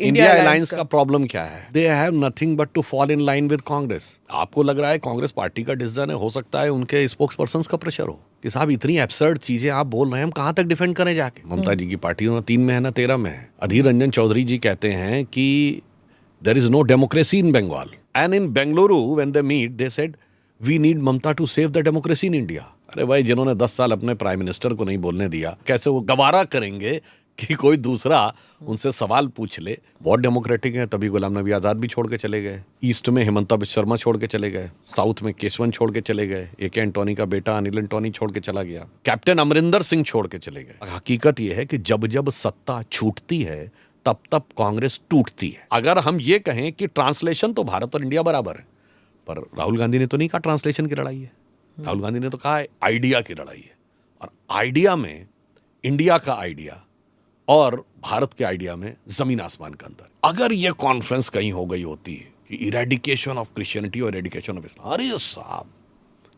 India alliance का problem क्या है? They have nothing but to fall in line with Congress. आपको लग रहा है कांग्रेस पार्टी का डिसीजन है? हो सकता है उनके स्पोक्स पर्सन का प्रेशर हो कि साहब इतनी एब्सर्ड चीजें आप बोल रहे हैं, हम कहां तक डिफेंड करें जाके। ममता जी की पार्टी 3 में है ना 13 में है। अधीर रंजन चौधरी जी कहते हैं कि there is no democracy in Bengal and in Bengaluru when they meet they said we need Mamata to save the democracy in India. अरे भाई, जिन्होंने 10 साल अपने प्राइम मिनिस्टर को नहीं बोलने दिया, कैसे वो गवारा करेंगे कि कोई दूसरा उनसे सवाल पूछ ले? बहुत डेमोक्रेटिक है। तभी गुलाम नबी आजाद भी छोड़ के चले गए, ईस्ट में हिमंता बिश्व शर्मा छोड़ के चले गए, साउथ में केशवन छोड़ के चले गए, ए.के. एंटोनी का बेटा अनिल एंटोनी छोड़ के चला गया, कैप्टन अमरिंदर सिंह छोड़ के चले गए। हकीकत यह है कि जब जब सत्ता छूटती है तब तब कांग्रेस टूटती है। अगर हम ये कहें कि ट्रांसलेशन तो भारत और इंडिया बराबर है, पर राहुल गांधी ने तो नहीं कहा ट्रांसलेशन की लड़ाई है। राहुल गांधी ने तो कहा आइडिया की लड़ाई है। और आइडिया में इंडिया का आइडिया और भारत के आइडिया में जमीन आसमान का अंतर। अगर ये कॉन्फ्रेंस कहीं हो गई होती कि इरेडिकेशन ऑफ क्रिश्चियनिटी और इरेडिकेशन ऑफ इस्लाम, अरे साहब,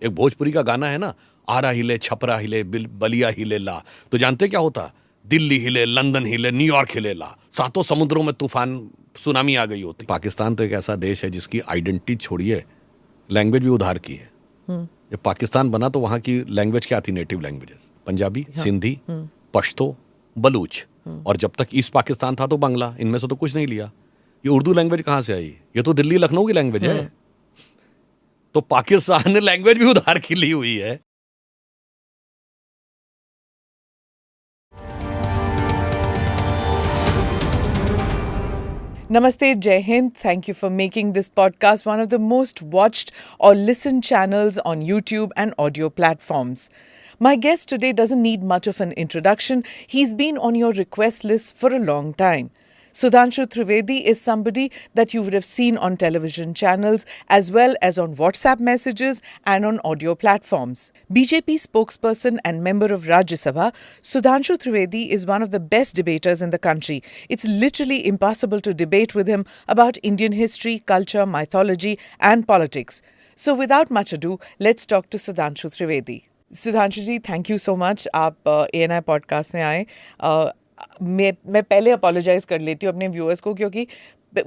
एक भोजपुरी का गाना है ना, आरा हिले छपरा हिले बलिया हिले ला, तो जानते क्या होता? दिल्ली हिले, लंदन हिले, न्यूयॉर्क हिले ला, 7 समुद्रों में तूफान सुनामी आ गई होती। पाकिस्तान तो एक ऐसा देश है जिसकी आइडेंटिटी छोड़िए, लैंग्वेज भी उधार की है। जब पाकिस्तान बना तो वहां की लैंग्वेज क्या थी? नेटिव लैंग्वेजेस पंजाबी, सिंधी, पश्तो, बलूच, और जब तक ईस्ट पाकिस्तान था तो बांग्ला। इनमें से तो कुछ नहीं लिया। ये उर्दू लैंग्वेज कहां से आई? ये तो दिल्ली लखनऊ की लैंग्वेज है। तो पाकिस्तान ने लैंग्वेज भी उधार की ली हुई है। Namaste, Jai Hind. Thank you for making this podcast one of the most watched or listened channels on YouTube and audio platforms. My guest today doesn't need much of an introduction. He's been on your request list for a long time. Sudhanshu Trivedi is somebody that you would have seen on television channels as well as on WhatsApp messages and on audio platforms. BJP spokesperson and member of Rajya Sabha, Sudhanshu Trivedi is one of the best debaters in the country. It's literally impossible to debate with him about Indian history, culture, mythology and politics. So without much ado, let's talk to Sudhanshu Trivedi. Sudhanshu ji, thank you so much. आप ANI podcast में आए. मैं पहले apologise कर लेती हूँ अपने viewers को, क्योंकि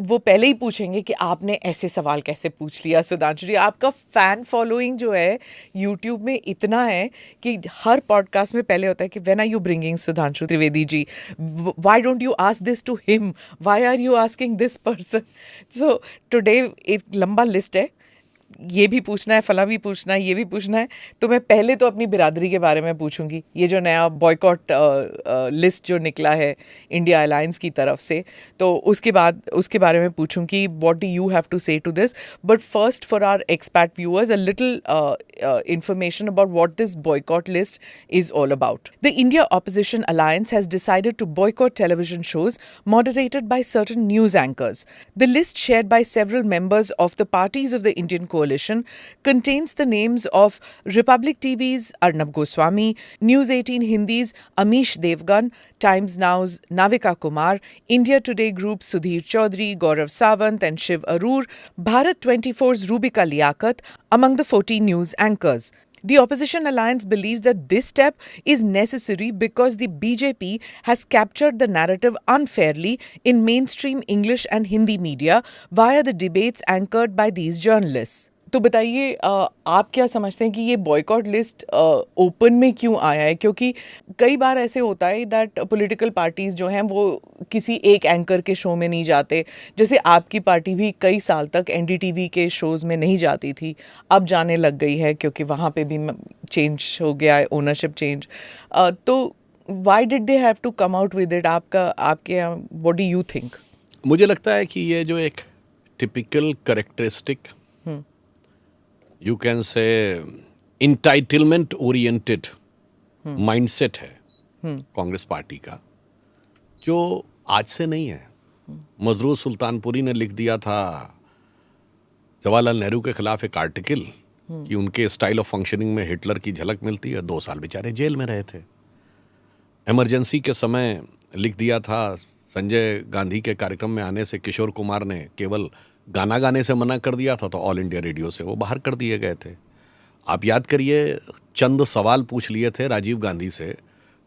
वो पहले ही पूछेंगे कि आपने ऐसे सवाल कैसे पूछ लिया। सुधांशु जी, आपका फ़ैन फॉलोइंग जो है यूट्यूब में इतना है कि हर पॉडकास्ट में पहले होता है कि when are you bringing Sudhanshu Trivedi ji, why don't you ask this to him, why are you asking this person. So today एक लंबा लिस्ट है, ये भी पूछना है, फला भी पूछना है, ये भी पूछना है। तो मैं पहले तो अपनी बिरादरी के बारे में पूछूंगी। ये जो नया बॉयकॉट लिस्ट जो निकला है इंडिया अलायंस की तरफ से, तो उसके बाद उसके बारे में पूछूंगी what do you have to say to this. But first, for our expat viewers, a little information about what this boycott list is all about. The India Opposition Alliance has decided to boycott television shows moderated by certain news anchors. The list, shared by several members of the parties of the Indian coalition, contains the names of Republic TV's Arnab Goswami, News 18 Hindi's Amish Devgan, Times Now's Navika Kumar, India Today Group's Sudhir Chaudhary, Gaurav Sawant and Shiv Arur, Bharat 24's Rubika Liaquat, among the 14 news anchors. The opposition alliance believes that this step is necessary because the BJP has captured the narrative unfairly in mainstream English and Hindi media via the debates anchored by these journalists. तो बताइए, आप क्या समझते हैं कि ये boycott list open में क्यों आया है? क्योंकि कई बार ऐसे होता है दैट पॉलिटिकल पार्टीज़ जो हैं वो किसी एक एंकर के शो में नहीं जाते। जैसे आपकी पार्टी भी कई साल तक एनडीटीवी के शोज़ में नहीं जाती थी, अब जाने लग गई है क्योंकि वहाँ पे भी चेंज हो गया है, ओनरशिप चेंज। तो why did they have to come out with it? आपके व्हाट डू यू थिंक? मुझे लगता है कि ये जो एक typical characteristic, you can say entitlement oriented mindset है कांग्रेस पार्टी का, जो आज से नहीं है। मजरूर सुल्तानपुरी ने लिख दिया था जवाहरलाल नेहरू के खिलाफ एक आर्टिकल कि उनके स्टाइल ऑफ फंक्शनिंग में हिटलर की झलक मिलती है। 2 साल बेचारे जेल में रहे थे। इमरजेंसी के समय लिख दिया था संजय गांधी के कार्यक्रम में आने से किशोर कुमार ने केवल गाना गाने से मना कर दिया था, तो ऑल इंडिया रेडियो से वो बाहर कर दिए गए थे। आप याद करिए, चंद सवाल पूछ लिए थे राजीव गांधी से,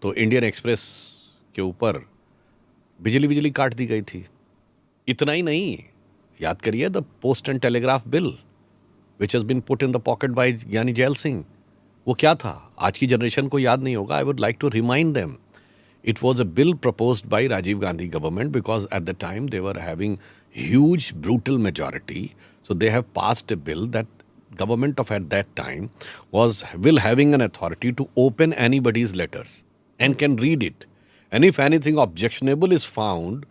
तो इंडियन एक्सप्रेस के ऊपर बिजली काट दी गई थी। इतना ही नहीं, याद करिए the post and telegraph bill which has been put in the pocket by Giani Zail Singh, वो क्या था? आज की जनरेशन को याद नहीं होगा. I would like to remind them. It was a bill proposed by Rajiv Gandhi government because at the time they were having huge brutal majority. So they have passed a bill that government of at that time was having an authority to open anybody's letters and can read it. And if anything objectionable is found,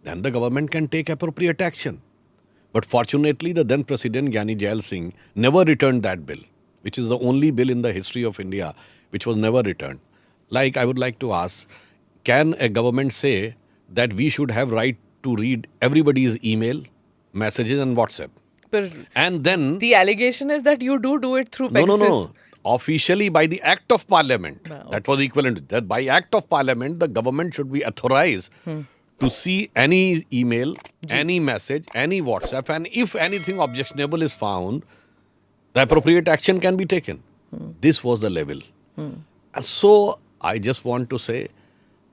then the government can take appropriate action. But fortunately, the then President Gyani Jail Singh never returned that bill, which is the only bill in the history of India which was never returned. Like, I would like to ask, can a government say that we should have right to read everybody's email, messages and WhatsApp? But And then... the allegation is that you do it through Pegasus. No. Officially by the Act of Parliament. Okay. That was equivalent to that. By Act of Parliament, the government should be authorized to see any email, any message, any WhatsApp, and if anything objectionable is found, the appropriate action can be taken. This was the level. And so, I just want to say,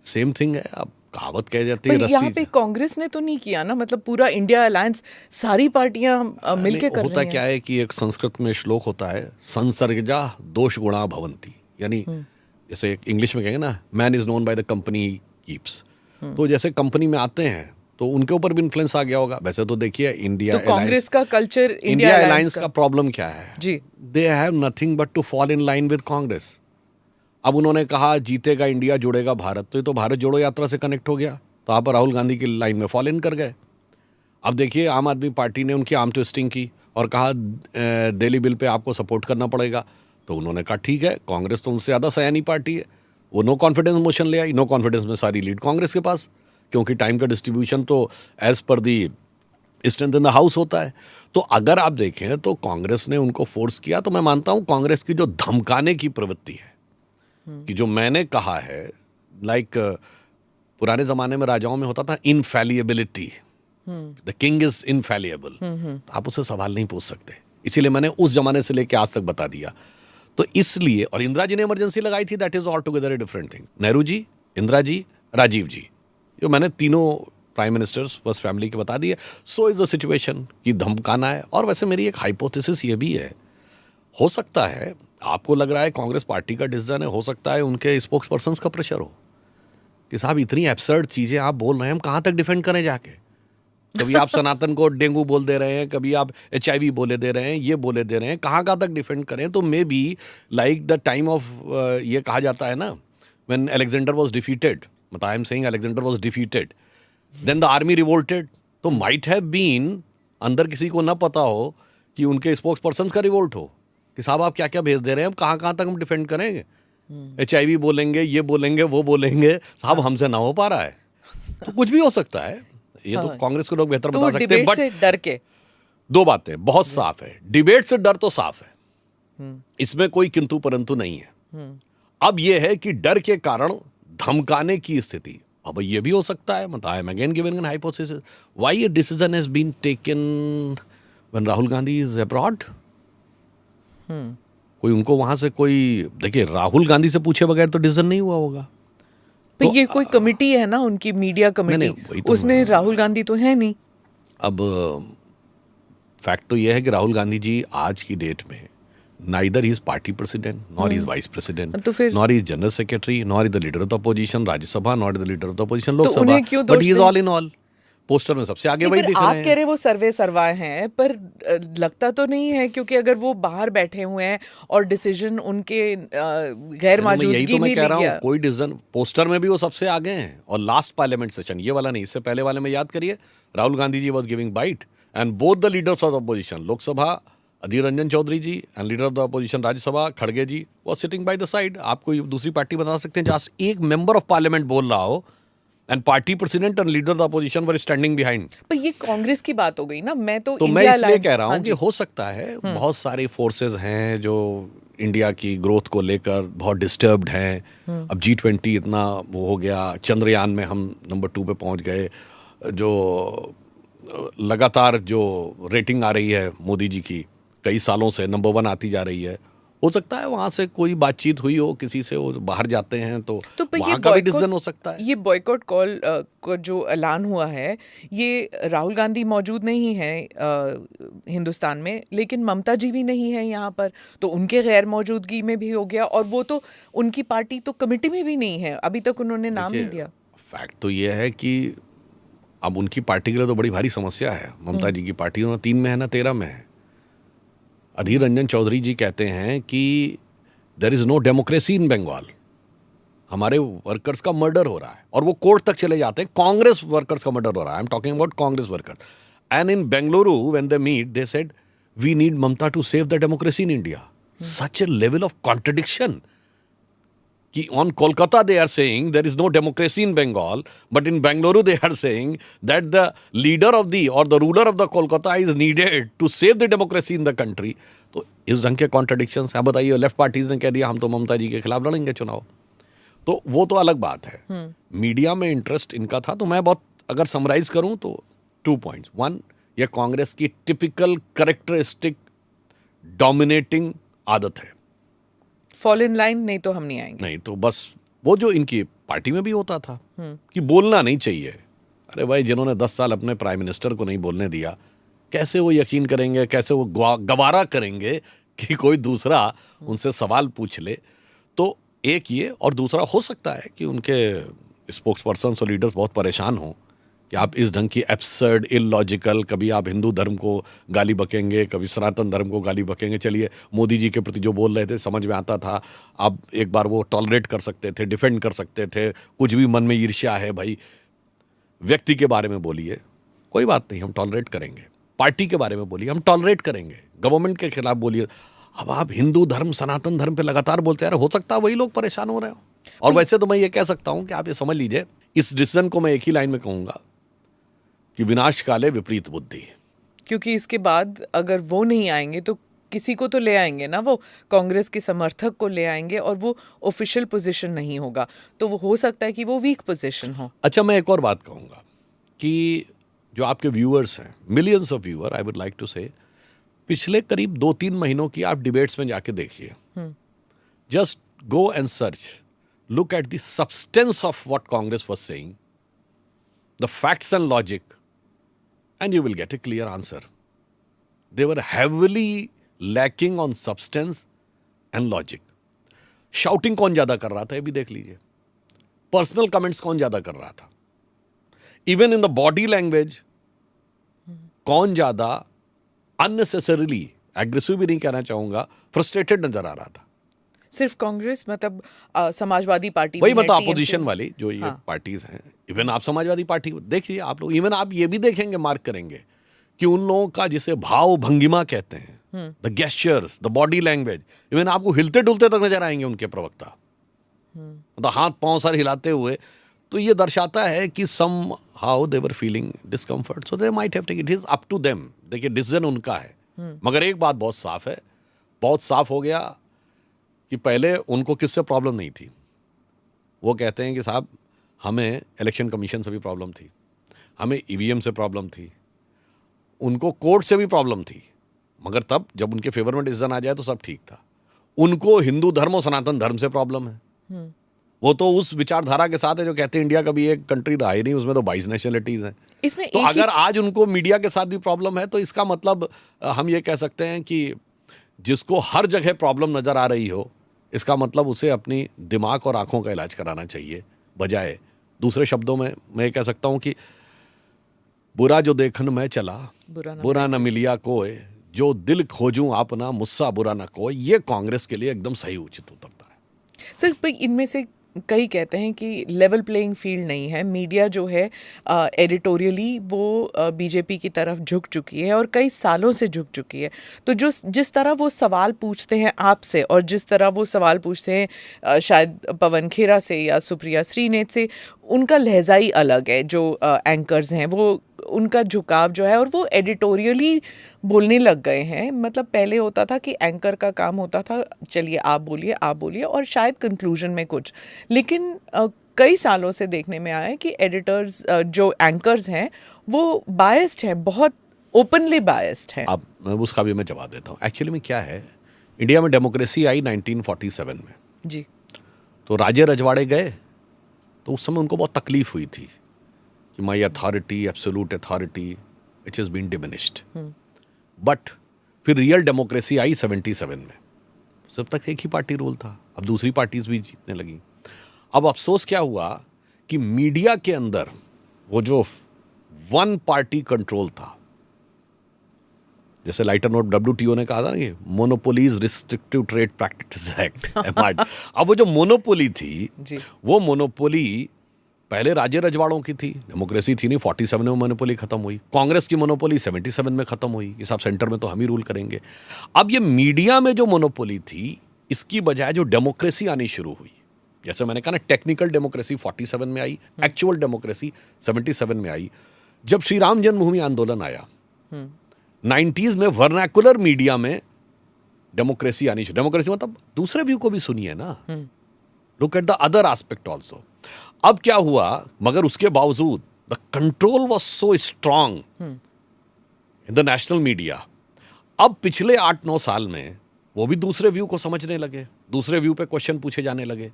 same thing है. अब कहावत कह जाती है पर यहाँ पे कांग्रेस ने तो नहीं किया ना, मतलब पूरा इंडिया अलायंस सारी पार्टियां मिलके कर रही हैं. होता क्या है कि एक संस्कृत में श्लोक होता है, संसर्गजा दोष गुणा भवंती, यानी जैसे इंग्लिश में कहेंगे ना, man is known by the company keeps. तो जैसे कंपनी में आते हैं तो उनके ऊपर भी इन्फ्लुएंस आ गया होगा. वैसे तो देखिए इंडिया तो कांग्रेस का कल्चर इंडिया अलायंस का प्रॉब्लम क्या है जी, they have nothing but to fall in line with Congress. अब उन्होंने कहा जीतेगा इंडिया जुड़ेगा भारत, तो ये तो भारत जोड़ो यात्रा से कनेक्ट हो गया, तो आप राहुल गांधी की लाइन में फॉल इन कर गए. अब देखिए आम आदमी पार्टी ने उनकी आर्म ट्विस्टिंग की और कहा दिल्ली बिल पे आपको सपोर्ट करना पड़ेगा. तो उन्होंने कहा ठीक है, कांग्रेस तो उनसे ज़्यादा सयानी पार्टी है, वो नो कॉन्फिडेंस मोशन ले आई. नो कॉन्फिडेंस में सारी लीड कांग्रेस के पास, क्योंकि टाइम का डिस्ट्रीब्यूशन तो as per the strength in the house होता है. तो अगर आप देखें तो कांग्रेस ने उनको फोर्स किया. तो मैं मानता हूँ कांग्रेस की जो धमकाने की प्रवृत्ति है, कि जो मैंने कहा है, लाइक पुराने जमाने में राजाओं में होता था इनफैलिएबिलिटी, द किंग इज इनफैलिएबल, तो आप उससे सवाल नहीं पूछ सकते. इसीलिए मैंने उस जमाने से लेकर आज तक बता दिया. तो इसलिए, और इंदिरा जी ने इमरजेंसी लगाई थी, that is altogether a different thing. Nehru ji, Indira ji, Rajiv ji, जो मैंने तीनों प्राइम मिनिस्टर्स फर्स्ट फैमिली के बता दिए. सो इज द सिचुएशन कि धमकाना है. और वैसे मेरी एक हाइपोथेसिस ये भी है, हो सकता है आपको लग रहा है कांग्रेस पार्टी का डिसीजन है, हो सकता है उनके स्पोक्स पर्सन्स का प्रेशर हो कि साहब इतनी एब्सर्ड चीज़ें आप बोल रहे हैं, हम कहाँ तक डिफेंड करें जाके. कभी आप सनातन को डेंगू बोल दे रहे हैं, कभी आप HIV बोले दे रहे हैं, ये बोले दे रहे हैं, कहाँ तक डिफेंड करें. तो may be like the time of, ये कहा जाता है ना, व्हेन अलेक्जेंडर वाज डिफीटेड, मतलब I am saying Alexander was defeated, then the army revolted. तो माइट हैव बीन, अंदर किसी को ना पता हो कि उनके स्पोक्स पर्सन का रिवोल्ट हो कि साहब आप क्या क्या भेज दे रहे हैं, कहाँ तक हम डिफेंड करेंगे. HIV बोलेंगे, ये बोलेंगे, वो बोलेंगे, साहब हमसे ना हो पा रहा है. तो कुछ भी हो सकता है. ये तो कांग्रेस के लोग बेहतर बता सकते हैं. बट डर के दो बातें बहुत साफ है. डिबेट से डर तो साफ है, इसमें कोई किंतु परंतु नहीं है. अब ये है कि डर के कारण धमकाने की स्थिति. अब ये भी हो सकता है, मतलब I am again giving an hypothesis, why a decision has been taken when Rahul Gandhi is abroad. कोई उनको वहां से कोई, देखिए राहुल गांधी से पूछे बगैर तो डिसीजन नहीं हुआ होगा. तो ये कोई कमेटी है ना उनकी, मीडिया कमेटी, तो उसमें राहुल गांधी तो है नहीं. अब फैक्ट तो यह है कि राहुल गांधी जी आज की डेट में neither he is party president, nor is vice president, nor is general secretary, nor is the leader of the opposition Rajya Sabha, nor is the leader of the opposition Lok Sabha, but he is all in all. Poster में सबसे आगे वही दिख रहे हैं. आप कह रहे वो सर्वे सरवाए हैं, पर लगता तो नहीं है, क्योंकि अगर वो बाहर बैठे हुए हैं और डिसीजन उनके गैर मौजूदगी यही तो मैं में कह रहा हूँ, कोई डिसीजन पोस्टर में भी वो सबसे आगे हैं. और लास्ट पार्लियामेंट सेशन, ये वाला नहीं, इससे पहले वाले में याद करिए, Rahul Gandhi ji was giving bite and both the leaders of the opposition, Lok Sabha Adhir Ranjan Chowdhury ji and leader of the opposition Rajya Sabha खड़गे ji was sitting by the side. आप कोई दूसरी पार्टी बता सकते हैं जहां एक मेंबर ऑफ पार्लियामेंट बोल रहा हो and party president and leader of the opposition were standing behind. पर ये कांग्रेस की बात हो गई ना. मैं तो मैं इसलिए कह रहा हूँ कि हो सकता है बहुत सारे फोर्सेस हैं जो इंडिया की ग्रोथ को लेकर बहुत डिस्टर्ब्ड हैं. अब G20 इतना वो हो गया, चंद्रयान में हम नंबर 2 पे पहुंच गए, जो लगातार जो रेटिंग आ रही है मोदी जी की, कई सालों से नंबर 1 आती जा रही है, हो सकता है वहां से कोई बातचीत हुई हो किसी से, वो बाहर जाते हैं तो पर ये वहां का भी boycott- डिसीजन हो सकता है। ये बॉयकॉट कॉल को जो ऐलान हुआ है, ये राहुल गांधी मौजूद नहीं है हिंदुस्तान में, लेकिन ममता जी भी नहीं है यहाँ पर, तो उनके गैर मौजूदगी में भी हो गया। और वो तो उनकी पार्टी तो कमेटी में भी नहीं है, अभी तक उन्होंने नाम नहीं दिया। फैक्ट तो ये है कि अब उनकी पार्टी के लिए तो बड़ी भारी समस्या है। ममता जी की पार्टी ना 3 में है ना 13 में है। अधीर रंजन चौधरी जी कहते हैं कि there is no democracy in Bengal, हमारे वर्कर्स का मर्डर हो रहा है, और वो कोर्ट तक चले जाते हैं, कांग्रेस वर्कर्स का मर्डर हो रहा है। I am talking about Congress worker. And in Bengaluru when they meet they said we need Mamata to save the democracy in India. Such a level of contradiction कि on Kolkata they are saying there is no democracy in Bengal, but in Bengaluru they are saying that the leader of the or the ruler of the Kolkata is needed to save the democracy in the country. तो इस ढंग के contradictions हैं। बताइए, left parties ने कह दिया हम तो ममता जी के खिलाफ लड़ेंगे चुनाव, तो वो तो अलग बात है। मीडिया में इंटरेस्ट इनका था, तो मैं बहुत अगर समराइज करूं तो 2 पॉइंट्स। 1, ये कांग्रेस की टिपिकल करेक्टरिस्टिक डोमिनेटिंग आदत है, फॉल इन लाइन, नहीं तो हम नहीं आएंगे। नहीं तो बस वो जो इनकी पार्टी में भी होता था कि बोलना नहीं चाहिए। अरे भाई, जिन्होंने 10 साल अपने प्राइम मिनिस्टर को नहीं बोलने दिया, कैसे वो यकीन करेंगे, कैसे वो गवारा करेंगे कि कोई दूसरा उनसे सवाल पूछ ले। तो एक ये, और दूसरा हो सकता है कि उनके स्पोक्स पर्सन और लीडर्स बहुत परेशान हों कि आप इस ढंग की एब्सर्ड इलॉजिकल, कभी आप हिंदू धर्म को गाली बकेंगे, कभी सनातन धर्म को गाली बकेंगे। चलिए, मोदी जी के प्रति जो बोल रहे थे समझ में आता था, आप एक बार वो टॉलरेट कर सकते थे, डिफेंड कर सकते थे, कुछ भी मन में ईर्ष्या है भाई, व्यक्ति के बारे में बोलिए, कोई बात नहीं, हम टॉलरेट करेंगे। पार्टी के बारे में बोलिए, हम टॉलरेट करेंगे। गवर्नमेंट के खिलाफ बोलिए। अब आप हिंदू धर्म, सनातन धर्म पे लगातार बोलते हैं, हो सकता है वही लोग परेशान हो रहे हो। और वैसे तो मैं ये कह सकता हूं कि आप ये समझ लीजिए, इस डिसीजन को मैं एक ही लाइन में कहूंगा कि विनाश काले विपरीत बुद्धि। क्योंकि इसके बाद अगर वो नहीं आएंगे तो किसी को तो ले आएंगे ना, वो कांग्रेस के समर्थक को ले आएंगे, और वो ऑफिशियल पोजीशन नहीं होगा, तो वो हो सकता है कि वो वीक पोजीशन हो। अच्छा, मैं एक और बात कहूंगा कि जो आपके व्यूअर्स हैं, millions of viewer, I would like to say, पिछले करीब 2-3 महीनों की आप डिबेट्स में जाके देखिए, just go and search, look at the substance of what Congress was saying, the facts and logic, and you will get a clear answer. They were heavily lacking on substance and logic. Shouting कौन ज्यादा कर रहा था ये भी देख लीजिए, personal comments कौन ज्यादा कर रहा था, even in the body language कौन ज्यादा अननेसेसरीली, एग्रेसिव भी नहीं कहना चाहूंगा, फ्रस्ट्रेटेड नजर आ रहा था। सिर्फ कांग्रेस, मतलब समाजवादी पार्टी, वही मतलब अपोजिशन वाली जो ये पार्टीज हैं, इवन आप समाजवादी पार्टी देखिए, आप लोग, इवन आप ये भी देखेंगे, मार्क करेंगे कि उन लोगों का जिसे भाव भंगिमा कहते हैं, the gestures, the body language, even आपको हिलते डुलते तक नजर आएंगे उनके प्रवक्ता, मतलब हाथ पांव सर हिलाते हुए। तो ये दर्शाता है कि somehow they were feeling discomfort, so they might have taken, it is up to them. देखिए, डिसीजन उनका है, मगर एक बात बहुत साफ है, बहुत साफ हो गया कि पहले उनको किससे प्रॉब्लम नहीं थी। वो कहते हैं कि साहब, हमें इलेक्शन कमीशन से भी प्रॉब्लम थी, हमें ईवीएम से प्रॉब्लम थी, उनको कोर्ट से भी प्रॉब्लम थी, मगर तब जब उनके फेवर में डिसीजन आ जाए तो सब ठीक था। उनको हिंदू धर्म और सनातन धर्म से प्रॉब्लम है। वो तो उस विचारधारा के साथ है जो कहते हैं इंडिया कभी एक कंट्री रहा ही नहीं, उसमें तो 22 नेशनलिटीज हैं। इसमें तो अगर आज उनको मीडिया के साथ भी प्रॉब्लम है, तो इसका मतलब हम ये कह सकते हैं कि जिसको हर जगह प्रॉब्लम नजर आ रही हो, इसका मतलब उसे अपनी दिमाग और आंखों का इलाज कराना चाहिए, बजाय, दूसरे शब्दों में मैं कह सकता हूं कि बुरा जो देखन में चला, बुरा न मिलिया कोई, जो दिल खोजूं अपना, मुस्सा बुरा न कोई, ये कांग्रेस के लिए एकदम सही उचित उतरता है। सर, पर इनमें से कई कहते हैं कि लेवल प्लेइंग फील्ड नहीं है, मीडिया जो है एडिटोरियली वो बीजेपी की तरफ झुक चुकी है और कई सालों से झुक चुकी है। तो जो जिस तरह वो सवाल पूछते हैं आपसे, और जिस तरह वो सवाल पूछते हैं शायद पवन खेरा से या सुप्रिया श्रीनेत से, उनका लहजा ही अलग है। जो एंकर्स हैं, वो उनका झुकाव जो है, और वो एडिटोरियली बोलने लग गए हैं। मतलब पहले होता था कि एंकर का काम होता था, चलिए आप बोलिए, और शायद कंक्लूजन में कुछ, लेकिन कई सालों से देखने में आया है कि एडिटर्स, जो एंकर्स हैं, वो बायस्ड हैं, बहुत ओपनली बायस्ड हैं। अब उसका भी मैं जवाब देता हूँ। एक्चुअली में क्या है, इंडिया में डेमोक्रेसी आई 1947 में, जी तो राजे रजवाड़े गए, तो उस समय उनको बहुत तकलीफ हुई थी कि my authority, absolute authority, it is been diminished. But फिर रियल डेमोक्रेसी आई 77 में। सब तक एक ही पार्टी रूल था, अब दूसरी पार्टीज भी जीतने लगी। अब अफसोस क्या हुआ कि मीडिया के अंदर वो जो वन पार्टी कंट्रोल था, जैसे लाइटर नोट WTO ने कहा था ना कि monopolies restrictive trade practice act MRD। अब वो जो मोनोपोली थी जी वो मोनोपोली पहले राजे रजवाड़ों की थी, डेमोक्रेसी थी नहीं, 47 में मोनोपोली खत्म हुई। कांग्रेस की मोनोपोली 77 में खत्म हुई कि साहब सेंटर में तो हम ही रूल करेंगे। अब ये मीडिया में जो मोनोपोली थी, इसकी बजाय जो डेमोक्रेसी आनी शुरू हुई, जैसे मैंने कहा ना, टेक्निकल डेमोक्रेसी 47 में आई, एक्चुअल डेमोक्रेसी 77 में आई। जब श्री राम जन्मभूमि आंदोलन आया 90s में, वर्नाकुलर मीडिया में डेमोक्रेसी आनी शुरू। डेमोक्रेसी मतलब दूसरे व्यू को भी सुनिए ना, look at the other aspect also. अब क्या हुआ, मगर उसके बावजूद the control was so strong in the national media. अब पिछले 8-9 साल में वो भी दूसरे व्यू को समझने लगे, दूसरे व्यू पे क्वेश्चन पूछे जाने लगे।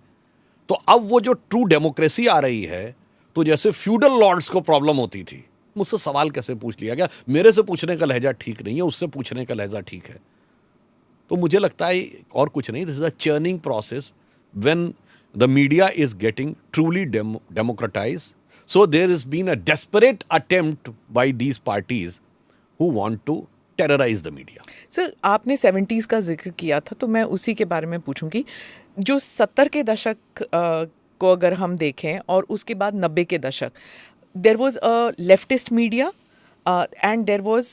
तो अब वो जो ट्रू डेमोक्रेसी आ रही है, तो जैसे फ्यूडल लॉर्ड्स को प्रॉब्लम होती थी, मुझसे सवाल कैसे पूछ लिया गया, मेरे से पूछने का लहजा ठीक नहीं है, उससे पूछने का लहजा ठीक है। तो मुझे लगता है और कुछ नहीं, this is a churning process when the media is getting truly democratized. So there has been a desperate attempt by these parties who want to terrorize the media. Sir, आपने 70s का जिक्र किया था, तो मैं उसी के बारे में पूछूंगी। जो 70 के दशक को अगर हम देखें और उसके बाद 90 के दशक, there was a leftist media and there was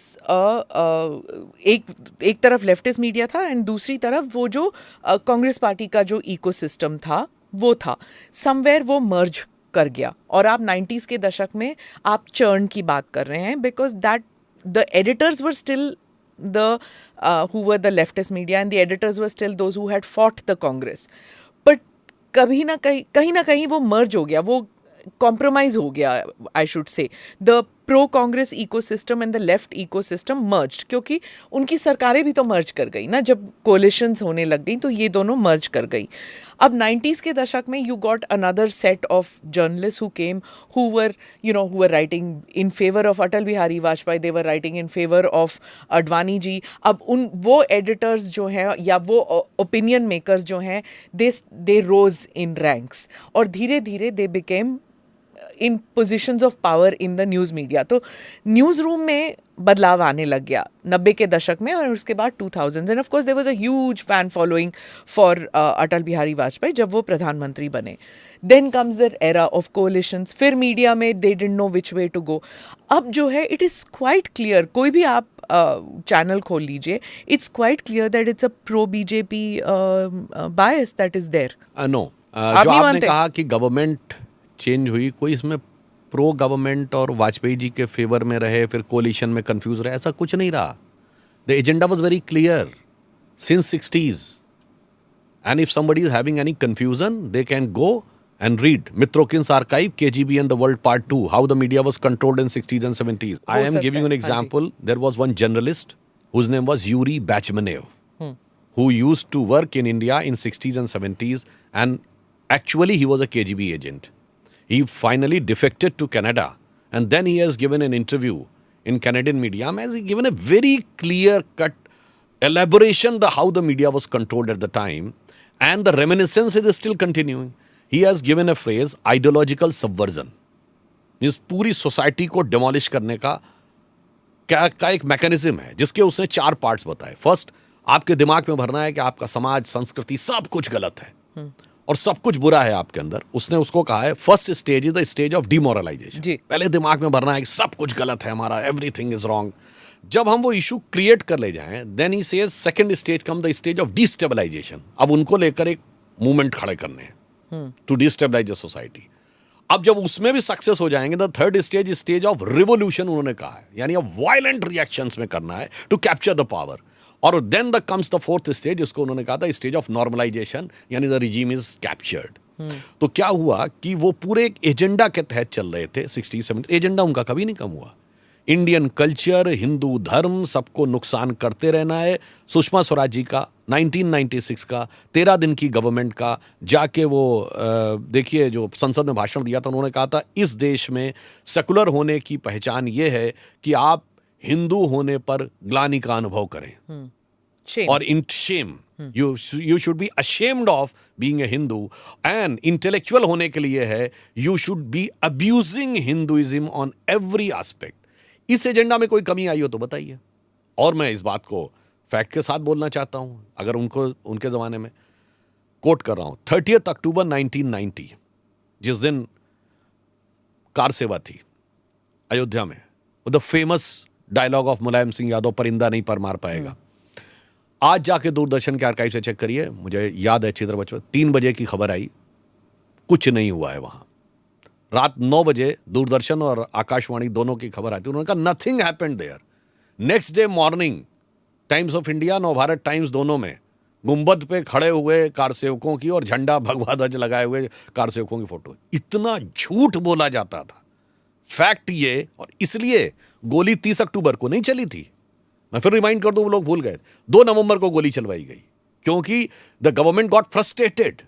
एक तरफ लेफ्टिस्ट मीडिया था एंड दूसरी तरफ वो जो कांग्रेस पार्टी का जो इकोसिस्टम था वो था। समवेयर वो मर्ज कर गया और आप 90s के दशक में आप चर्न की बात कर रहे हैं, because that the editors were still the who were the leftist media and the editors were still those who had fought the Congress. But कहीं ना कहीं वो merge हो गया, वो compromise हो गया, I should say. The pro-Congress ecosystem and the left ecosystem merged, क्योंकि उनकी सरकारें भी तो merge कर गई ना, जब coalitions होने लग गई तो ये दोनों merge कर गई। अब 90s के दशक में you got another set of journalists who came, who were writing in favor of Atal Bihari Vajpayee, they were writing in favor of Advani जी। अब वो editors जो हैं या वो opinion makers जो हैं, they rose in ranks और धीरे धीरे they became in positions of power in the news media। तो न्यूज़ रूम में बदलाव आने लग गया 90 के दशक में और उसके बाद 2000s and of course there was a huge fan following for Atal Bihari Vajpayee जब वो प्रधानमंत्री बने। Then comes their era of coalitions, फिर मीडिया में they didn't know which way to go। अब जो है it is quite clear, कोई भी आप चैनल खोल लीजिए, it's quite clear that it's a pro BJP bias that is there। No, जो आपने कहा कि गवर्नमेंट चेंज हुई, कोई इसमें प्रो गवर्नमेंट और वाजपेयी जी के फेवर में रहे फिर कोलिशन में कंफ्यूज रहे, ऐसा कुछ नहीं रहा। The agenda was very clear since 60s and if somebody is having any confusion they can go and read Mitrokin's archive, KGB and the World Part 2, how the media was controlled in 60s and 70s. I am giving you an example. There was one journalist whose name was Yuri Bachmanev, who used to work in India in 60s and 70s, and actually he was a KGB agent. He finally defected to Canada, and then he has given an interview in Canadian media and has given a very clear-cut elaboration of how the media was controlled at the time, and the reminiscence is still continuing. He has given a phrase, ideological subversion. इस पूरी society को demolish करने का एक mechanism है जिसके उसने 4 parts बताए। फर्स्ट, आपके दिमाग में भरना है कि आपका समाज, संस्कृति सब कुछ गलत है और सब कुछ बुरा है आपके अंदर। उसने उसको कहा है first stage is the stage of demoralisation. पहले दिमाग में भरना है कि सब कुछ गलत है हमारा, एवरीथिंग इज रॉन्ग। जब हम वो इशू क्रिएट कर ले जाएं, then he says second stage come the stage of destabilisation. अब उनको लेकर एक मूवमेंट खड़े करने हैं टू डिस्टेबलाइज द सोसाइटी। अब जब उसमें भी सक्सेस हो जाएंगे, the third stage stage of revolution उन्होंने कहा है, यानी अब वायलेंट रिएक्शंस में करना है टू कैप्चर द पावर। और then the comes the fourth stage, जिसको उन्होंने कहा था स्टेज ऑफ नॉर्मलाइजेशन, यानी द रिजीम इज कैप्चर्ड। तो क्या हुआ कि वो पूरे एक एजेंडा के तहत चल रहे थे 60-70। एजेंडा उनका कभी नहीं कम हुआ। इंडियन कल्चर, हिंदू धर्म, सबको नुकसान करते रहना है। सुषमा स्वराज जी का 1996 का 13 दिन की गवर्नमेंट का जाके वो देखिए जो संसद में भाषण दिया था, उन्होंने कहा था इस देश में सेकुलर होने की पहचान ये है कि आप हिंदू होने पर ग्लानि का अनुभव करें और इन Shem you should be ashamed of being a Hindu, and intellectual होने के लिए है you should be abusing Hinduism on every aspect. इस एजेंडा में कोई कमी आई हो तो बताइए। और मैं इस बात को फैक्ट के साथ बोलना चाहता हूं, अगर उनको उनके जमाने में कोट कर रहा हूं, 30 अक्टूबर 1990 जिस दिन कार सेवा थी अयोध्या में, the famous dialogue of Mulayam Singh Yadav, परिंदा नहीं पर मार पाएगा। आज जाके दूरदर्शन के आर्काइव से चेक करिए, मुझे याद है अच्छी तरह बचपन 3 बजे की खबर आई, कुछ नहीं हुआ है वहां। रात 9 बजे दूरदर्शन और आकाशवाणी दोनों की खबर आती, उन्होंने कहा nothing happened there. Next day morning Times of India, Navbharat Times दोनों में गुंबद पे खड़े हुए कारसेवकों की और झंडा भगवा ध्वज लगाए हुए कारसेवकों की फोटो। इतना झूठ बोला जाता था। फैक्ट ये, और इसलिए गोली 30 अक्टूबर को नहीं चली थी, मैं फिर रिमाइंड कर दूं, वो लोग भूल गए, 2 नवंबर को गोली चलवाई गई क्योंकि the government got frustrated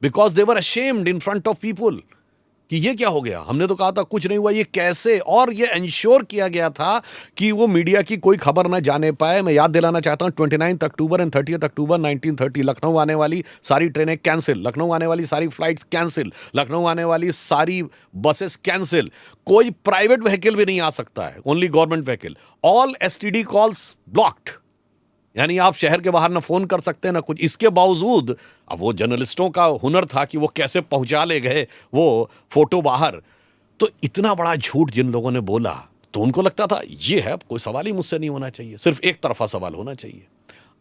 because they were ashamed in front of people कि ये क्या हो गया, हमने तो कहा था कुछ नहीं हुआ, ये कैसे। और ये इंश्योर किया गया था कि वो मीडिया की कोई खबर ना जाने पाए। मैं याद दिलाना चाहता हूं 29 अक्टूबर एंड 30 अक्टूबर 1930 लखनऊ आने वाली सारी ट्रेनें कैंसिल, लखनऊ आने वाली सारी फ्लाइट्स कैंसिल, लखनऊ आने वाली सारी बसेस कैंसिल, कोई प्राइवेट व्हीकल भी नहीं आ सकता है, only government vehicle, all STD calls blocked, यानी आप शहर के बाहर ना फोन कर सकते ना कुछ। इसके बावजूद अब वो जर्नलिस्टों का हुनर था कि वो कैसे पहुंचा ले गए वो फोटो बाहर। तो इतना बड़ा झूठ जिन लोगों ने बोला, तो उनको लगता था ये है, कोई सवाल ही मुझसे नहीं होना चाहिए, सिर्फ एक तरफा सवाल होना चाहिए।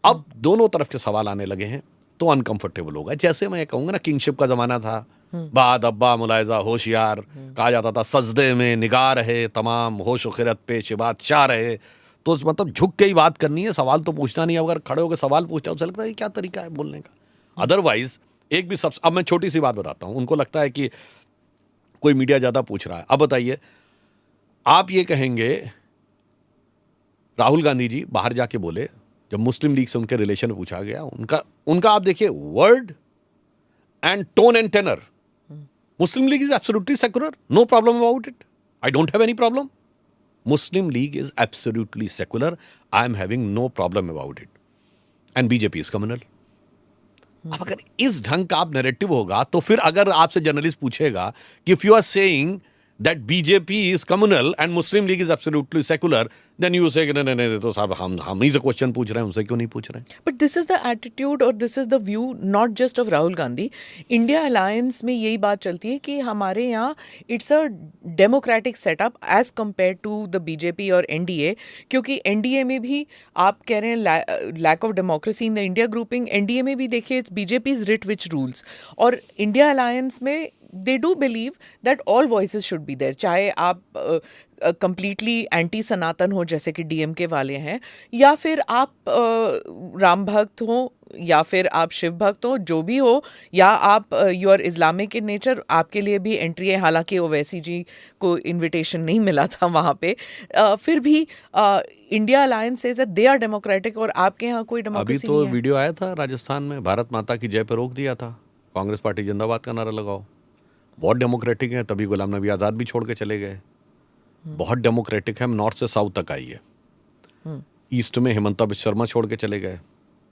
अब दोनों तरफ के सवाल आने लगे हैं तो अनकंफर्टेबल होगा। जैसे मैं कहूंगा ना, किंगशिप का जमाना था, बाद अब्बा मुलायजा होशियार, कहा जाता था सजदे में निगाह रहे तमाम, होश खिरत पेश बादशाह रहे। तो मतलब झुक के ही बात करनी है, सवाल तो पूछना नहीं है। अगर खड़े होकर सवाल पूछता है उसे लगता है क्या तरीका है बोलने का। अदरवाइज एक भी सब, अब मैं छोटी सी बात बताता हूं, उनको लगता है कि कोई मीडिया ज्यादा पूछ रहा है। अब बताइए, आप ये कहेंगे राहुल गांधी जी बाहर जाके बोले, जब मुस्लिम लीग से उनके रिलेशन में पूछा गया, उनका आप देखिए word and tone and tenor, Muslim League is absolutely secular, no problem about it, I don't have any problem. Muslim League is absolutely secular. I am having no problem about it. And BJP is communal. अब अगर इस ढंग का आप narrative होगा, तो फिर अगर आपसे जर्नलिस्ट पूछेगा कि if you are saying that BJP is communal and Muslim League is absolutely secular, then you say नहीं तो साहब हम ही से क्वेश्चन पूछ रहे हैं, उनसे क्यों नहीं पूछ रहे हैं। But this is the attitude or this is the view not just of Rahul Gandhi. India Alliance में यही बात चलती है कि हमारे यहाँ it's a democratic setup as compared to the BJP और NDA, क्योंकि NDA में भी आप कह रहे हैं lack of democracy in the India grouping, NDA में भी देखिए it's BJP's writ which rules, और India Alliance में they do believe that all voices should be there, चाहे आप कंप्लीटली एंटी सनातन हो जैसे कि डीएमके वाले हैं, या फिर आप राम भक्त हो, या फिर आप शिव भक्त हो, जो भी हो, या आप you are Islamic in nature, आपके लिए भी एंट्री है। हालांकि ओवैसी जी को इनविटेशन नहीं मिला था वहाँ पे, फिर भी India alliance says that they are democratic, और आपके यहाँ कोई डेमोक्रेसी नहीं है। अभी तो वीडियो आया था राजस्थान में, भारत माता की जय पे रोक दिया था, कांग्रेस पार्टी जिंदाबाद का नारा लगाओ। बहुत डेमोक्रेटिक है, तभी गुलाम नबी आज़ाद भी छोड़ के चले गए। बहुत डेमोक्रेटिक है, नॉर्थ से साउथ तक आई है। ईस्ट में हिमंता बिस्वा शर्मा छोड़ के चले गए,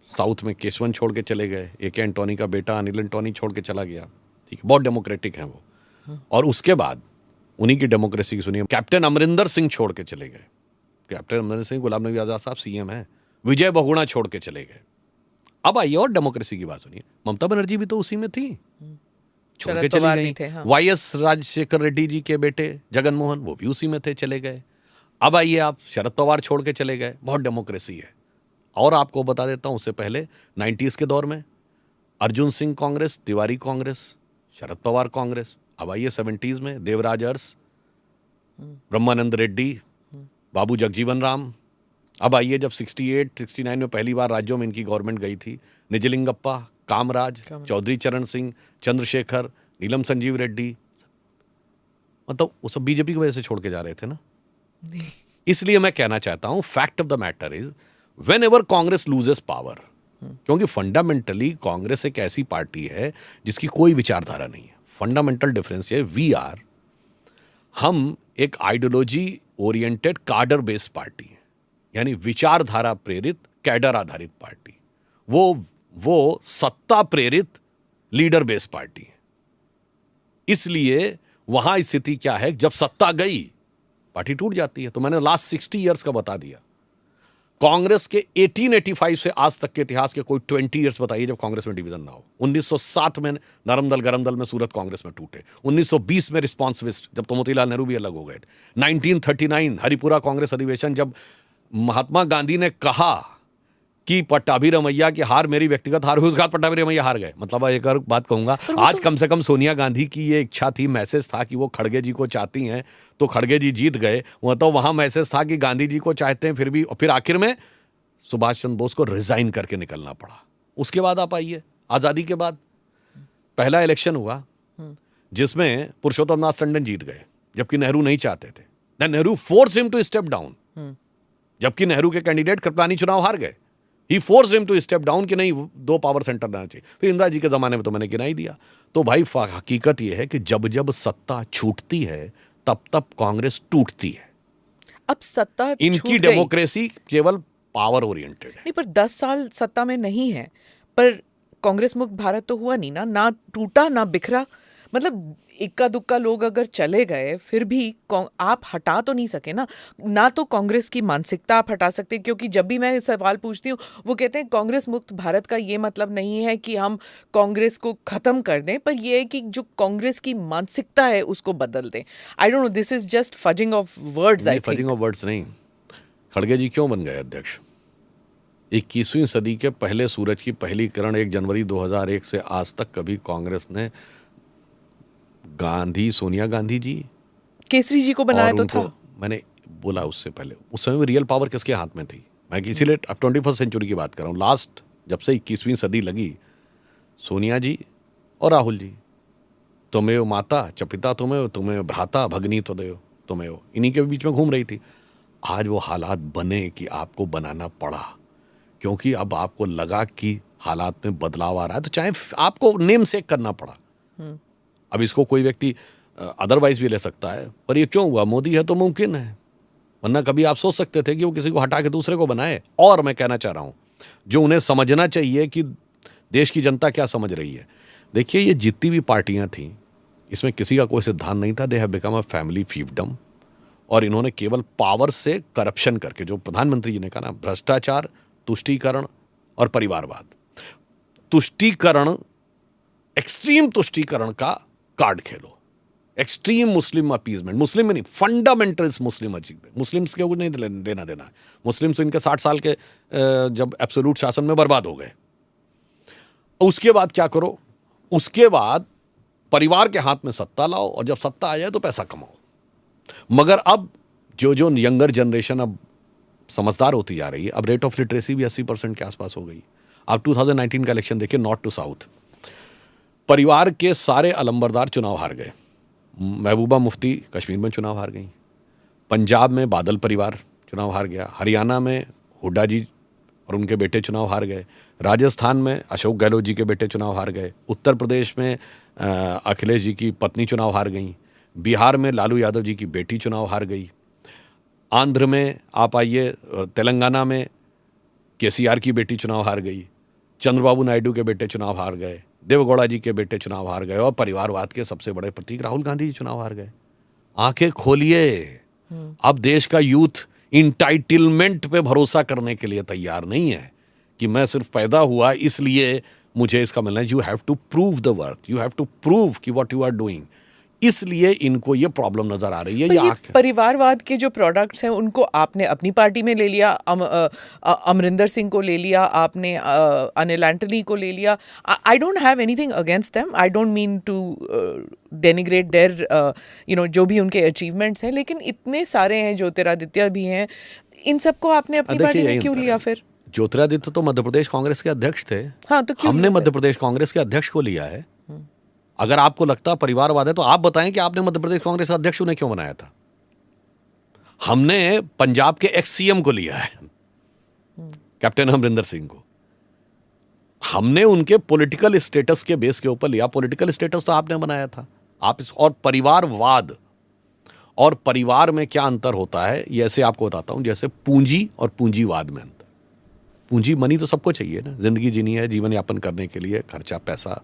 साउथ में केशवन छोड़ के चले गए, AK एंटोनी का बेटा अनिल एंटोनी छोड़ के चला गया। ठीक है, बहुत डेमोक्रेटिक है वो। और उसके बाद उन्हीं की डेमोक्रेसी की सुनिए, कैप्टन अमरिंदर सिंह छोड़ के चले गए। कैप्टन अमरिंदर सिंह, गुलाम नबी आज़ाद साहब CM है। विजय बहुगुणा छोड़ के चले गए। अब आइए और डेमोक्रेसी की बात सुनिए, ममता बनर्जी भी तो उसी में थी, छोड़ के चले गए। YS राजशेखर रेड्डी जी के बेटे जगन मोहन, वो भी उसी में थे, चले गए। अब आइए आप, शरद पवार छोड़ के चले गए। बहुत डेमोक्रेसी है। और आपको बता देता हूं, उससे पहले 90s के दौर में अर्जुन सिंह कांग्रेस, तिवारी कांग्रेस, शरद पवार कांग्रेस। अब आइए 70s में देवराज अरस, ब्रह्मानंद रेड्डी, बाबू जगजीवन राम। अब आइए जब 68-69 में पहली बार राज्यों में इनकी गवर्नमेंट गई थी, निजलिंगप्पा, कामराज, चौधरी चरण सिंह, चंद्रशेखर, नीलम संजीव रेड्डी, मतलब वो सब बीजेपी की वजह से छोड़ के जा रहे थे ना। इसलिए मैं कहना चाहता हूं, fact of the matter is when ever Congress loses power, क्योंकि फंडामेंटली कांग्रेस एक ऐसी पार्टी है जिसकी कोई विचारधारा नहीं है। फंडामेंटल डिफरेंस ये हम एक आइडियोलॉजी ओरिएंटेड कार्डर बेस्ड पार्टी है, यानी विचारधारा प्रेरित कैडर आधारित पार्टी। वो सत्ता प्रेरित लीडर बेस्ड पार्टी है। इसलिए वहां स्थिति क्या है, जब सत्ता गई पार्टी टूट जाती है। तो मैंने लास्ट 60 इयर्स का बता दिया। कांग्रेस के 1885 से आज तक के इतिहास के कोई 20 इयर्स बताइए जब कांग्रेस में डिवीजन ना हो। 1907 में नरम दल गरम दल में सूरत कांग्रेस में टूटे। 1920 में रिस्पॉन्सिविस्ट, जब तो मोतीलाल नेहरू भी अलग हो गए थे। 1939 हरिपुरा कांग्रेस अधिवेशन, जब महात्मा गांधी ने कहा कि पट्टाभी रमैया की हार मेरी व्यक्तिगत हार हुई, उसके बाद पट्टाभी रमैया हार गए। मतलब एक और बात कहूंगा, आज कम से कम सोनिया गांधी की ये इच्छा थी, मैसेज था कि वो खड़गे जी को चाहती हैं, तो खड़गे जी जीत गए। वो तो वहां मैसेज था कि गांधी जी को चाहते हैं फिर भी, और फिर आखिर में सुभाष चंद्र बोस को रिजाइन करके निकलना पड़ा। उसके बाद आप आइए, आजादी के बाद पहला इलेक्शन हुआ जिसमें पुरुषोत्तम नाथ टंडन जीत गए, जबकि नेहरू नहीं चाहते थे। Nehru force him to step down, जबकि नेहरू के कैंडिडेट कृपलानी चुनाव हार गए। He force him to step down कि नहीं, 2 पावर सेंटर रहना चाहिए। फिर इंदिरा जी के जमाने में तो मैंने गिना ही दिया। तो भाई हकीकत यह है कि जब जब सत्ता छूटती है तब तब कांग्रेस टूटती है। अब सत्ता इनकी डेमोक्रेसी केवल पावर ओरिएंटेड है। नहीं, पर 10 साल सत्ता में नहीं है, पर कांग्रेस मुक्त भारत तो हुआ नहीं ना टूटा ना बिखरा। मतलब इक्का दुक्का लोग अगर चले गए फिर भी आप हटा तो नहीं सके ना तो कांग्रेस की मानसिकता आप हटा सकते, क्योंकि जब भी मैं सवाल पूछती हूँ वो कहते हैं कांग्रेस मुक्त भारत का ये मतलब नहीं है कि हम कांग्रेस को खत्म कर दें, पर ये है कि जो कांग्रेस की मानसिकता है उसको बदल दें। I don't know, this is just fudging of words. I think fudging of words नहीं। खड़गे जी क्यों बन गए अध्यक्ष? 21वीं सदी के पहले सूरज की पहली किरण 1 जनवरी 2001 से आज तक कभी कांग्रेस ने सोनिया गांधी जी, केसरी जी को बनाया तो था। मैंने बोला उससे पहले, उस समय रियल पावर किसके हाथ में थी? मैं इसीलिए अब 21st सेंचुरी की बात कर रहा हूँ। लास्ट जब से 21वीं सदी लगी, सोनिया जी और राहुल जी, तुम्हें माता च पिता तुम्हें भ्राता भगनी तो दे तुम्हें, इन्हीं के बीच में घूम रही थी। आज वो हालात बने कि आपको बनाना पड़ा, क्योंकि अब आपको लगा कि हालात में बदलाव आ रहा है, तो चाहे आपको नेम सेक करना पड़ा। अब इसको कोई व्यक्ति अदरवाइज भी ले सकता है, पर ये क्यों हुआ? मोदी है तो मुमकिन है, वरना कभी आप सोच सकते थे कि वो किसी को हटा के दूसरे को बनाए। और मैं कहना चाह रहा हूं, जो उन्हें समझना चाहिए कि देश की जनता क्या समझ रही है। देखिए, ये जितनी भी पार्टियां थी, इसमें किसी का कोई सिद्धांत नहीं था। They have become a family fiefdom, और इन्होंने केवल पावर से करप्शन करके, जो प्रधानमंत्री जी ने कहा ना, भ्रष्टाचार, तुष्टीकरण और परिवारवाद। तुष्टीकरण, एक्सट्रीम तुष्टीकरण का कार्ड खेलो, एक्सट्रीम मुस्लिम अपीजमेंट, मुस्लिम में नहीं, फंडामेंटलिस्ट मुस्लिम अचीवमेंट। मुस्लिम्स के कुछ नहीं लेना देना है। मुस्लिम्स इनके 60 साल के जब एब्सोल्यूट शासन में बर्बाद हो गए। उसके बाद क्या करो? उसके बाद परिवार के हाथ में सत्ता लाओ, और जब सत्ता आ जाए तो पैसा कमाओ। मगर अब जो यंगर जनरेशन अब समझदार होती जा रही है, अब रेट ऑफ लिटरेसी भी 80% के आसपास हो गई। अब 2019 का इलेक्शन देखिए, नॉर्थ टू साउथ, परिवार के सारे अलंबरदार चुनाव हार गए। महबूबा मुफ्ती कश्मीर में चुनाव हार गई, पंजाब में बादल परिवार चुनाव हार गया, हरियाणा में हुड्डा जी और उनके बेटे चुनाव हार गए, राजस्थान में अशोक गहलोत जी के बेटे चुनाव हार गए, उत्तर प्रदेश में अखिलेश जी की पत्नी चुनाव हार गई, बिहार में लालू यादव जी की बेटी चुनाव हार गई, आंध्र में आप आइए, तेलंगाना में केसीआर की बेटी चुनाव हार गई, चंद्रबाबू नायडू के बेटे चुनाव हार गए, देवगौड़ा जी के बेटे चुनाव हार गए, और परिवारवाद के सबसे बड़े प्रतीक राहुल गांधी जी चुनाव हार गए। आंखें खोलिए, अब देश का यूथ इंटाइटलमेंट पे भरोसा करने के लिए तैयार नहीं है कि मैं सिर्फ पैदा हुआ इसलिए मुझे इसका मिलना है। You have to prove the worth, you have to prove कि व्हाट यू आर डूइंग। इसलिए इनको ये प्रॉब्लम नजर आ रही है। ये परिवारवाद के जो प्रोडक्ट्स हैं उनको आपने अपनी पार्टी में ले लिया, अमरिंदर सिंह को ले लिया आपने, अनिल एंटनी को ले लिया। I don't have anything against them, I don't mean to denigrate their जो भी उनके अचीवमेंट्स हैं, लेकिन इतने सारे हैं, ज्योतिरादित्य भी हैं, इन सबको आपने अपनी पार्टी में क्यों लिया? फिर ज्योतिरादित्य तो मध्य प्रदेश कांग्रेस के अध्यक्ष थे। हाँ, तो क्यों हमने मध्य प्रदेश कांग्रेस के अध्यक्ष को लिया है। अगर आपको लगता परिवारवाद है तो आप बताएं कि आपने मध्य प्रदेश कांग्रेस का अध्यक्ष उन्हें क्यों बनाया था? हमने पंजाब के एक्स सीएम को लिया है, कैप्टन अमरिंदर सिंह को। हमने उनके पॉलिटिकल स्टेटस के बेस के ऊपर लिया। पॉलिटिकल स्टेटस तो आपने बनाया था। आप इस और परिवारवाद और परिवार में क्या अंतर होता है, ये ऐसे आपको बताता हूं, जैसे पूंजी और पूंजीवाद में अंतर। पूंजी मनी तो सबको चाहिए ना, जिंदगी जीनी है, जीवन यापन करने के लिए खर्चा पैसा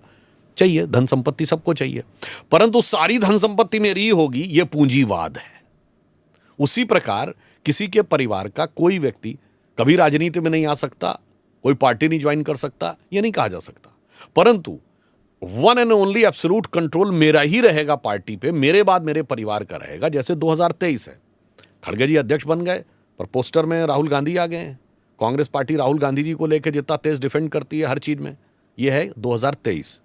चाहिए, धन संपत्ति सबको चाहिए, परंतु सारी धन संपत्ति मेरी होगी, ये पूंजीवाद है। उसी प्रकार किसी के परिवार का कोई व्यक्ति कभी राजनीति में नहीं आ सकता, कोई पार्टी नहीं ज्वाइन कर सकता, ये नहीं कहा जा सकता, परंतु one and only absolute control मेरा ही रहेगा पार्टी पे, मेरे बाद मेरे परिवार का रहेगा। जैसे 2023 है, खड़गे जी अध्यक्ष बन गए, पर पोस्टर में राहुल गांधी आ गए हैं। कांग्रेस पार्टी राहुल गांधी जी को लेकर जितना तेज डिफेंड करती है हर चीज में, यह है 2023।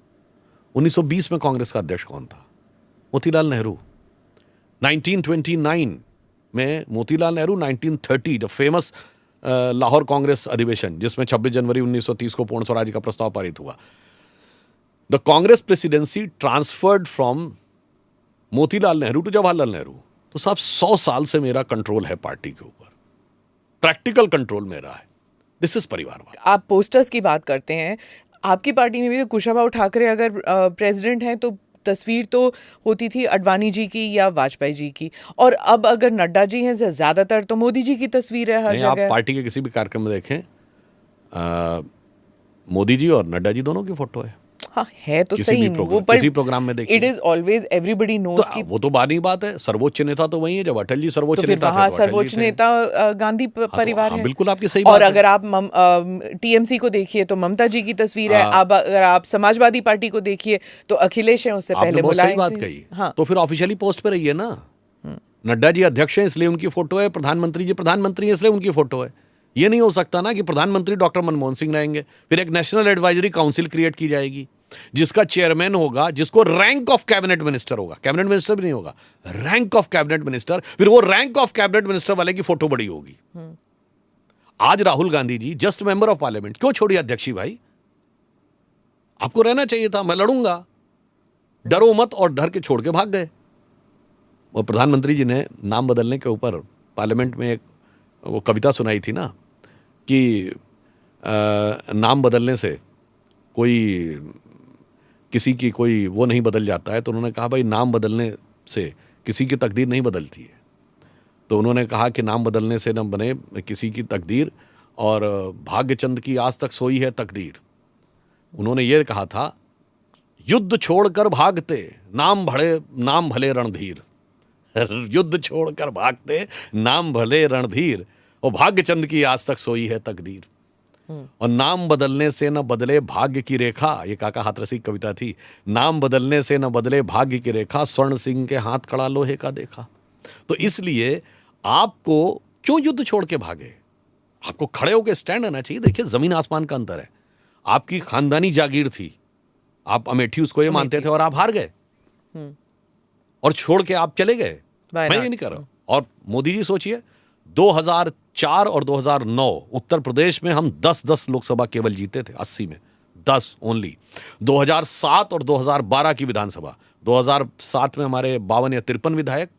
1920 में कांग्रेस का अध्यक्ष कौन था? मोतीलाल नेहरू। 1929 में मोतीलाल नेहरू, 1930 द फेमस लाहौर कांग्रेस अधिवेशन, जिसमें 26 जनवरी 1930 को पूर्ण स्वराज का प्रस्ताव पारित हुआ। The Congress presidency transferred from Motilal Nehru to Jawaharlal Nehru. तो साहब 100 साल से मेरा कंट्रोल है पार्टी के ऊपर, प्रैक्टिकल कंट्रोल मेरा है। दिस इज परिवारवाद। आप पोस्टर्स की बात करते हैं, आपकी पार्टी में भी तो कुशाभाऊ ठाकरे अगर प्रेसिडेंट हैं तो तस्वीर तो होती थी अडवाणी जी की या वाजपेयी जी की, और अब अगर नड्डा जी हैं ज्यादातर तो मोदी जी की तस्वीर है हर जगह। आप पार्टी के किसी भी कार्यक्रम में देखें, मोदी जी और नड्डा जी दोनों की फोटो है। हाँ, है तो किसी सही, भी प्रोग्राम, किसी प्रोग्राम में देखिए, it is always everybody knows तो वो तो बात नहीं, बात है सर्वोच्च नेता तो वही है। जब अटल जी सर्वोच्च तो फिर नेता वहाँ थे, तो अटल सर्वोच्च जी थे। नेता गांधी परिवार है। बिल्कुल आपकी सही और बात है। अगर आप टीएमसी को देखिए तो ममता जी की तस्वीर है। अब अगर आप समाजवादी पार्टी को देखिए तो अखिलेश है, उससे आपने पहले बहुत सही मुलायम बात सिंह। कही। हाँ, तो फिर ऑफिशियली पोस्ट पे रहिए ना। नड्डा जी अध्यक्ष हैं इसलिए उनकी फोटो है, प्रधानमंत्री जी प्रधानमंत्री हैं इसलिए उनकी फोटो है। ये नहीं हो सकता ना कि प्रधानमंत्री डॉक्टर मनमोहन सिंह रहेंगे, फिर एक नेशनल एडवाइजरी काउंसिल क्रिएट की जाएगी जिसका चेयरमैन होगा, जिसको रैंक ऑफ कैबिनेट मिनिस्टर होगा, कैबिनेट मिनिस्टर भी नहीं होगा, रैंक ऑफ कैबिनेट मिनिस्टर, फिर वो रैंक ऑफ कैबिनेट मिनिस्टर वाले की फोटो बड़ी होगी। आज राहुल गांधी जी जस्ट मेंबर ऑफ पार्लियामेंट, क्यों छोड़ी अध्यक्षी भाई? आपको रहना चाहिए था, मैं लड़ूंगा, डरो मत, और डर के छोड़ के भाग गए। और प्रधानमंत्री जी ने नाम बदलने के ऊपर पार्लियामेंट में एक वो कविता सुनाई थी ना कि नाम बदलने से कोई किसी की कोई वो नहीं बदल जाता है, तो उन्होंने कहा भाई नाम बदलने से किसी की तकदीर नहीं बदलती है। तो उन्होंने कहा कि नाम बदलने से न बने किसी की तकदीर, और भाग्यचंद की आज तक सोई है तकदीर। उन्होंने ये कहा था, युद्ध छोड़कर भागते नाम भले रणधीर। युद्ध छोड़कर भागते नाम भले रणधीर, और भाग्यचंद की आज तक सोई है तकदीर। और नाम बदलने से न बदले भाग्य की रेखा, ये काका हाथरसी कविता थी। नाम बदलने से न बदले भाग्य की रेखा, स्वर्ण सिंह के हाथ कड़ा लोहे का देखा। तो इसलिए आपको क्यों युद्ध छोड़ के भागे? आपको खड़े होकर स्टैंड रहना चाहिए। देखिए जमीन आसमान का अंतर है। आपकी खानदानी जागीर थी, आप अमेठी उसको ये मानते थे, और आप हार गए और छोड़ के आप चले गए। मैं ये नहीं कर रहा। और मोदी जी सोचिए, 2004 और 2009 उत्तर प्रदेश में हम 10-10 लोकसभा केवल जीते थे, 80 में 10 ओनली। 2007 और 2012 की विधानसभा, 2007 में हमारे 52 या 53 विधायक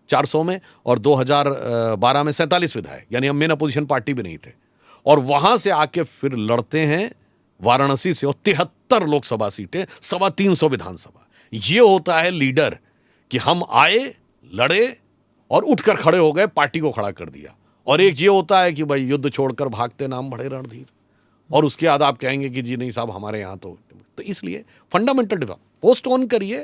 400 में, और 2012 में 47 विधायक, यानी हम मेन अपोजिशन पार्टी भी नहीं थे। और वहां से आके फिर लड़ते हैं वाराणसी से, और 73 लोकसभा सीटें, 325 विधानसभा। ये होता है लीडर, कि हम आए, लड़े और उठकर खड़े हो गए, पार्टी को खड़ा कर दिया। और एक ये होता है कि भाई युद्ध छोड़कर भागते नाम बड़े रणधीर, और उसके बाद आप कहेंगे कि जी नहीं साहब हमारे यहाँ तो इसलिए फंडामेंटल डिफरेंस। पोस्ट ऑन करिए,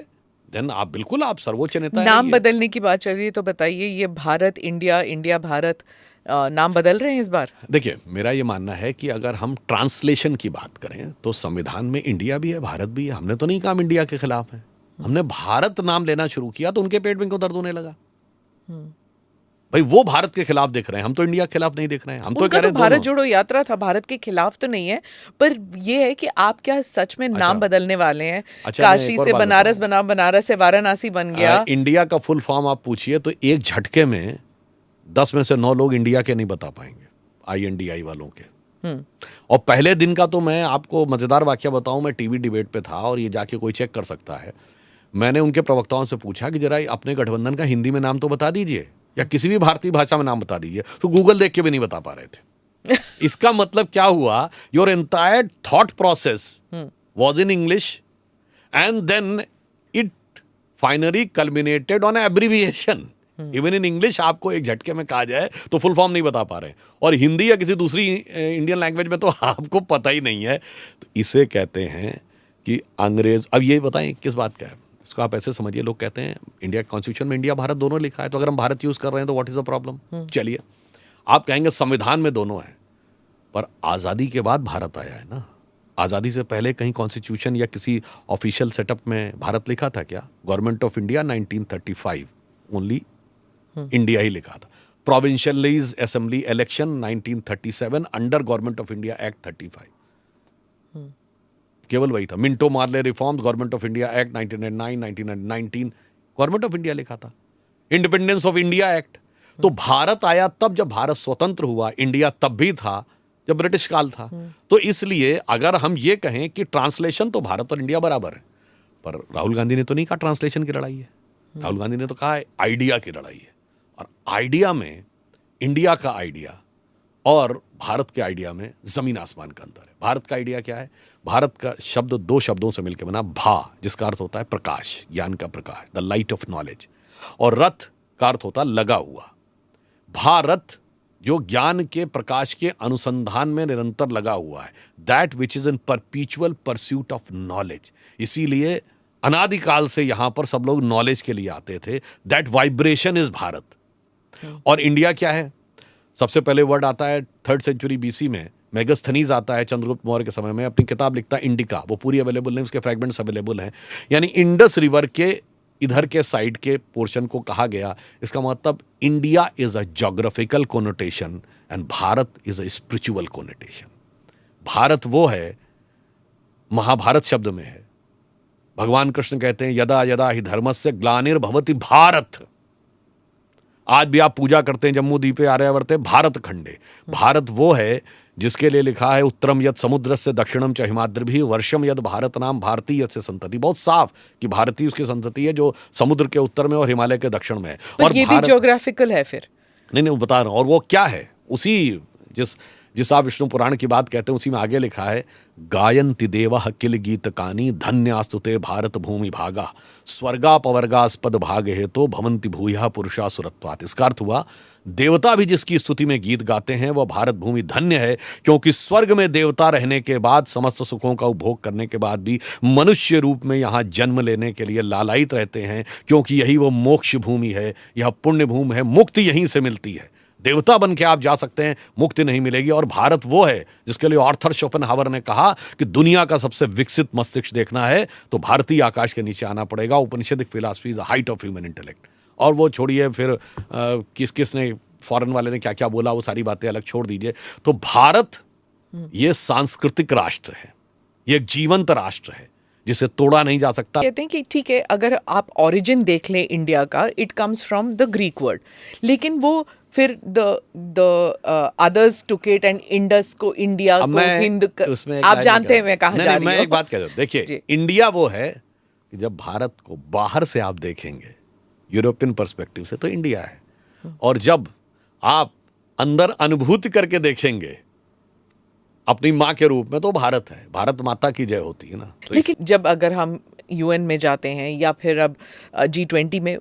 देन आप बिल्कुल आप सर्वोच्च नेता। नाम बदलने की बात चल रही है, तो बताइए, ये भारत इंडिया, इंडिया भारत, नाम बदल रहे हैं इस बार? देखिए मेरा ये मानना है कि अगर हम ट्रांसलेशन की बात करें तो संविधान में इंडिया भी है, भारत भी है। हमने तो नहीं कहा हम इंडिया के खिलाफ है, हमने भारत नाम लेना शुरू किया तो उनके पेट में क्यों दर्द होने लगा? भाई वो भारत के खिलाफ देख रहे हैं, हम तो इंडिया के खिलाफ नहीं देख रहे हैं। हम तो कह रहे हैं भारत जोड़ो यात्रा था, भारत के खिलाफ तो नहीं है, पर ये है कि आप क्या सच में नाम बदलने वाले हैं? काशी से बनारस बना, बनारस से वाराणसी बन गया। इंडिया का फुल फॉर्म आप पूछिए तो एक झटके में 10 में से 9 लोग इंडिया के नहीं बता पाएंगे, INDI वालों के। और पहले दिन का तो मैं आपको मजेदार वाकया बताऊं, मैं टीवी डिबेट पे था, और ये जाके कोई चेक कर सकता है। मैंने उनके प्रवक्ताओं से पूछा कि जरा अपने गठबंधन का हिंदी में नाम तो बता दीजिए। या किसी भी भारतीय भाषा में नाम बता दीजिए, तो गूगल देख के भी नहीं बता पा रहे थे। इसका मतलब क्या हुआ, your entire thought process was in English and then it finally culminated on abbreviation. Even in English आपको एक झटके में कहा जाए तो फुल फॉर्म नहीं बता पा रहे, और हिंदी या किसी दूसरी इंडियन लैंग्वेज में तो आपको पता ही नहीं है। तो इसे कहते हैं कि अंग्रेज। अब ये बताएं किस बात का है, इसको आप ऐसे समझिए, लोग कहते हैं इंडिया कॉन्स्टिट्यूशन में इंडिया भारत दोनों लिखा है, तो अगर हम भारत यूज कर रहे हैं तो व्हाट इज द प्रॉब्लम। चलिए, आप कहेंगे संविधान में दोनों है, पर आजादी के बाद भारत आया है ना। आजादी से पहले कहीं कॉन्स्टिट्यूशन या किसी ऑफिशियल सेटअप में भारत लिखा था क्या? Government of India 1935 only India ही लिखा था। Provincial assembly election 1937 under government of India act 35, केवल वही था। Minto Morley reforms government of India act 1909 1919 government of India लिखा था। Independence of India act. तो भारत आया तब जब भारत स्वतंत्र हुआ, इंडिया तब भी था जब ब्रिटिश काल था। तो इसलिए अगर हम ये कहें कि ट्रांसलेशन तो भारत और इंडिया बराबर है, पर राहुल गांधी ने तो नहीं कहा ट्रांसलेशन की लड़ाई है। राहुल गांधी ने तो कहा आइडिया की लड़ाई है, और आइडिया में इंडिया का आइडिया और भारत के आइडिया में जमीन आसमान का अंतर है। भारत का आइडिया क्या है? भारत का शब्द दो शब्दों से मिलकर बना, भा जिसका अर्थ होता है प्रकाश, ज्ञान का प्रकाश, द लाइट ऑफ नॉलेज, और रथ का अर्थ होता है लगा हुआ। भारत जो ज्ञान के प्रकाश के अनुसंधान में निरंतर लगा हुआ है, that which is in परपीचुअल pursuit of knowledge. इसीलिए अनादिकाल से यहां पर सब लोग नॉलेज के लिए आते थे। That vibration is Bharat. और इंडिया क्या है? सबसे पहले वर्ड आता है 3rd सेंचुरी BC में, मेगस्थनीज आता है चंद्रगुप्त मौर्य के समय में, अपनी किताब लिखता है इंडिका। वो पूरी अवेलेबल नहीं, उसके फ्रैगमेंट्स अवेलेबल हैं। यानी इंडस रिवर के इधर के साइड के पोर्शन को कहा गया। इसका मतलब India is a geographical connotation and Bharat is a spiritual connotation. Bharat वो है, महाभारत शब्द में है। भगवान कृष्ण कहते हैं यदा यदा हि धर्मस्य ग्लानिर्भवति भारत। आज भी आप पूजा करते हैं जम्मू द्वीपे आर्यावर्ते भारत खंडे। भारत वो है जिसके लिए लिखा है उत्तरम यद समुद्र से दक्षिणम च हिमाद्रिभिः वर्षम यद भारत नाम भारतीय से संतति। बहुत साफ कि भारतीय उसकी संतति है जो समुद्र के उत्तर में और हिमालय के दक्षिण में है। और ये भी ज्योग्राफिकल है फिर? नहीं, बता रहा हूं। और वो क्या है, उसी जिस आप विष्णु पुराण की बात कहते हैं उसी में आगे लिखा है गायन्ति देवः किल गीतकानि धन्यास्तुते भारत भूमि भागा स्वर्गापवर्गास्पद भाग हेतो भवन्ति भूयः पुरुषा सुरत्वात्। इसका अर्थ हुआ देवता भी जिसकी स्तुति में गीत गाते हैं वह भारत भूमि धन्य है, क्योंकि स्वर्ग में देवता रहने के बाद, समस्त सुखों का उपभोग करने के बाद भी मनुष्य रूप में यहाँ जन्म लेने के लिए लालायित रहते हैं, क्योंकि यही वो मोक्ष भूमि है, यह पुण्य भूमि है, मुक्ति यहीं से मिलती है। देवता बन के आप जा सकते हैं, मुक्ति नहीं मिलेगी। और भारत वो है जिसके लिए आर्थर शोपेनहावर ने कहा कि दुनिया का सबसे विकसित मस्तिष्क देखना है तो भारतीय आकाश के नीचे आना पड़ेगा। Upanishadic philosophy is the height of human intellect. और वो छोड़िए, फिर किसने फॉरेन वाले ने क्या क्या बोला, वो सारी बातें अलग छोड़ दीजिए। तो भारत ये सांस्कृतिक राष्ट्र है, ये एक जीवंत राष्ट्र है जिसे तोड़ा नहीं जा सकता। कहते हैं कि ठीक है, अगर आप ओरिजिन देख लें इंडिया का, it comes from the Greek word, लेकिन वो फिर the others took it and Indus को इंडिया को हिंद आप जानते हैं मैं कहाँ जा रही हूँ। मैं एक बात कह रहा हूँ, देखिए इंडिया वो है कि जब भारत को बाहर से आप देखेंगे यूरोपियन पर्सपेक्टिव से तो इंडिया है, और जब आप अंदर अनुभूति करके देखेंगे अपनी माँ के रूप में तो भारत है। भारत माता की जय होती है ना। तो लेकिन जब अगर हम UN में जाते हैं या फिर अब G20 में,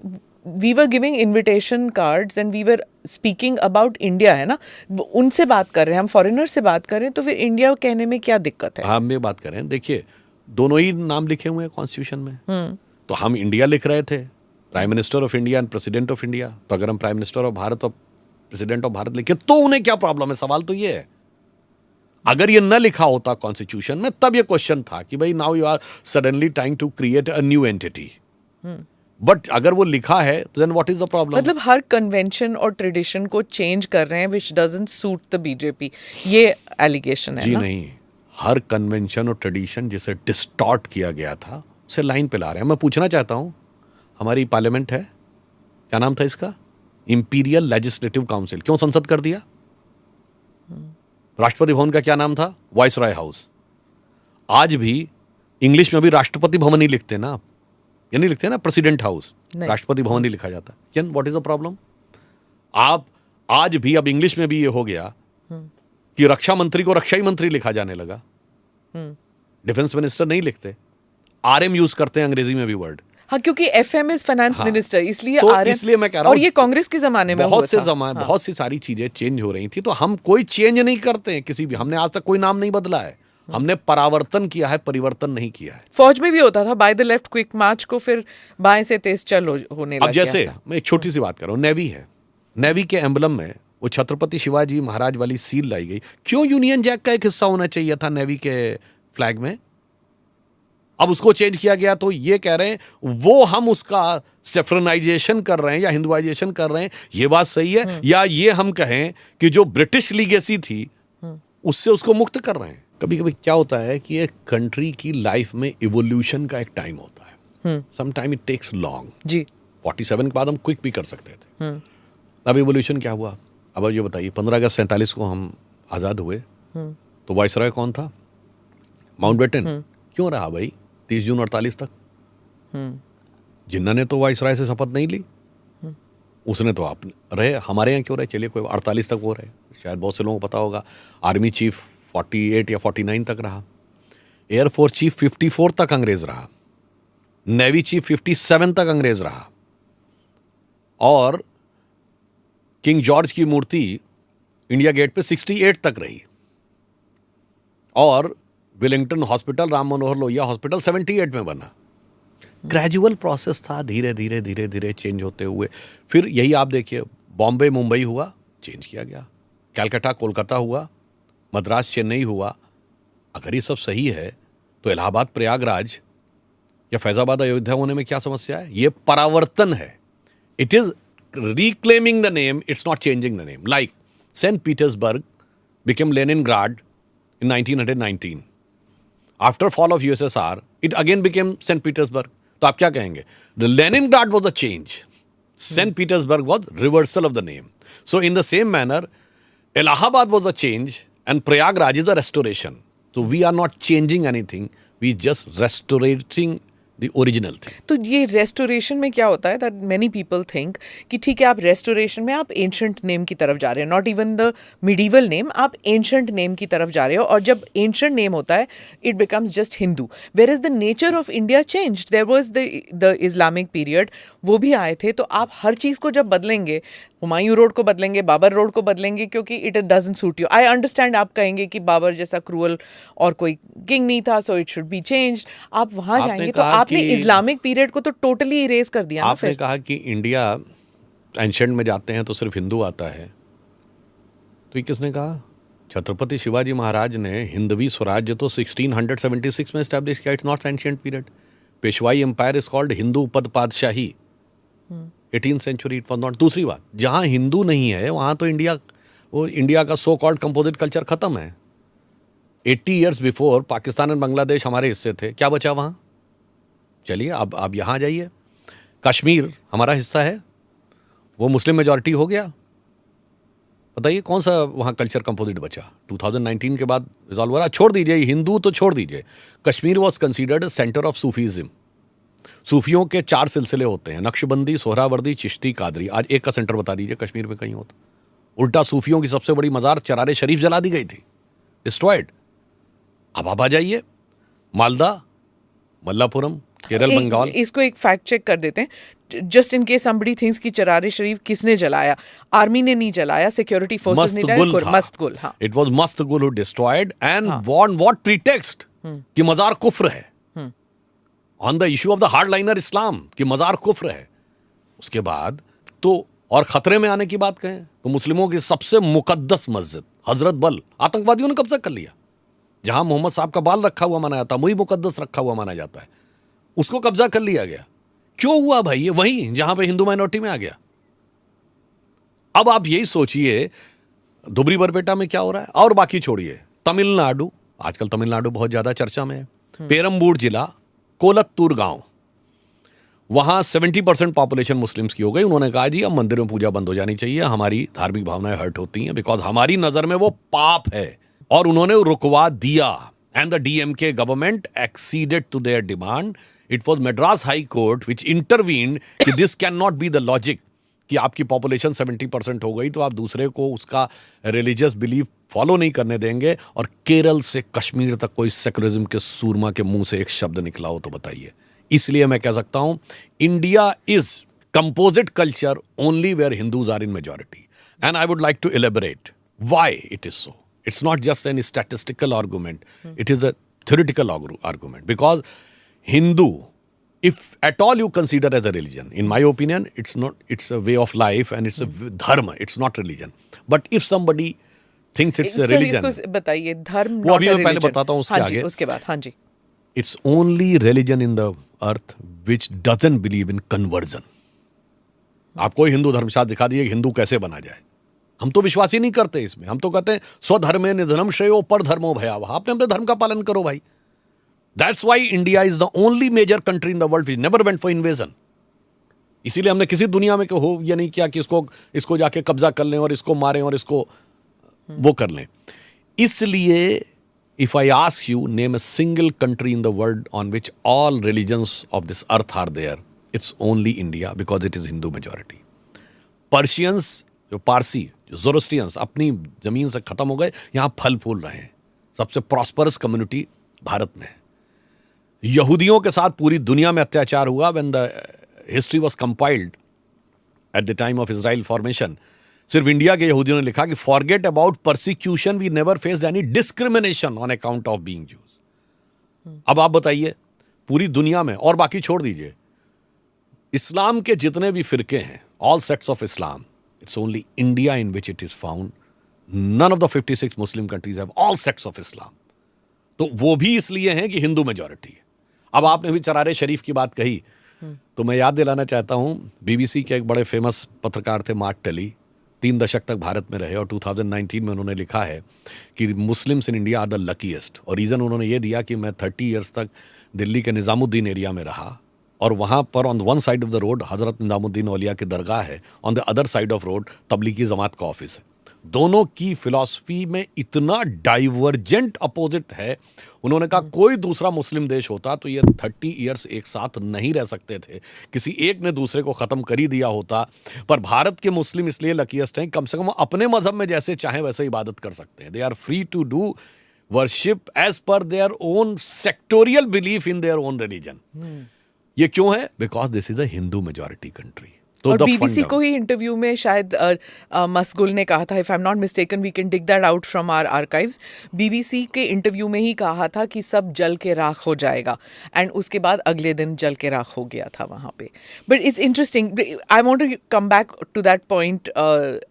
we were giving invitation cards and we were speaking about India, है ना। उनसे बात कर रहे हैं हम, फॉरेनर से बात कर रहे हैं, तो फिर इंडिया कहने में क्या दिक्कत है? हम ये बात कर रहे हैं, देखिए दोनों ही नाम लिखे हुए हैं कॉन्स्टिट्यूशन में। तो हम इंडिया लिख रहे थे, prime minister of India and president of India. तो अगर हम प्राइम मिनिस्टर ऑफ भारत और प्रेसिडेंट ऑफ भारत लिखे तो उन्हें क्या प्रॉब्लम है? सवाल तो ये है। अगर ये न लिखा होता कॉन्स्टिट्यूशन में तब ये क्वेश्चन था कि भाई now you are suddenly trying to create a new entity. But अगर वो लिखा है तो then what is the problem? मतलब हर कन्वेंशन और ट्रेडिशन को चेंज कर रहे हैं which doesn't suit the BJP, ये एलिगेशन है जी ना? नहीं, हर कन्वेंशन और ट्रेडिशन जिसे डिस्टॉर्ट किया गया था उसे लाइन पे ला रहे हैं। मैं पूछना चाहता हूं, हमारी पार्लियामेंट है, क्या नाम था इसका? Imperial legislative council. क्यों संसद कर दिया? राष्ट्रपति भवन का क्या नाम था? Viceroy house. आज भी इंग्लिश में भी राष्ट्रपति भवन ही लिखते ना आप, ये नहीं लिखते ना प्रेसिडेंट हाउस, राष्ट्रपति भवन ही लिखा जाता। What is the problem? आप आज भी, अब इंग्लिश में भी ये हो गया कि रक्षा मंत्री को रक्षा ही मंत्री लिखा जाने लगा, डिफेंस मिनिस्टर नहीं लिखते, आरएम यूज करते हैं अंग्रेजी में भी वर्ड। हाँ, क्योंकि एफएम इज फाइनेंस मिनिस्टर, इसलिए तो आरएम, इसलिए मैं कह रहा और हूं ये कांग्रेस के जमाने में बहुत से हुआ था। जमाने बहुत सी सारी चीजें चेंज हो रही थी, तो हम कोई चेंज नहीं करते हैं किसी भी, हमने आज तक कोई नाम नहीं बदला है, हमने परावर्तन किया है, परिवर्तन नहीं किया है। फौज में भी होता था बाय द लेफ्ट क्विक मार्च को फिर बाएं से तेज चल होने लग अब जैसे गया था। मैं एक छोटी सी बात कर रहा हूं, नेवी है, नेवी के एम्बलम में वो छत्रपति शिवाजी महाराज वाली सील लाई गई। क्यों यूनियन जैक का एक हिस्सा होना चाहिए था नेवी के फ्लैग में? अब उसको चेंज किया गया, तो ये कह रहे हैं वो हम उसका सेफ्रनाइजेशन कर रहे हैं या हिंदुआइजेशन कर रहे हैं, ये बात सही है? या ये हम कहें कि जो ब्रिटिश लीगेसी थी उससे उसको मुक्त कर रहे हैं? कभी कभी क्या होता है कि एक कंट्री की लाइफ में इवोल्यूशन का एक टाइम होता है, some time it takes long जी। 47 के बाद हम क्विक भी कर सकते थे। अब इवोल्यूशन क्या हुआ? अब ये बताइए, 15 अगस्त 47 को हम आज़ाद हुए, तो वाइसरॉय कौन था? माउंटबेटन। क्यों रहा भाई 30 जून 48 तक? जिन्ना ने तो वाइसरॉय से शपथ नहीं ली, उसने तो आप रहे, हमारे यहाँ क्यों रहे? चलिए कोई 48 तक वो रहे, शायद बहुत से लोगों को पता होगा। आर्मी चीफ 48 या 49 तक रहा, एयरफोर्स चीफ 54 तक अंग्रेज रहा, नेवी चीफ 57 तक अंग्रेज रहा, और किंग जॉर्ज की मूर्ति इंडिया गेट पे 68 तक रही, और Willingdon hospital, Ram Manohar Lohia hospital 78 में बना। ग्रेजुअल प्रोसेस था, धीरे धीरे धीरे धीरे चेंज होते हुए। फिर यही आप देखिए, बॉम्बे मुंबई हुआ, चेंज किया गया, कलकत्ता कोलकाता हुआ, मद्रास चेन्नई हुआ। अगर ये सब सही है तो इलाहाबाद प्रयागराज या फैजाबाद अयोध्या होने में क्या समस्या है? ये परावर्तन है। It is reclaiming the name, it's not changing the name. Like St. Petersburg became Leningrad in 1919. After fall of USSR, it again became St. Petersburg. तो आप क्या कहेंगे? The Leningrad was a change. St. Petersburg was reversal of the name. So in the same manner, Allahabad was a change and Prayagraj is a restoration. So we are not changing anything. We just restoring the original thing. तो ये restoration में क्या होता है that many people think कि ठीक है, आप रेस्टोरेशन में आप एंशंट नेम की तरफ जा रहे हो, not even the medieval name, आप एंशंट नेम की तरफ जा रहे हो, और जब एंशंट नेम होता है it becomes just Hindu. Where is the nature of India change, there was the Islamic period, वो भी आए थे। तो आप हर चीज़ को जब बदलेंगे, हुमायूं रोड को बदलेंगे, बाबर रोड को बदलेंगे, क्योंकि it doesn't suit you. I understand, आप कहेंगे कि बाबर जैसा क्रूअल और कोई किंग नहीं था, so it should be change. आप वहां जाएंगे तो आपने इस्लामिक पीरियड को तो टोटली इरेज कर दिया ना। आपने कहा कि इंडिया एंशंट में जाते हैं तो सिर्फ हिंदू आता है, तो ये किसने कहा? छत्रपति शिवाजी महाराज ने हिंदवी स्वराज्य तो 1676 में एस्टैब्लिश किया। It's not ancient period. पेशवाई एम्पायर इज कॉल्ड हिंदू पद Padshahi, 18th century it was not. दूसरी बात, जहां हिंदू नहीं है वहां तो इंडिया का सो कॉल्ड कंपोजिट कल्चर खत्म है। 80 years बिफोर पाकिस्तान और बांग्लादेश हमारे हिस्से थे, क्या बचा वहां? चलिए अब आप यहां जाइए, कश्मीर हमारा हिस्सा है, वो मुस्लिम मेजॉरिटी हो गया, बताइए कौन सा वहां कल्चर कंपोजिट बचा? 2019 के बाद रिजॉल्व हो रहा। छोड़ दीजिए हिंदू तो छोड़ दीजिए, Kashmir was considered centre of Sufism. सूफियों के 4 सिलसिले होते हैं, नक्शबंदी, सोहरावर्दी, चिश्ती, कादरी। आज एक का सेंटर बता दीजिए कश्मीर में कहीं हो तो। उल्टा सूफियों की सबसे बड़ी मजार चरारे शरीफ जला दी गई थी, डिस्ट्रॉयड। अब आप आ जाइए मालदा, मल्लापुरम, केरल, बंगाल। इसको एक फैक्ट चेक कर देते हैं, just in case somebody thinks कि चरारे शरीफ किसने जलाया। आर्मी ने नहीं जलाया, सिक्योरिटी फोर्सेस ने जलाया, मस्तगुल। हाँ, it was Mast Gul who destroyed and on what pretext कि मजार कुफ्र है, on the issue of the hardliner Islam कि मजार कुफ्र है। उसके बाद तो और खतरे में आने की बात कहें तो मुस्लिमों की सबसे मुकद्दस मस्जिद हजरत बल आतंकवादियों ने कब्जा कर लिया। जहां मोहम्मद साहब का बाल रखा हुआ माना जाता, वही मुकद्दस रखा हुआ माना जाता है, उसको कब्जा कर लिया गया। क्यों हुआ भाई? ये वही जहां पे हिंदू माइनॉरिटी में आ गया। अब आप यही सोचिए धुबरी बरपेटा में क्या हो रहा है, और बाकी छोड़िए तमिलनाडु, आजकल तमिलनाडु बहुत ज्यादा चर्चा में है। पेरम्बूर जिला, कोलत्तूर गांव, वहां 70% पॉपुलेशन मुस्लिम्स की हो गई। उन्होंने कहा जी अब मंदिरों में पूजा बंद हो जानी चाहिए, हमारी धार्मिक भावनाएं हर्ट होती हैं, बिकॉज हमारी नजर में वो पाप है, और उन्होंने रुकवा दिया। And the DMK government acceded to their demand. It was Madras high court which intervened कि this can not be the logic कि आपकी पॉपुलेशन 70% हो गई तो आप दूसरे को उसका रिलीजियस बिलीफ फॉलो नहीं करने देंगे, और केरल से कश्मीर तक कोई सेकुलरिज्म के सूरमा के मुंह से एक शब्द निकला हो तो बताइए। इसलिए मैं कह सकता हूं India is composite culture only where Hindus are in majority, and I would like to elaborate why it is so. It's not just any statistical argument. It is a theoretical argument. Because Hindu, if at all you consider as a religion, in my opinion, it's not. It's a way of life and it's a dharma. It's not religion. But if somebody thinks it's a religion, इसको बताइए धर्म. वो अभी मैं पहले बताता हूँ उसके आगे. उसके बाद हाँ जी. It's only religion in the earth which doesn't believe in conversion. आप कोई हिंदू धर्मशास्त्र दिखा दिए हिंदू कैसे बना जाए. हम तो विश्वास ही नहीं करते इसमें. हम तो कहते हैं स्वधर्मे निधनम श्रेयो पर धर्मो भयावह. आपने अपने धर्म का पालन करो भाई. That's why India is the only major country in the world which never went for invasion. इसीलिए हमने किसी दुनिया में हो ये नहीं किया कि इसको जाके कब्जा कर लें और इसको मारें और इसको वो कर लें. इसलिए if I ask you name a single country in the world on which all religions of this earth are there, it's only India because it is Hindu majority. Persians, जो पारसी, जो ज़ोरोस्ट्रियंस अपनी ज़मीन से ख़त्म हो गए, यहाँ फल फूल रहे हैं. सबसे प्रॉस्परस कम्युनिटी भारत में है. यहूदियों के साथ पूरी दुनिया में अत्याचार हुआ when the history was compiled at the time of Israel formation. सिर्फ इंडिया के यहूदियों ने लिखा कि forget about persecution, we never faced any discrimination on account of being Jews. अब आप बताइए पूरी दुनिया में, और बाकी छोड़ दीजिए, इस्लाम के जितने भी फिरके हैं, all sects of Islam, it's only India in which it is found. None of the 56 Muslim countries have all sects of Islam. तो वो भी इसलिए हैं कि हिंदू मेजॉरिटी है. अब आपने भी चरारे शरीफ की बात कही तो मैं याद दिलाना चाहता हूं, बीबीसी के एक बड़े फेमस पत्रकार थे मार्क टेली, 3 दशक तक भारत में रहे, और 2019 में उन्होंने लिखा है कि Muslims in India are the luckiest. और रीज़न उन्होंने ये दिया कि मैं 30 ईयर्स तक दिल्ली के निज़ामुद्दीन एरिया में रहा, और वहाँ पर on one side of the road Hazrat Nizamuddin Auliya की दरगाह है, on the other side of road Tablighi Jamaat का ऑफिस है. दोनों की फिलॉसफी में इतना डाइवर्जेंट अपोजिट है. उन्होंने कहा कोई दूसरा मुस्लिम देश होता तो ये 30 ईयर्स एक साथ नहीं रह सकते थे, किसी एक ने दूसरे को ख़त्म कर ही दिया होता. पर भारत के मुस्लिम इसलिए लकीएस्ट हैं, कम से कम अपने मजहब में जैसे चाहें वैसे इबादत कर सकते हैं. They are free to do worship as per their own sectorial belief in their own religion. ये क्यों है? Because this is a Hindu majority country. तो और बीबीसी को ही इंटरव्यू में शायद मसगुल ने कहा था, if I am not mistaken, we can dig that out from our archives. BBC के इंटरव्यू में ही कहा था कि सब जल के राख हो जाएगा, एंड उसके बाद अगले दिन जल के राख हो गया था वहाँ पे. But it's interesting, I want to come back to that point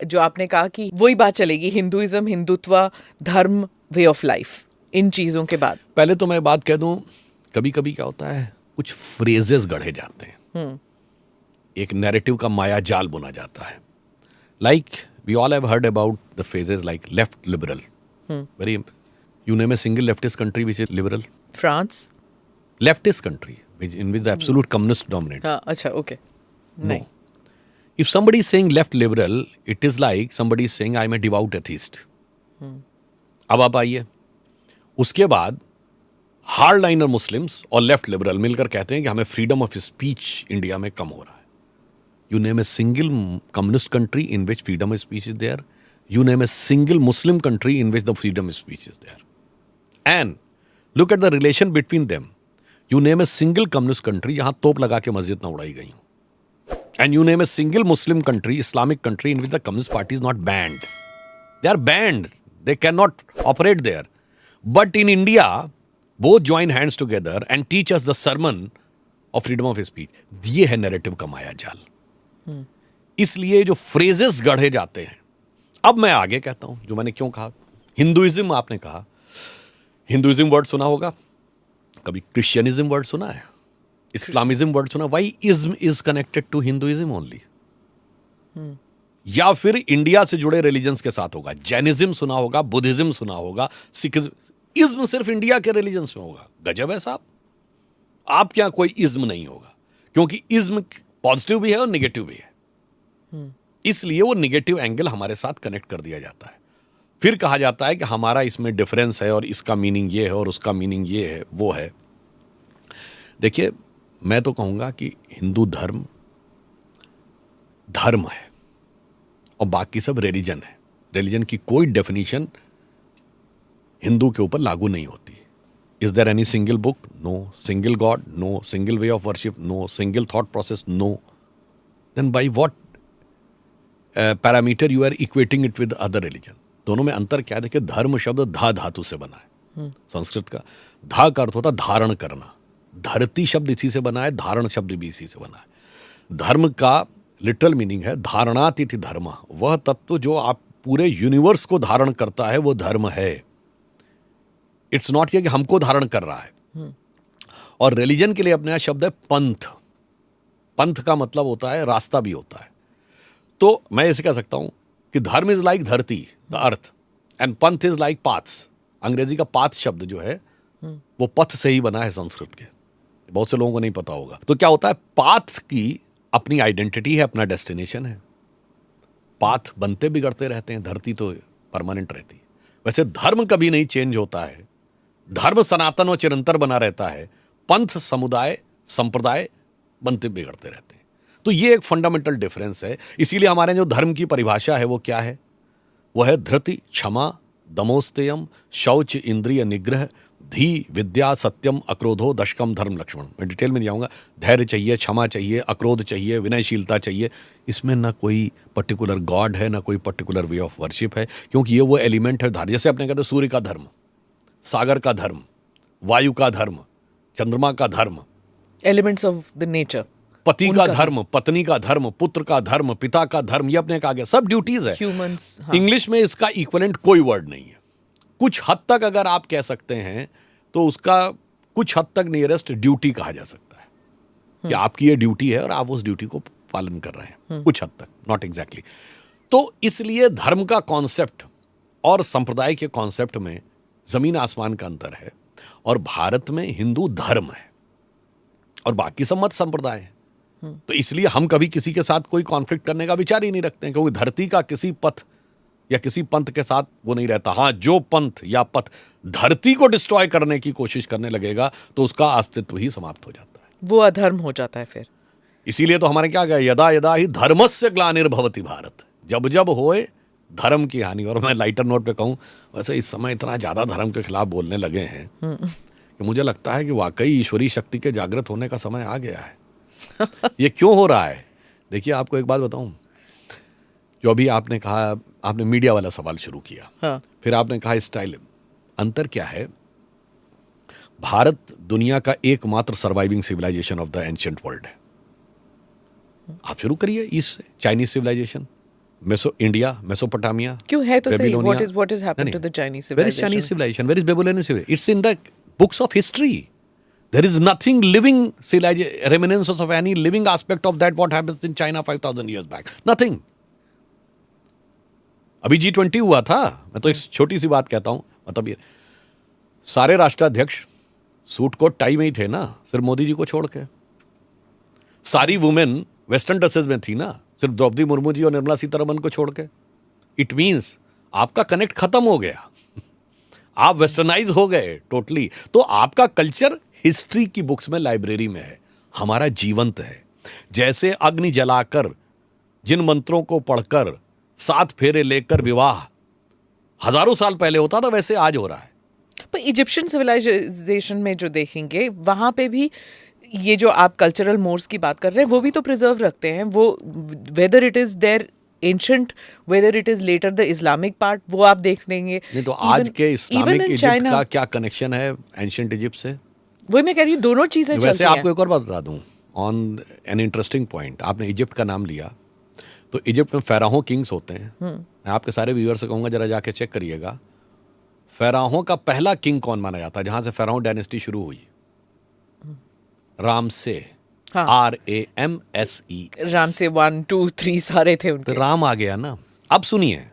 जो आपने कहा कि वही बात चलेगी, हिंदुइज्म, हिंदुत्व, धर्म, वे ऑफ लाइफ, इन चीज़ों के बाद. पहले तो मैं बात कह दूं, कभी कभी क्या होता है, कुछ फ्रेजेस गढ़े जाते हैं, एक नैरेटिव का माया जाल बुना जाता है. Like we all have heard about the phrases like left liberal. Very, you name a single leftist country which is liberal? France. Leftist country in which the absolute communist dominate. अच्छा, okay. No. If somebody is saying left liberal, it is like somebody is saying I am a devout atheist. अब आप आइए, उसके बाद hard liner Muslims और left liberal मिलकर कहते हैं कि हमें फ्रीडम ऑफ स्पीच इंडिया में कम हो रहा है. You name a single communist country in which freedom of speech is there. You name a single Muslim country in which the freedom of speech is there. And look at the relation between them. You name a single communist country जहां तोप लगा के मस्जिद ना उड़ाई गई हो. And you name a single Muslim country, Islamic country, in which the communist party is not band. They are banned. They cannot operate there. But in India, both join hands together and teach us the sermon of freedom of speech. ये है narrative का माया जाल. इसलिए जो phrases गढ़े जाते हैं, अब मैं आगे कहता हूं जो मैंने क्यों कहा. हिंदुइज्म आपने कहा, हिंदुइज्म वर्ड सुना होगा, कभी क्रिश्चियनिज्म वर्ड सुना है, इस्लामिज्म वर्ड सुना. Why ism is connected to Hinduism only. या फिर इंडिया से जुड़े रिलीजन्स के साथ होगा. जैनिज्म सुना होगा, बुद्धिज्म सुना होगा, सिखिज्म. इज्म सिर्फ इंडिया के रिलीजन्स में होगा. गजब है साहब, आप क्या कोई इज्म नहीं होगा, क्योंकि इज्म पॉजिटिव भी है और निगेटिव भी है. इसलिए वो निगेटिव एंगल हमारे साथ कनेक्ट कर दिया जाता है. फिर कहा जाता है कि हमारा इसमें डिफरेंस है और इसका मीनिंग ये है और उसका मीनिंग ये है, वो है. देखिए, मैं तो कहूंगा कि हिंदू धर्म धर्म है. और बाकी सब रिलीजन है। रिलीजन की कोई डेफिनेशन हिंदू के ऊपर लागू नहीं होती। Is there any single book? No. Single god? No. Single way of worship? No. Single thought process? No. Then by what parameter you are equating it with other religion? दोनों में अंतर क्या है? देखिए, धर्म शब्द धा धातु से बना है, संस्कृत का। धा का अर्थ होता है धारण करना। धरती शब्द इसी से बना है, धारण शब्द भी इसी से बना है। धर्म का लिटरल मीनिंग है धारणातिथि धर्म। वह तत्व जो आप पूरे यूनिवर्स को धारण करता है वो धर्म है। इट्स नॉट ये कि हमको धारण कर रहा है। और रिलीजन के लिए अपने यहाँ शब्द है पंथ। पंथ का मतलब होता है रास्ता भी होता है। तो मैं ऐसे कह सकता हूं कि धर्म इज लाइक धरती, द अर्थ, एंड पंथ इज लाइक पाथ्स। अंग्रेजी का पाथ शब्द जो है वो पथ से ही बना है संस्कृत के। बहुत से लोगों को नहीं पता होगा। तो क्या होता है, पाथ की अपनी आइडेंटिटी है, अपना डेस्टिनेशन है। पाथ बनते बिगड़ते रहते हैं, धरती तो परमानेंट रहती है। वैसे धर्म कभी नहीं चेंज होता है, धर्म सनातन और चिरंतर बना रहता है। पंथ, समुदाय, संप्रदाय बनते बिगड़ते रहते हैं। तो ये एक फंडामेंटल डिफरेंस है। इसीलिए हमारे जो धर्म की परिभाषा है वो क्या है? वो है धृति, क्षमा, दमोस्तेयम, शौच, इंद्रिय निग्रह, धी, विद्या, सत्यम, अक्रोधो, दशकम, धर्म, लक्ष्मण। मैं डिटेल में नहीं जाऊंगा। धैर्य चाहिए, क्षमा चाहिए, अक्रोध चाहिए, विनयशीलता चाहिए। इसमें ना कोई पर्टिकुलर गॉड है, ना कोई पर्टिकुलर वे ऑफ वर्शिप है, क्योंकि ये वो एलिमेंट है। जैसे अपने कहते हैं सूर्य का धर्म, सागर का धर्म, वायु का धर्म, चंद्रमा का धर्म, एलिमेंट्स ऑफ द नेचर। पति का धर्म, पत्नी का धर्म, पुत्र का धर्म, पिता का धर्म, ये अपने कहा गया सब ड्यूटीज है। ह्यूमंस। इंग्लिश में इसका इक्विवेलेंट कोई वर्ड नहीं है। कुछ हद तक अगर आप कह सकते हैं तो उसका कुछ हद तक नियरेस्ट ड्यूटी कहा जा सकता है कि आपकी ये ड्यूटी है और आप उस ड्यूटी को पालन कर रहे हैं, कुछ हद तक, नॉट एग्जैक्टली। तो इसलिए धर्म का कॉन्सेप्ट और संप्रदाय के कॉन्सेप्ट में जमीन आसमान का अंतर है। और भारत में हिंदू धर्म है और बाकी सब मत संप्रदाय है। तो इसलिए हम कभी किसी के साथ कोई कॉन्फ्लिक्ट करने का विचार ही नहीं रखते हैं, क्योंकि धरती का किसी पथ या किसी पंथ के साथ वो नहीं रहता। हाँ, जो पंथ या पथ धरती को डिस्ट्रॉय करने की कोशिश करने लगेगा तो उसका अस्तित्व ही समाप्त हो जाता है, वो अधर्म हो जाता है फिर। इसीलिए तो हमारे क्या गया, यदा यदा ही धर्मस्य ग्लानिर्भवति भारत, जब जब होए धर्म की हानि। और मैं लाइटर नोट पे कहूं, वैसे इस समय इतना ज्यादा धर्म के खिलाफ बोलने लगे हैं कि मुझे लगता है कि वाकई ईश्वरीय शक्ति के जागृत होने का समय आ गया है। ये क्यों हो रहा है? देखिए, आपको एक बात बताऊं, जो अभी आपने कहा, आपने मीडिया वाला सवाल शुरू किया, हाँ। फिर आपने कहा स्टाइल, अंतर क्या है? भारत दुनिया का एकमात्र surviving civilisation of the ancient world है। आप शुरू करिए ईस्ट से, चाइनीज सिविलाइजेशन, इंडिया, मेसोपोटामिया, क्यों है तो सही। Babylonia. what is happened to the Chinese Where is civilization? Chinese civilization? Where is Babylonian civilization? It's in the books of history. There is nothing living reminiscence of any living aspect of that what happens in China 5,000 years back. Nothing. अभी G20 हुआ था। मैं तो एक छोटी सी बात कहता हूं, मतलब ये सारे राष्ट्राध्यक्ष सूट कोट टाई में ही थे ना, सिर्फ मोदी जी को छोड़ के। सारी वुमेन वेस्टर्न ड्रेसेस में थी ना, सिर्फ द्रौपदी मुर्मू जी और निर्मला सीतारमन को छोड़ के। इट मीन्स आपका कनेक्ट खत्म हो गया, आप वेस्टर्नाइज हो गए टोटली। तो आपका कल्चर हिस्ट्री की बुक्स में, लाइब्रेरी में है, हमारा जीवंत है। जैसे अग्नि जलाकर, जिन मंत्रों को पढ़कर, 7 फेरे लेकर विवाह हजारों साल पहले होता था, वैसे आज हो रहा है। पर इजिप्शियन सिविलाइजेशन में जो देखेंगे वहां पे भी ये जो आप कल्चरल मोर्स की बात कर रहे हैं वो भी तो प्रिजर्व रखते हैं। वो whether it is their ancient, whether it is later the Islamic part, वो आप देख लेंगे। नहीं तो आज के इस्लामिक इजिप्ट का क्या कनेक्शन है एंशिएंट इजिप्ट से? वही मैं कह रही हूँ, दोनों चीजें चलती हैं। वैसे आपको एक और बात बता दूं, ऑन एन इंटरेस्टिंग पॉइंट, आपने इजिप्ट का नाम लिया, तो इजिप्ट में फेराहो किंग्स होते हैं। मैं आपके सारे व्यूअर से कहूंगा जरा जाके चेक करिएगा, फेराहो का पहला किंग कौन माना जाता है, जहां से फेराहो डायनेस्टी शुरू हुई? Ramsay, RAMSE। रामसे 1, 2, 3 सारे थे उनके। तो राम आ गया ना। अब सुनिए,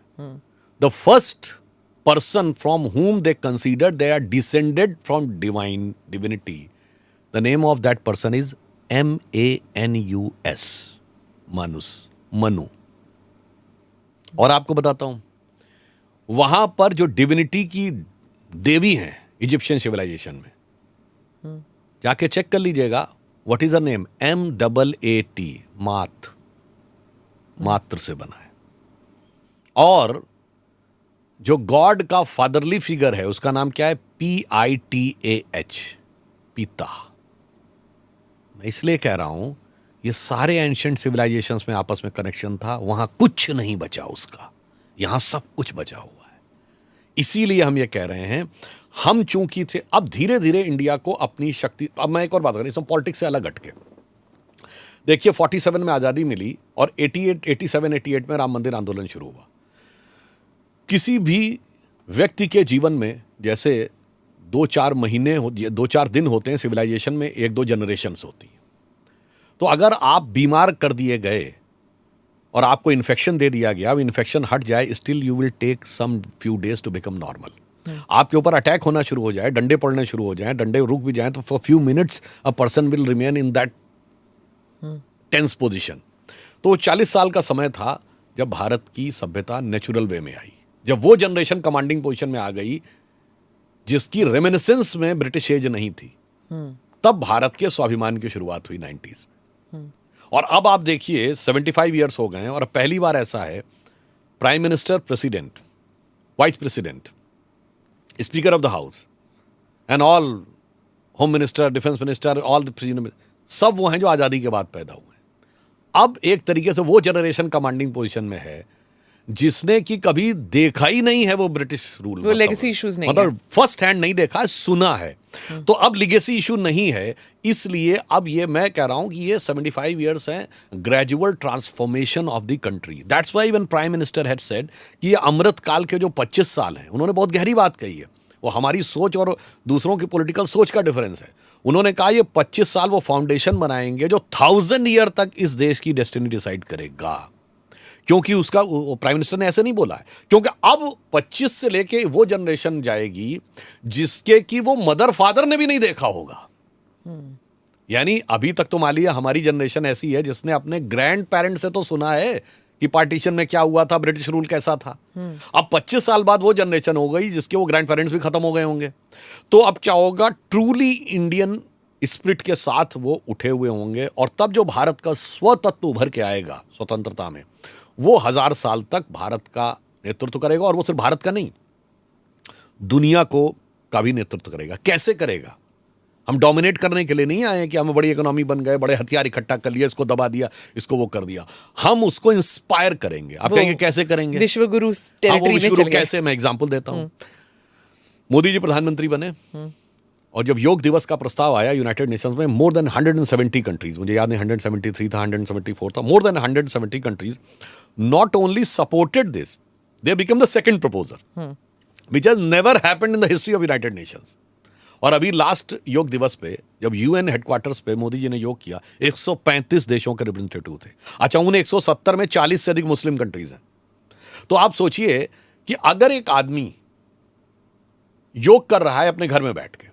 the first person from whom they consider they are descended from divinity, the name of that person is MANUS, Manu. और आपको बताता हूं, वहां पर जो डिविनिटी की देवी हैं इजिप्शियन सिविलाइजेशन में, जाके चेक कर लीजिएगा, what is a name? MAAT, मात्र से बना है। और जो गॉड का फादरली फिगर है उसका नाम क्या है? PITAH, पिता। मैं इसलिए कह रहा हूं ये सारे एंशिएंट सिविलाइजेशंस में आपस में कनेक्शन था, वहां कुछ नहीं बचा उसका, यहां सब कुछ बचा हुआ है। इसीलिए हम ये कह रहे हैं, हम चूंकि थे, अब धीरे धीरे इंडिया को अपनी शक्ति। अब मैं एक और बात कर रही हूं, पॉलिटिक्स से अलग हटके देखिए, 47 में आज़ादी मिली और 87-88 में राम मंदिर आंदोलन शुरू हुआ। किसी भी व्यक्ति के जीवन में जैसे 2-4 महीने 2-4 दिन होते हैं, सिविलाइजेशन में 1-2 जनरेशन्स होती हैं। तो अगर आप बीमार कर दिए गए और आपको इन्फेक्शन दे दिया गया, अब इन्फेक्शन हट जाए, still you will take some few days to become normal. आपके ऊपर अटैक होना शुरू हो जाए, डंडे पड़ने शुरू हो जाए, डंडे रुक भी जाएं, तो for few minutes a person will remain in that tense position. तो 40 साल का समय था जब भारत की सभ्यता नेचुरल वे में आई, जब वो जनरेशन कमांडिंग पोजीशन में आ गई जिसकी रेमिनिसेंस में ब्रिटिश एज नहीं थी। तब भारत के स्वाभिमान की शुरुआत हुई 90s में। और अब आप देखिए 75 ईयर्स हो गए हैं और पहली बार ऐसा है, prime minister, president, vice president, speaker of the house and all, home minister, defence minister, all the president, सब वो हैं जो आज़ादी के बाद पैदा हुए। अब एक तरीके से वो जनरेशन कमांडिंग पोजीशन में है जिसने कि कभी देखा ही नहीं है वो ब्रिटिश रूल, वो लेगेसी इश्यूज नहीं, मतलब फर्स्ट हैंड नहीं देखा है, सुना है। तो अब लेगेसी इशू नहीं है, इसलिए अब ये मैं कह रहा हूं कि ये 75 इयर्स हैं gradual transformation of the country. That's why even prime minister had said कि ये अमृत काल के जो 25 साल हैं, उन्होंने बहुत गहरी बात कही है। वो हमारी सोच और दूसरों की पॉलिटिकल सोच का डिफरेंस है। उन्होंने कहा ये 25 साल वो फाउंडेशन बनाएंगे जो 1000 ईयर तक इस देश की डेस्टिनी डिसाइड करेगा। क्योंकि उसका प्राइम मिनिस्टर ने ऐसे नहीं बोला है, क्योंकि अब 25 से लेके वो जनरेशन जाएगी जिसके कि वो मदर फादर ने भी नहीं देखा होगा। यानी अभी तक तो मान लिया हमारी जनरेशन ऐसी है जिसने अपने ग्रैंड पेरेंट्स से तो सुना है कि पार्टीशन में क्या हुआ था, ब्रिटिश रूल कैसा था। अब 25 साल बाद वो जनरेशन हो गई जिसके वो ग्रैंड पेरेंट्स भी खत्म हो गए होंगे। तो अब क्या होगा, ट्रूली इंडियन स्पिरिट के साथ वो उठे हुए होंगे और तब जो भारत का स्वतत्व उभर के आएगा स्वतंत्रता में, वो 1000 साल तक भारत का नेतृत्व करेगा। और वो सिर्फ भारत का नहीं, दुनिया का भी नेतृत्व करेगा। कैसे करेगा? हम डोमिनेट करने के लिए नहीं आए हैं कि हम बड़ी इकोनॉमी बन गए, बड़े हथियार इकट्ठा कर लिया, इसको दबा दिया, इसको वो कर दिया। हम उसको इंस्पायर करेंगे। आप कहेंगे कैसे करेंगे? विश्वगुरु टेरिटरी में चल गए। कैसे? मैं एग्जांपल देता हूं। मोदी जी प्रधानमंत्री बने और जब योग दिवस का प्रस्ताव आया यूनाइटेड नेशंस में, मोर देन 170 कंट्रीज, मुझे याद नहीं 173 था, 174 था, more than 170 countries not only supported this, they became the second proposer, which has never happened in the history of United Nations. और अभी लास्ट योग दिवस पे जब यूएन हेडक्वार्टर्स पे मोदी जी ने योग किया, 135 देशों के रिप्रेजेंटेटिव थे। अच्छा, उन 170 में 40 से अधिक मुस्लिम कंट्रीज हैं। तो आप सोचिए कि अगर एक आदमी योग कर रहा है अपने घर में बैठ के,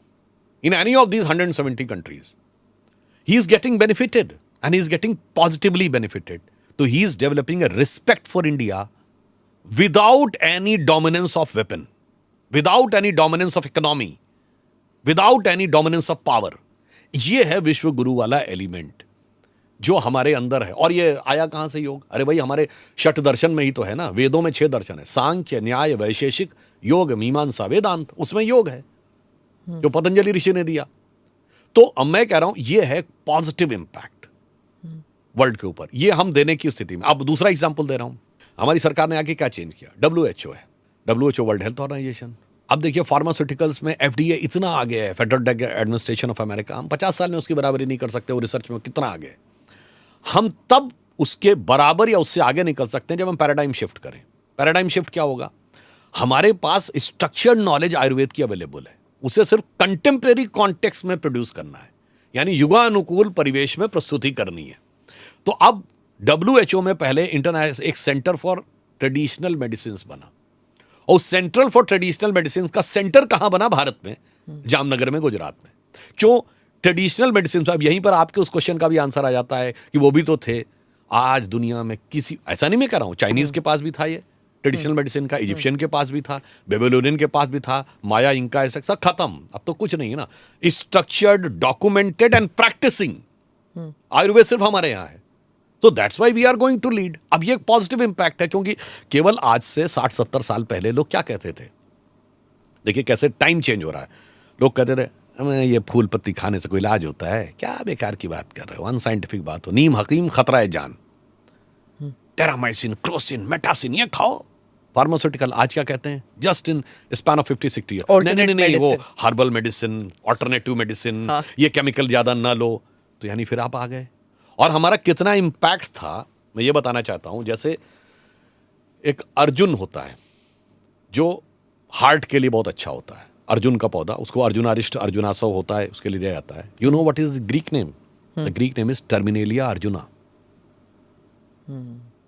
in any of these 170 countries, he is getting benefited and he is getting positively benefited. So he is developing a respect for India without any dominance of weapon, without any dominance of economy, without any dominance of power. ये है विश्व गुरु वाला element जो हमारे अंदर है। और ये आया कहां से योग? अरे भाई हमारे षट दर्शन में ही तो है ना। वेदों में 6 दर्शन है, सांख्य, न्याय, वैशेषिक, योग, मीमांसा, वेदांत, उसमें योग है जो पतंजलि ऋषि ने दिया। तो अब मैं कह रहा हूं ये है पॉजिटिव इंपैक्ट वर्ल्ड के ऊपर, ये हम देने की स्थिति में। अब दूसरा एग्जांपल दे रहा हूं, हमारी सरकार ने आके क्या चेंज किया? WHO है, WHO वर्ल्ड हेल्थ ऑर्गेनाइजेशन। अब देखिए फार्मास्यूटिकल्स में FDA इतना आगे है, federal drug administration of America. हम 50 साल में उसकी बराबरी नहीं कर सकते, वो रिसर्च में कितना आगे। हम तब उसके बराबर या उससे आगे निकल सकते हैं जब हम पैराडाइम शिफ्ट करें। पैराडाइम शिफ्ट क्या होगा? हमारे पास स्ट्रक्चर्ड नॉलेज आयुर्वेद की अवेलेबल है, उसे सिर्फ कंटेम्प्रेरी कॉन्टेक्स्ट में प्रोड्यूस करना है, यानी युगानुकूल परिवेश में प्रस्तुति करनी है। तो अब WHO में पहले इंटरनेशनल एक सेंटर फॉर ट्रेडिशनल मेडिसिन बना, और सेंट्रल फॉर ट्रेडिशनल मेडिसिन का सेंटर कहां बना? भारत में, जामनगर में, गुजरात में। क्यों? Traditional medicine. अब यहीं पर आपके उस क्वेश्चन का भी आंसर आ जाता है कि वो भी तो थे। आज दुनिया में किसी, ऐसा नहीं मैं कह रहा हूं, चाइनीज के पास भी था ये ट्रेडिशनल मेडिसिन का, इजिप्शियन के पास भी था, बेबीलोनियन के पास भी था, माया, इंका, ऐसा सब खत्म। अब तो कुछ नहीं है ना। Structured, documented and practicing Ayurveda सिर्फ हमारे यहां है। तो that's why we are going to lead. अब ये एक पॉजिटिव इंपैक्ट है, क्योंकि केवल आज से 60-70 साल पहले लोग क्या कहते थे. देखिए कैसे टाइम चेंज हो रहा है. लोग कहते थे हमें ये फूल पत्ती खाने से कोई इलाज होता है क्या, बेकार की बात कर रहे हो, अनसाइंटिफिक बात हो, नीम हकीम खतरा है जान, टेरामाइसिन क्रोसिन मेटासिन ये खाओ. फार्मास्यूटिकल आज क्या कहते हैं, just in span of 50-60 year, नहीं वो हर्बल मेडिसिन, ऑल्टरनेटिव मेडिसिन, ये केमिकल ज्यादा ना लो. तो यानी फिर आप आ गए. और हमारा कितना इम्पैक्ट था मैं ये बताना चाहता हूं. जैसे एक अर्जुन होता है जो हार्ट के लिए बहुत अच्छा होता है, अर्जुन का पौधा, उसको अर्जुनारिष्ट अर्जुनासव होता है, उसके लिए दिया जाता है. You know what is Greek name? The Greek name is Terminalia arjuna.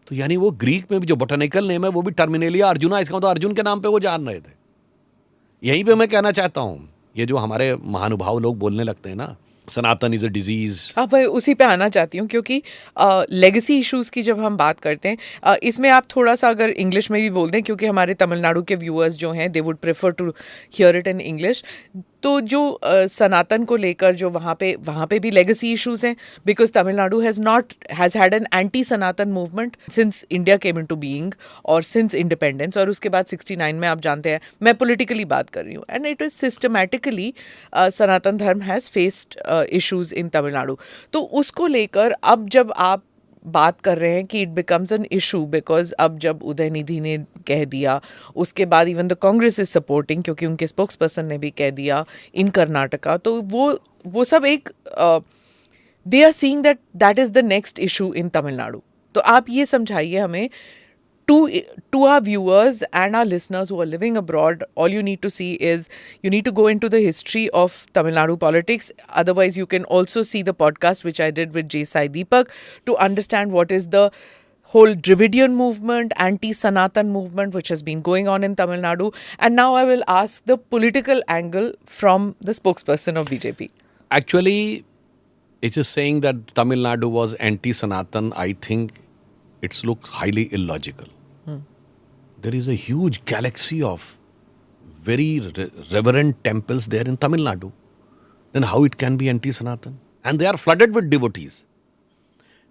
तो यानी वो ग्रीक में भी जो बोटेनिकल नेम है वो भी टर्मिनेलिया अर्जुना, इसका मतलब अर्जुन के नाम पे वो जान रहे थे. यहीं पे मैं कहना चाहता हूं, ये जो हमारे महानुभाव लोग बोलने लगते हैं ना, सनातन इज अ डिजीज. हाँ भाई, उसी पे आना चाहती हूँ क्योंकि लेगेसी इश्यूज की जब हम बात करते हैं, इसमें आप थोड़ा सा अगर इंग्लिश में भी बोल दें, क्योंकि हमारे तमिलनाडु के व्यूअर्स जो हैं they would prefer to hear it in English. तो जो सनातन को लेकर जो वहाँ पे भी लेगेसी इश्यूज हैं, because Tamil Nadu has had an anti Sanatan movement since India came into being और सिंस इंडिपेंडेंस, और उसके बाद 69 में आप जानते हैं, मैं पॉलिटिकली बात कर रही हूँ, एंड इट इज सिस्टमैटिकली सनातन धर्म has faced issues in Tamil Nadu. तो उसको लेकर अब जब आप बात कर रहे हैं कि it becomes an issue, because अब जब उदयनिधि ने कह दिया, उसके बाद even the Congress is supporting, क्योंकि उनके स्पोक्स पर्सन ने भी कह दिया इन कर्नाटका, तो वो सब एक they are seeing that is the next issue in Tamil Nadu. तो आप ये समझाइए हमें, to our viewers and our listeners who are living abroad, all you need to see is you need to go into the history of Tamil Nadu politics. Otherwise, you can also see the podcast which I did with J. Sai Deepak to understand what is the whole Dravidian movement, anti-Sanatan movement which has been going on in Tamil Nadu. And now I will ask the political angle from the spokesperson of BJP. Actually, it is saying that Tamil Nadu was anti-Sanatan. I think it's looked highly illogical. There is a huge galaxy of very reverent temples there in Tamil Nadu. Then how it can be anti-Sanatan? And they are flooded with devotees.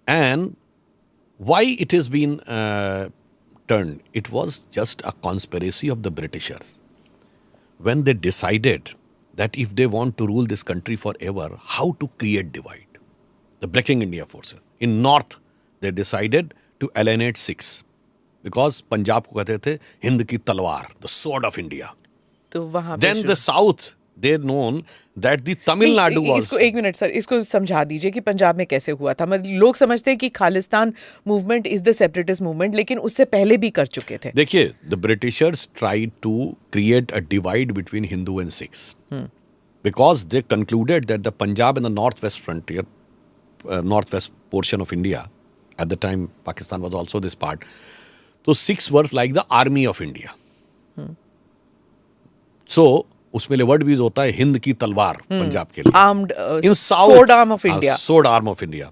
And why it has been turned? It was just a conspiracy of the Britishers. When they decided that if they want to rule this country forever, how to create divide? The Breaking India forces. In North, they decided to alienate Sikhs. Because Punjab को कहते थे हिंद की तलवार, the sword of India. तो वहाँ Then the South, they known that the Tamil Nadu was. इसको एक minute sir, इसको समझा दीजिए कि पंजाब में कैसे हुआ था. मतलब लोग समझते हैं कि Khalistan movement is the separatist movement, लेकिन उससे पहले भी कर चुके थे. देखिए, the Britishers tried to create a divide between Hindu and Sikhs. Because they concluded that the Punjab and the northwest frontier, northwest portion of India, at the time Pakistan was also this part. तो Sikhs were like the army of India. So उसमें word भी होता है हिंद की तलवार पंजाब के लिए. Armed, sword arm of India. Sword arm of India.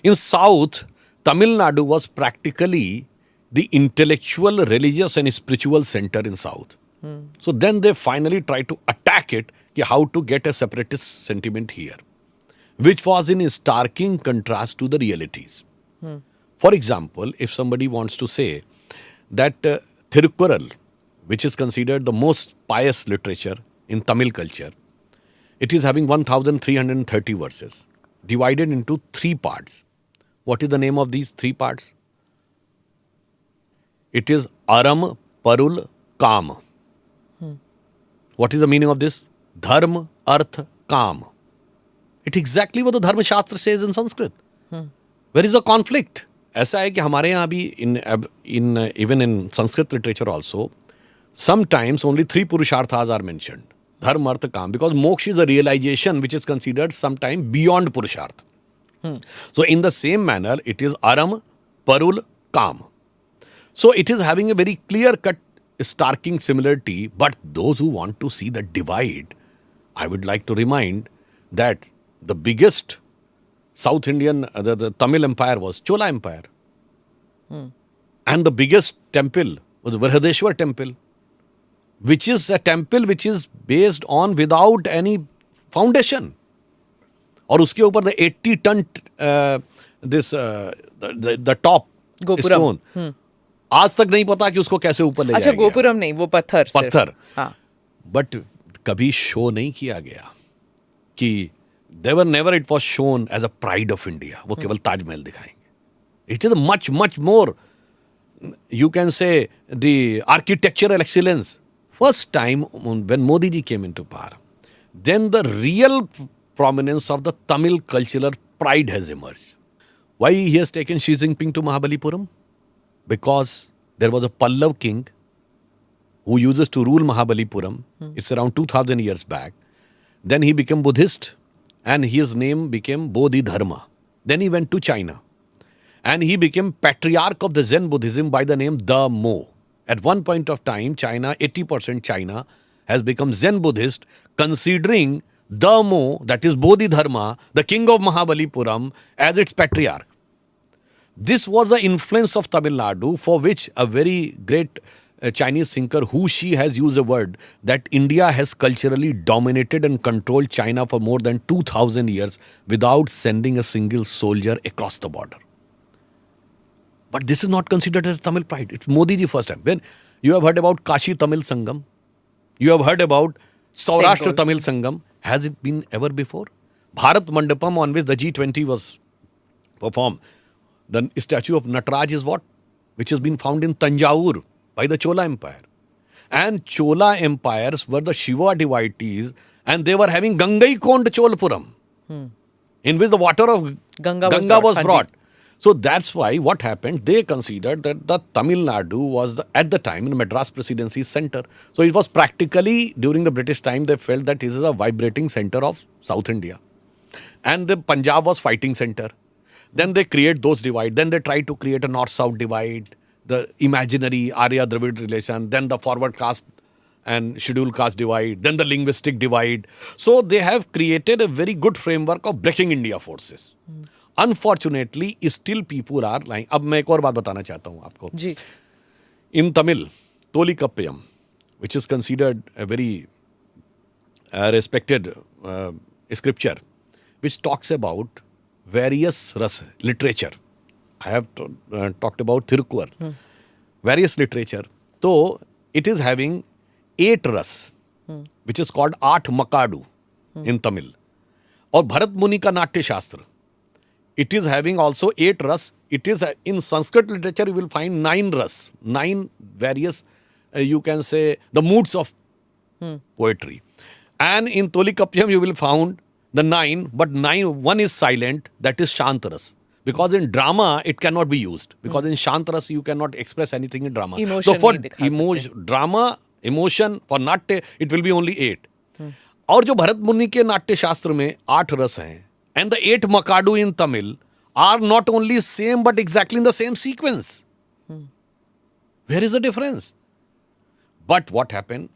In South, Tamil Nadu was practically the intellectual, religious and spiritual center in South. So then they finally tried to attack it, how to get a separatist sentiment here, which was in starking contrast to the realities. For example, if somebody wants to say that Thirukkural, which is considered the most pious literature in Tamil culture, it is having 1,330 verses, divided into 3 parts. What is the name of these 3 parts? It is Aram, Parul, Kam. What is the meaning of this? Dharma, Arth, Kam. It's exactly what the Dharma Shastra says in Sanskrit. Where is the conflict? ऐसा है कि हमारे यहाँ भी even in Sanskrit literature also, sometimes only 3 purusharthas are mentioned. Dharma, Artha, Kam. Because moksha is a realization which is considered sometime beyond purusharth. So in the same manner, it is Aram, Parul, Kam. So it is having a very clear-cut, starking similarity. But those who want to see the divide, I would like to remind that the biggest South Indian, the Tamil Empire was Chola Empire. And the biggest temple was Vrihadeshwar temple, which is a temple which is based on without any foundation. और उसके ऊपर the 80-ton this the top gopuram. stone. आज तक नहीं पता कि उसको कैसे ऊपर ले अच्छा, जाया गया. गोपुरम नहीं, वो पत्थर सिर्फ। पत्थर. हाँ। बट कभी शो नहीं किया गया कि they were never it was shown as a pride of India. वो केवल ताजमहल दिखाएंगे. It is much more, you can say, the architectural excellence. First time when Modi ji came into power, then the real prominence of the Tamil cultural pride has emerged. Why he has taken Xi Jinping to Mahabalipuram? Because there was a Pallav king who uses to rule Mahabalipuram. It's around 2000 years back. Then he became Buddhist and his name became Bodhidharma. Then he went to China. And he became patriarch of the Zen Buddhism by the name The Mo. At one point of time, China, 80% China, has become Zen Buddhist, considering The Mo, that is Bodhidharma, the king of Mahabalipuram, as its patriarch. This was the influence of Tamil Nadu, for which a very great Chinese thinker, Hu Shi, has used a word that India has culturally dominated and controlled China for more than 2000 years without sending a single soldier across the border. But this is not considered as Tamil pride. It's Modi ji first time. When you have heard about Kashi Tamil Sangam, you have heard about Saurashtra Tamil Sangam. Has it been ever before? Bharat Mandapam, on which the G20 was performed. The statue of Nataraj is what? Which has been found in Tanjavur by the Chola Empire. And Chola empires were the Shiva deities, and they were having Gangai Kond Cholpuram, in which the water of Ganga was brought. So that's why what happened, they considered that the Tamil Nadu was at the time in Madras Presidency center. So it was practically, during the British time, they felt that this is a vibrating center of South India. And the Punjab was fighting center. Then they create those divide. Then they try to create a north-south divide, the imaginary Arya-Dravid relation, then the forward caste and scheduled caste divide, then the linguistic divide. So they have created a very good framework of breaking India forces. Unfortunately, still people are lying. अब मैं एक और बात बताना चाहता हूँ आपको. जी. In Tamil, Tolikappayam, which is considered a very respected scripture, which talks about various literature. I have talked about Thirukkural. Various literature. So, it is having 8 ras, which is called Aat Makadu in Tamil. Or Bharat Muni ka Natya Shastra. It is having also 8 ras. It is in Sanskrit literature, you will find 9 ras, 9 various, you can say, the moods of poetry. And in Tolikappayam, you will find the 9, but 1 is silent, that is Shantaras. Because in drama, it cannot be used. Because in Shantaras, you cannot express anything in drama. Emotion so for drama, emotion, for Natya, it will be only 8. और जो भरत मुनि के नाट्य शास्त्र में 8 रस हैं, and the 8 Makadu in Tamil are not only same but exactly in the same sequence. Where is the difference? But what happened?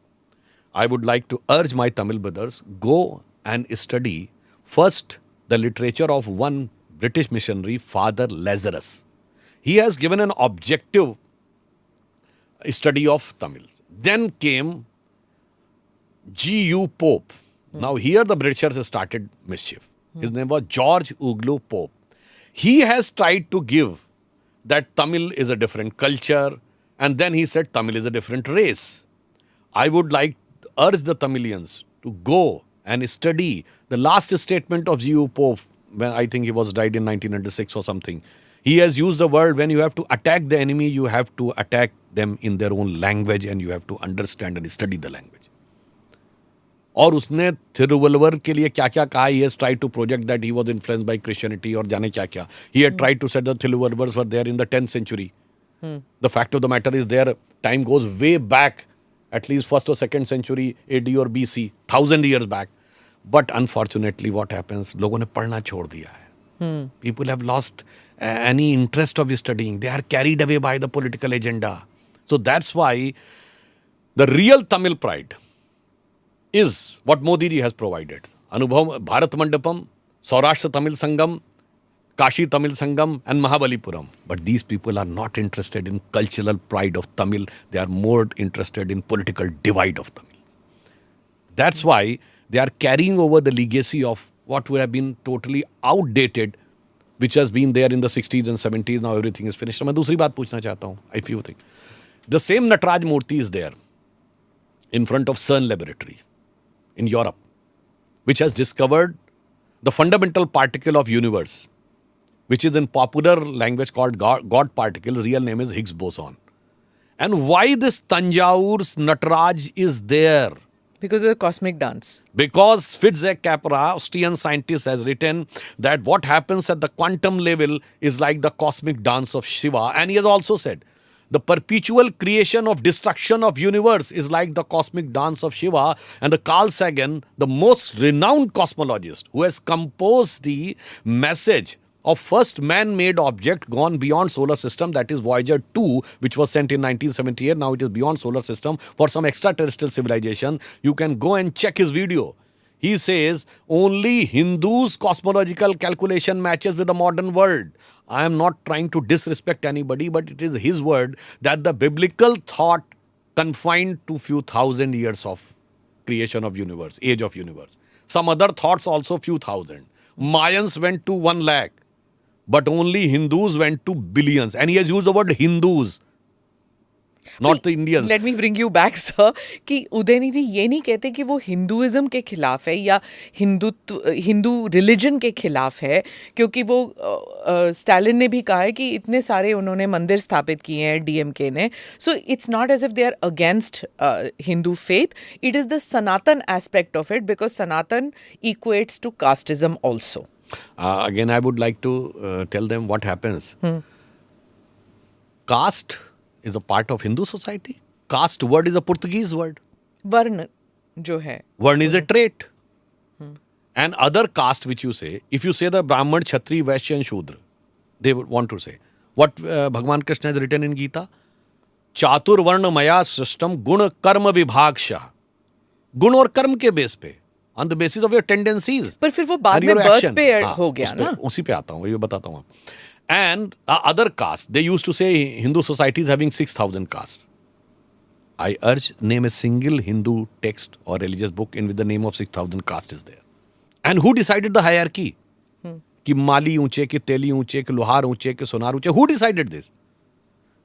I would like to urge my Tamil brothers, go and study first the literature of one British missionary, Father Lazarus. He has given an objective study of Tamil. Then came G.U. Pope. Now here the Britishers started mischief. His name was George Uglu Pope. He has tried to give that Tamil is a different culture, and then he said Tamil is a different race. I would like to urge the Tamilians to go and study the last statement of G.U. Pope, when I think he was died in 1996 or something. He has used the word, when you have to attack the enemy, you have to attack them in their own language and you have to understand and study the language. और उसने थिरुवल्लुवर के लिए क्या क्या कहा. He has tried to project that he was influenced by Christianity और जाने क्या क्या. He had tried to say that Thiruvalluvar were there in the 10th century. The fact of the matter is their time goes way back, at least 1st or 2nd century AD or BC, 1000 years back. But unfortunately what happens, लोगों ने पढ़ना छोड़ दिया है. People have lost any interest of studying. They are carried away by the political agenda. So that's why the real Tamil pride is what Modi ji has provided. Anubhav, Bharat Mandapam, Saurashtra Tamil Sangam, Kashi Tamil Sangam and Mahabalipuram. But these people are not interested in cultural pride of Tamil. They are more interested in political divide of Tamil. That's why they are carrying over the legacy of what would have been totally outdated, which has been there in the 60s and 70s. Now everything is finished. मैं दूसरी बात पूछना चाहता हूँ. If you think the same Nataraj Murti is there in front of CERN laboratory in Europe, which has discovered the fundamental particle of universe, which is in popular language called God particle. Real name is Higgs boson. And why this Tanjavor's Nataraj is there? Because of the cosmic dance. Because Fitzek-Capra, Austrian scientist, has written that what happens at the quantum level is like the cosmic dance of Shiva. And he has also said, the perpetual creation of destruction of universe is like the cosmic dance of Shiva. And the Carl Sagan, the most renowned cosmologist, who has composed the message of first man-made object gone beyond solar system, that is Voyager 2, which was sent in 1978. Now it is beyond solar system for some extraterrestrial civilization. You can go and check his video. He says only Hindus' cosmological calculation matches with the modern world. I am not trying to disrespect anybody, but it is his word that the biblical thought confined to few thousand years of creation of universe, age of universe. Some other thoughts also few thousand. Mayans went to 1 lakh. But only Hindus went to billions. And he has used the word Hindus, not the Indians. Let me bring you back, sir. कि उदयनिधि ये नहीं कहते कि वो Hinduism के खिलाफ है या हिंदू रिलीजन के खिलाफ है, क्योंकि वो स्टालिन ने भी कहा है कि इतने सारे उन्होंने मंदिर स्थापित किए हैं डीएमके ने. So it's not as if they are against Hindu faith. It is the Sanatan aspect of it, because Sanatan equates to casteism also. Again, I would like to tell them what happens. Caste is a part of Hindu society. Caste word is a Portuguese word. वर्ण जो है. Vern is a trait. And other caste which you say, if you say the Brahman, Kshatri, Vaishya and Shudra, they would want to say. What Bhagwan Krishna has written in Gita? Chatur Varna Maya Srishtam Guna Karma Vibhagsha. गुण और कर्म के base पे, on the basis of your tendencies. पर फिर वो बाद में birth पे हो गया ना. उसी पे आता हूँ, ये बताता हूँ. And other castes, they used to say Hindu society is having 6,000 castes. I urge, name a single Hindu text or religious book in which the name of 6,000 castes is there. And who decided the hierarchy? कि माली ऊंचे, कि तेली ऊंचे, कि लोहार ऊंचे, कि सोनार ऊंचे. Who decided this?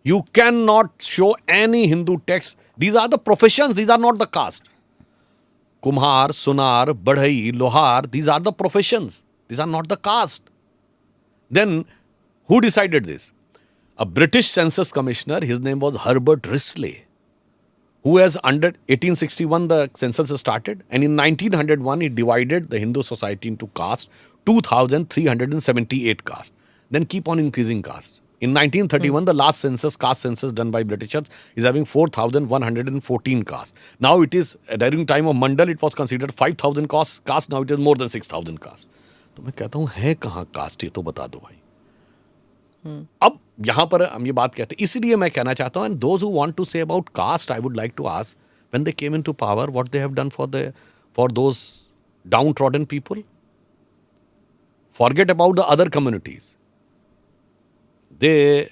You cannot show any Hindu text. These are the professions, these are not the caste. Kumhar, Sonar, Badhai, Lohar, these are the professions. These are not the caste. Then, who decided this? A British census commissioner, his name was Herbert Risley, who has under 1861 the census started, and in 1901 he divided the Hindu society into castes, 2,378 castes. Then keep on increasing castes. In 1931, the last census, caste census done by Britishers, is having 4,114 castes. Now it is, during time of Mandal, it was considered 5,000 castes. Now it is more than 6,000 castes. तो मैं कहता हूँ है कहाँ cast, ये तो बता दो भाई. अब यहाँ पर हम ये बात कहते हैं, इसलिए मैं कहना चाहता हूँ, and those who want to say about caste, I would like to ask, when they came into power, what they have done for those downtrodden people? Forget about the other communities. The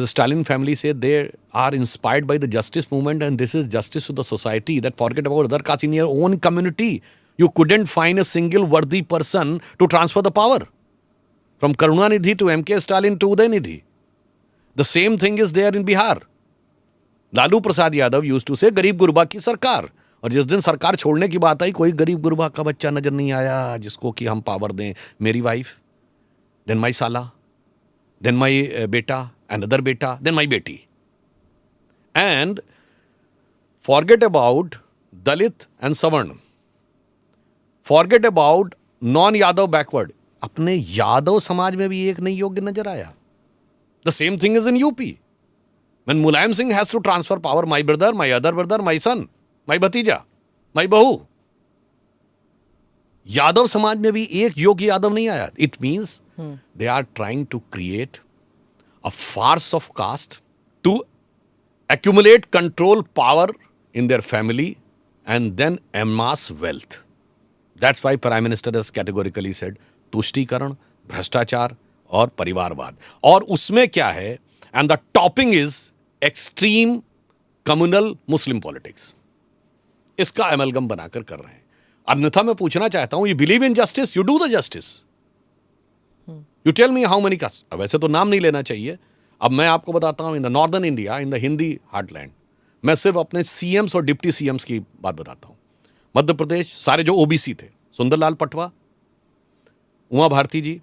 Stalin family said they are inspired by the justice movement, and this is justice to the society. That forget about other castes. In your own community, you couldn't find a single worthy person to transfer the power. From Karunanidhi to M.K. Stalin to Udaynidhi. The same thing is there in Bihar. Lalu Prasad Yadav used to say, गरीब गुरबा की सरकार. और जिस दिन सरकार छोड़ने की बात आई, कोई गरीब गुरबा का बच्चा नजर नहीं आया जिसको कि हम पावर दें. मेरी वाइफ, then my साला, then my beta, another beta, then my beti. And forget about Dalit and Savarna. Forget about non-Yadav backward. अपने यादव समाज में भी एक नहीं योग्य नजर आया. The same thing is in UP. When Mulayam Singh has to transfer power, my brother, my other brother, my son, my bhatija, my bahu. Yadav समाज में भी एक योग्य यादव नहीं आया. It means they are trying to create a farce of caste to accumulate control power in their family and then amass wealth. That's why Prime Minister has categorically said तुष्टीकरण, भ्रष्टाचार और परिवारवाद. और उसमें क्या है? And the topping is extreme communal Muslim politics. इसका amalgam बनाकर कर रहे हैं. अन्यथा मैं पूछना चाहता हूं, you believe in justice, you do the justice. You tell me how many caste. वैसे तो नाम नहीं लेना चाहिए। अब मैं आपको बताता हूँ, in the northern India, in the Hindi heartland, मैं सिर्फ अपने सीएम्स और डिप्टी सीएम्स की बात बताता हूँ। मध्य प्रदेश सारे जो ओबीसी थे, सुंदरलाल पटवा, उमा भारती जी,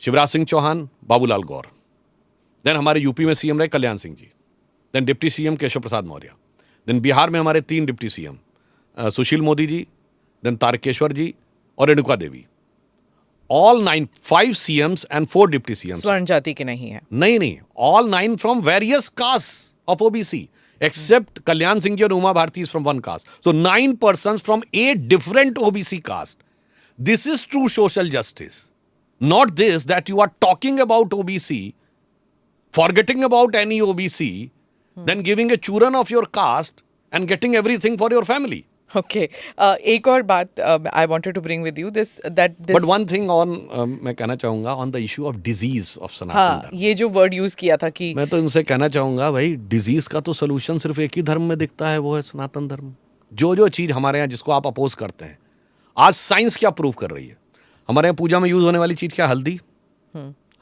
शिवराज सिंह चौहान, बाबूलाल गौर। देन हमारे यूपी में सीएम रहे Kalyan Singh ji. Then deputy CM Keshav Prasad Maurya. Then Bihar में हमारे 3 deputy CM, Sushil Modi ji, then Tarkeshwar ji और Renuka Devi. All 5 CMs and 4 deputy CMs स्वर्ण जाति के नहीं है। नहीं, all 9 from various caste of OBC, except Kalyan Singh and Uma Bharti is from one caste. So 9 persons from 8 different OBC caste. This is true social justice. Not this that you are talking about OBC, forgetting about any OBC, then giving a children of your caste and getting everything for your family. Okay. एक और बात I wanted to bring with you this. But one thing on मैं कहना चाहूँगा on the issue of disease of सनातन धर्म। ये जो word use किया था कि मैं तो इनसे कहना चाहूँगा भाई, डिजीज का तो सोल्यूशन सिर्फ एक ही धर्म में दिखता है, वो है सनातन धर्म। जो चीज़ हमारे यहाँ जिसको आप अपोज करते हैं, आज साइंस क्या प्रूव कर रही है? हमारे यहाँ पूजा में यूज होने वाली चीज़ क्या? हल्दी।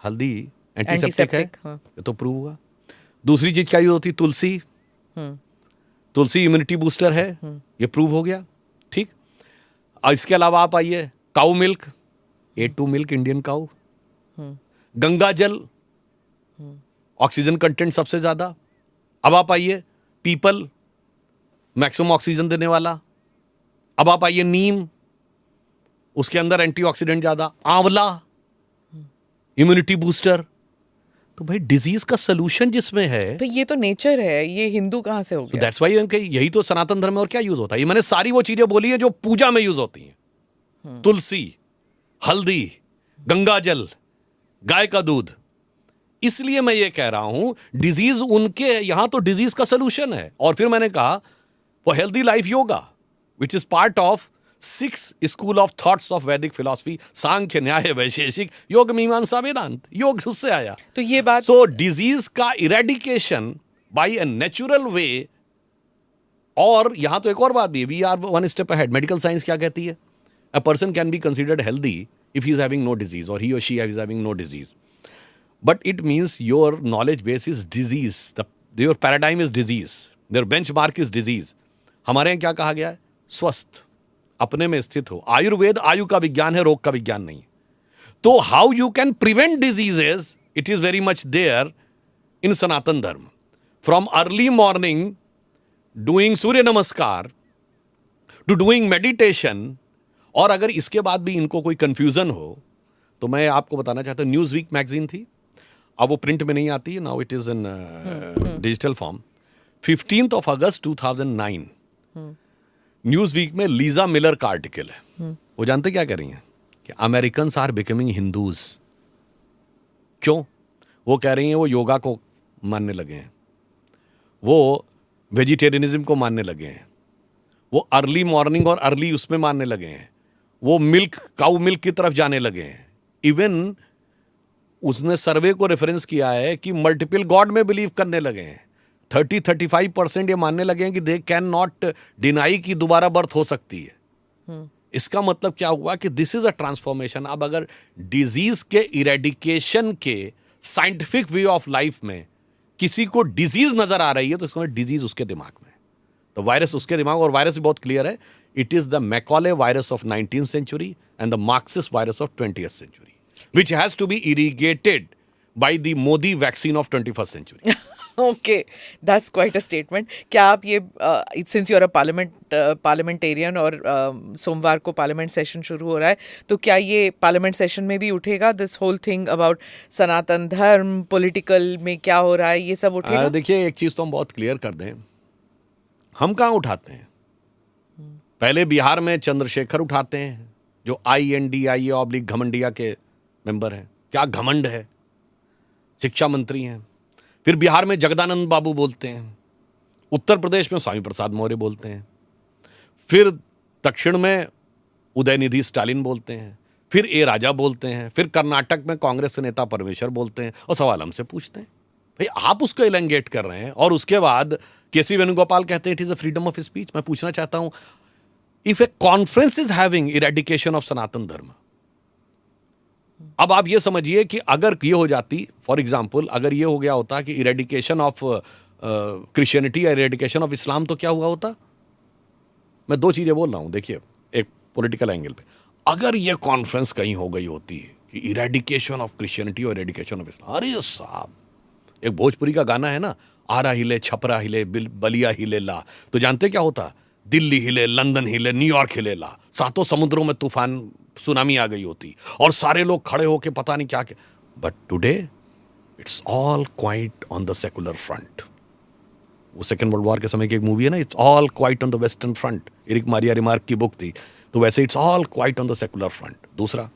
हल्दी एंटीसेप्टिक है, ये तो प्रूव हुआ। दूसरी चीज़ क्या यूज होती? तुलसी। तुलसी इम्यूनिटी बूस्टर है, ये प्रूव हो गया। ठीक। इसके अलावा आप आइए, काऊ मिल्क, A2 मिल्क, इंडियन काऊ। गंगा जल, ऑक्सीजन कंटेंट सबसे ज्यादा। अब आप आइए, पीपल, मैक्सिमम ऑक्सीजन देने वाला। अब आप आइए, नीम, उसके अंदर एंटीऑक्सीडेंट ज्यादा। आंवला, इम्यूनिटी बूस्टर। तो भाई डिजीज का सोल्यूशन जिसमें है, भाई ये तो नेचर है, ये हिंदू कहाँ से हो गया? दैट्स व्हाई यही तो सनातन धर्म में और क्या यूज होता है। ये मैंने सारी वो चीजें बोली है जो पूजा में यूज होती हैं। तुलसी, हल्दी, गंगा जल, गाय का दूध। इसलिए मैं ये कह रहा हूं, डिजीज उनके यहां तो डिजीज का सोल्यूशन है। और फिर मैंने कहा for healthy life yoga, which is part of 6 school of thoughts of वैदिक फिलॉसफी, सांख्य, न्याय, वैशेषिक, योग, मीमांसा, वेदांत। योग उससे आया। तो ये बात, सो डिजीज का eradication by a natural way. और यहां तो एक और बात भी है, we are one step ahead. Medical science क्या कहती है? A person can be considered healthy if he is having no disease or he or she is having no disease, but it means your knowledge base is disease, your paradigm is disease, your benchmark is disease. हमारे यहाँ क्या कहा गया है? स्वस्थ, अपने में स्थित हो। आयुर्वेद आयु का विज्ञान है, रोग का विज्ञान नहीं। तो how you can prevent diseases, it is very much there in Sanatan Dharma. From early morning doing Surya Namaskar to doing meditation. और अगर इसके बाद भी इनको कोई कंफ्यूजन हो तो मैं आपको बताना चाहता हूँ, न्यूज़ वीक मैगजीन थी, अब वो प्रिंट में नहीं आती है, now it is in digital form. 15 अगस्त 2009 न्यूज़ वीक में लीजा मिलर का आर्टिकल है। वो जानते क्या कह रही हैं? कि अमेरिकन्स आर बिकमिंग हिंदूज। क्यों? वो कह रही हैं वो योगा को मानने लगे हैं, वो वेजिटेरियनिज्म को मानने लगे हैं, वो अर्ली मॉर्निंग और अर्ली उसमें मानने लगे हैं, वो मिल्क, काऊ मिल्क की तरफ जाने लगे हैं। इवन उसने सर्वे को रेफरेंस किया है कि मल्टीपल गॉड में बिलीव करने लगे हैं। 30-35% ये मानने लगे हैं कि दे कैन नॉट डिनाई कि दोबारा बर्थ हो सकती है। इसका मतलब क्या हुआ कि दिस इज अ ट्रांसफॉर्मेशन। अब अगर डिजीज के इरेडिकेशन के साइंटिफिक वे ऑफ लाइफ में किसी को डिजीज नजर आ रही है तो इसका डिजीज उसके दिमाग में, तो वायरस उसके दिमाग। और वायरस भी बहुत क्लियर है, it is the Macaulay virus of 19th century and the Marxist virus of 20th century, which has to be irrigated by the Modi vaccine of 21st century. Okay, that's quite a statement. क्या आप ये since you're a parliamentarian और सोमवार को parliament session शुरू हो रहा है, तो क्या ये पार्लियामेंट सेशन में भी उठेगा? दिस होल थिंग अबाउट सनातन धर्म, पॉलिटिकल में क्या हो रहा है, ये सब उठेगा? देखिए, एक चीज तो हम बहुत क्लियर कर दें, हम कहाँ उठाते हैं? पहले बिहार में चंद्रशेखर उठाते हैं, जो INDIA घमंडिया के मेंबर हैं। क्या घमंड है, शिक्षा मंत्री हैं। फिर बिहार में जगदानंद बाबू बोलते हैं, उत्तर प्रदेश में स्वामी प्रसाद मौर्य बोलते हैं, फिर दक्षिण में उदयनिधि स्टालिन बोलते हैं, फिर ए राजा बोलते हैं, फिर कर्नाटक में कांग्रेस के नेता परमेश्वर बोलते हैं। और सवाल हमसे पूछते हैं, भाई आप उसको एलेंगेट कर रहे हैं, और उसके बाद केसी वेणुगोपाल कहते हैं it is a freedom of speech. मैं पूछना चाहता हूं, if a conference is having eradication of Sanatan Dharma, अब आप ये समझिए कि अगर ये हो जाती, फॉर एग्जाम्पल अगर ये हो गया होता कि इरेडिकेशन ऑफ क्रिश्चियनिटी या इरेडिकेशन ऑफ इस्लाम, तो क्या हुआ होता? मैं दो चीजें बोल रहा हूं, देखिए एक पॉलिटिकल एंगल पे, अगर ये कॉन्फ्रेंस कहीं हो गई होती कि इरेडिकेशन ऑफ क्रिश्चियनिटी और इरेडिकेशन ऑफ इस्लाम, अरे साहब, एक भोजपुरी का गाना है ना, आरा हिले छपरा हिले बलिया हिले ला, तो जानते क्या होता? दिल्ली हिले, लंदन हिले, न्यूयॉर्क हिले ला, सातों समुद्रों में तूफान सुनामी आ गई होती और सारे लोग खड़े होके पता नहीं क्या क्या। But today it's all quiet on the secular front. वो सेकेंड वर्ल्ड वॉर के समय की एक मूवी है ना, it's all quiet on the western front, Erich Maria Remarque की बुक थी, तो वैसे it's all quiet on the secular front. दूसरा,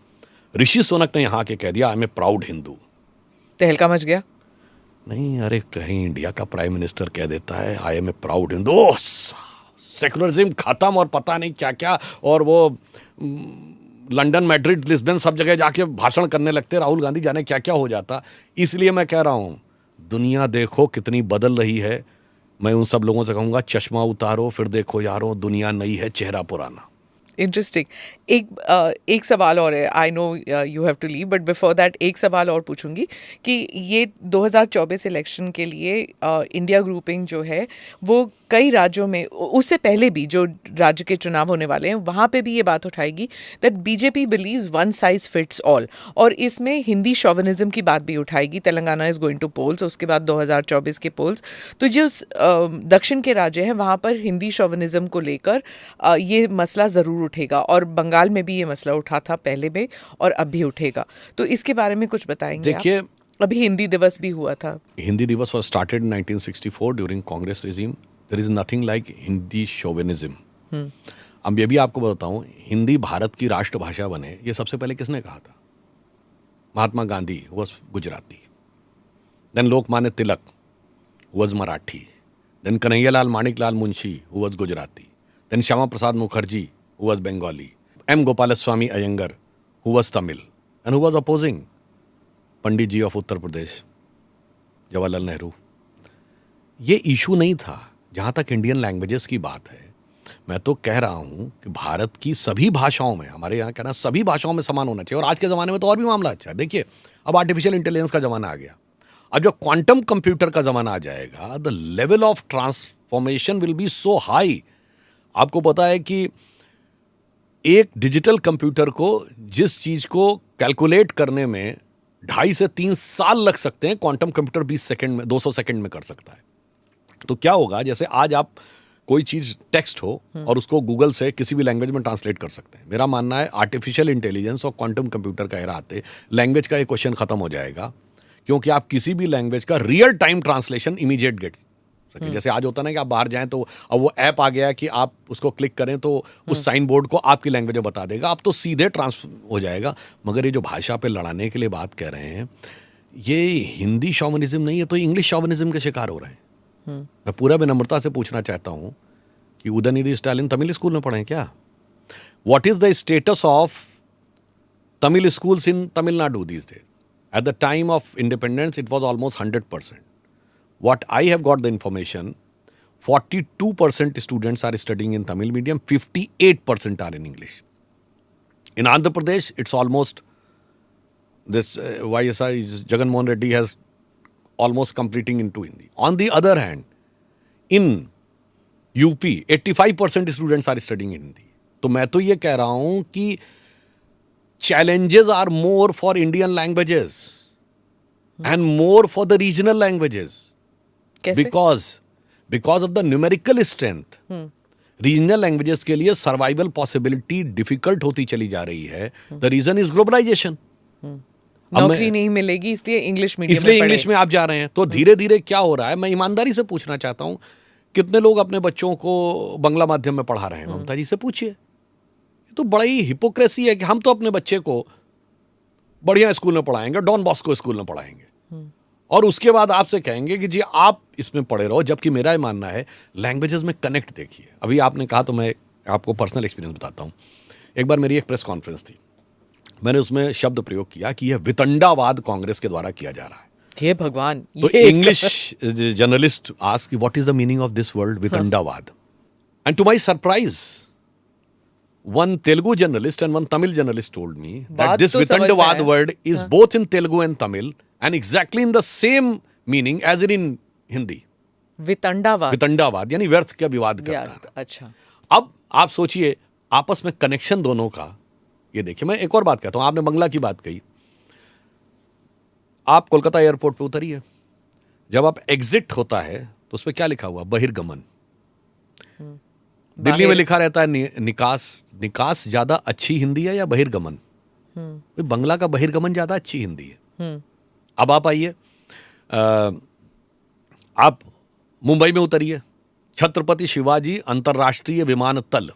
ऋषि सुनक ने यहाँ के कह दिया I am a proud Hindu, तहलका मच गया। नहीं, अरे कहीं इंडिया का प्राइम मिनिस्टर कह देता है I am a proud Hindu, secularism खत्म और पता नहीं क्या क्या, और वो लंदन, मैड्रिड, लिस्बन सब जगह जाके भाषण करने लगते, राहुल गांधी जाने क्या क्या हो जाता। इसलिए मैं कह रहा हूं, दुनिया देखो कितनी बदल रही है। मैं उन सब लोगों से कहूंगा चश्मा उतारो, फिर देखो यारो, दुनिया नई है, चेहरा पुराना। इंटरेस्टिंग। एक सवाल और है, I know you have to leave, but before that एक सवाल और पूछूंगी कि ये 2024 इलेक्शन के लिए इंडिया ग्रुपिंग जो है वो कई राज्यों में, उससे पहले भी जो राज्य के चुनाव होने वाले हैं वहाँ पे भी ये बात उठाएगी that BJP believes one size fits all, और इसमें हिंदी शोविनिज्म की बात भी उठाएगी। Telangana is going to polls, उसके बाद 2024 के पोल्स, तो जो दक्षिण के राज्य हैं वहाँ पर हिंदी शोविनिज्म को लेकर ये मसला ज़रूर उठेगा, और बंगाल में भी ये मसला उठा था पहले में और अब भी उठेगा। तो इसके बारे में कुछ बताएंगे? देखिए, अभी हिंदी दिवस भी हुआ था। Hindi Diwas was started in 1964 during Congress regime. There is nothing like Hindi chauvinism. अब ये भी आपको बताऊं, हिंदी भारत की राष्ट्रभाषा बने ये सबसे पहले किसने कहा था? Mahatma Gandhi was Gujarati, then Lokmanya Tilak was Marathi, then Kanhaiyalal Maneklal Munshi was Gujarati, then Shyama Prasad Mukherjee was Bengali, M. Gopalaswamy Iyengar, who was Tamil, and who was opposing Pandit ji of Uttar Pradesh, Jawaharlal Nehru. ये इशू नहीं था। जहाँ तक इंडियन लैंग्वेजेस की बात है, मैं तो कह रहा हूँ कि भारत की सभी भाषाओं में, हमारे यहाँ कहना सभी भाषाओं में समान होना चाहिए, और आज के ज़माने में तो और भी मामला अच्छा है। देखिए, अब आर्टिफिशियल इंटेलिजेंस का ज़माना आ गया, अब जो क्वांटम कंप्यूटर का ज़माना आ जाएगा, the level of transformation will be so high. आपको पता है कि एक डिजिटल कंप्यूटर को जिस चीज को कैलकुलेट करने में 2.5 से 3 साल लग सकते हैं, क्वांटम कंप्यूटर 20 सेकंड में, 200 सेकंड में कर सकता है। तो क्या होगा, जैसे आज आप कोई चीज टेक्स्ट हो और उसको गूगल से किसी भी लैंग्वेज में ट्रांसलेट कर सकते हैं। मेरा मानना है आर्टिफिशियल इंटेलिजेंस और क्वांटम कंप्यूटर का एरा आते लैंग्वेज का एक क्वेश्चन खत्म हो जाएगा, क्योंकि आप किसी भी लैंग्वेज का real time translation immediate get सके। जैसे आज होता ना कि आप बाहर जाएं तो अब वो ऐप आ गया है कि आप उसको क्लिक करें तो उस साइन बोर्ड को आपकी लैंग्वेज में बता देगा, अब तो सीधे ट्रांसफर हो जाएगा। मगर ये जो भाषा पे लड़ाने के लिए बात कह रहे हैं, ये हिंदी शॉविनिज्म नहीं है, तो इंग्लिश शॉविनिज्म के शिकार हो रहे हैं। मैं पूरा विनम्रता से पूछना चाहता हूं कि उदयनिधि स्टालिन तमिल स्कूल में पढ़े हैं क्या? What is the status of Tamil schools in Tamil Nadu these days? Eight the time of independence it was almost 100%. What I have got the information, 42% students are studying in Tamil medium, 58% are in English. In Andhra Pradesh, it's almost this YSI Jagan Mohan Reddy has almost completing into Hindi. On the other hand, in UP, 85% students are studying Hindi. तो मैं तो ये कह रहा हूं कि challenges are more for Indian languages and more for the regional languages. कैसे? Because of the numerical strength, regional languages के लिए सर्वाइवल पॉसिबिलिटी डिफिकल्ट होती चली जा रही है। The reason is globalisation. नौकरी नहीं मिलेगी, इसलिए इंग्लिश मीडियम इसलिए इंग्लिश में आप जा रहे हैं। तो धीरे धीरे क्या हो रहा है, मैं ईमानदारी से पूछना चाहता हूं, कितने लोग अपने बच्चों को बांग्ला माध्यम में पढ़ा रहे हैं? ममता जी से पूछिए। ये तो बड़ा ही हिपोक्रेसी है कि हम तो अपने बच्चे को बढ़िया स्कूल में पढ़ाएंगे, डॉन बॉस्को स्कूल में पढ़ाएंगे, और उसके बाद आपसे कहेंगे कि जी आप इसमें पढ़े रहो। जबकि मेरा ये मानना है लैंग्वेजेस में कनेक्ट देखिए। अभी आपने कहा तो मैं आपको पर्सनल एक्सपीरियंस बताता हूँ। एक बार मेरी एक प्रेस कॉन्फ्रेंस थी, मैंने उसमें शब्द प्रयोग किया कि यह वितंडावाद कांग्रेस के द्वारा किया जा रहा है। हे भगवान। तो English journalist ask what is the meaning of this word वितंडावाद, and to my surprise one Telugu journalist and one Tamil journalist told me that बात this तो समझ में Vitandavad आया। word is both in Telugu and Tamil and exactly in the same meaning as in Hindi. वितंडावाद। वितंडावाद यानी व्यर्थ का विवाद करना। याद, अच्छा। अब आप सोचिए आपस में कनेक्शन दोनों का। ये देखिए, मैं एक और बात कहता हूं, आपने बंगला की बात कही। आप कोलकाता एयरपोर्ट पे उतरिए, जब आप एग्जिट होता है तो उस पर क्या लिखा हुआ? बहिर्गमन। दिल्ली में लिखा रहता है निकास। निकास ज्यादा अच्छी हिंदी है या बहिर्गमन? भाई बंगला का बहिर्गमन ज्यादा अच्छी हिंदी है। अब आप आइए, आप मुंबई में उतरिए, छत्रपति शिवाजी अंतरराष्ट्रीय विमानतल,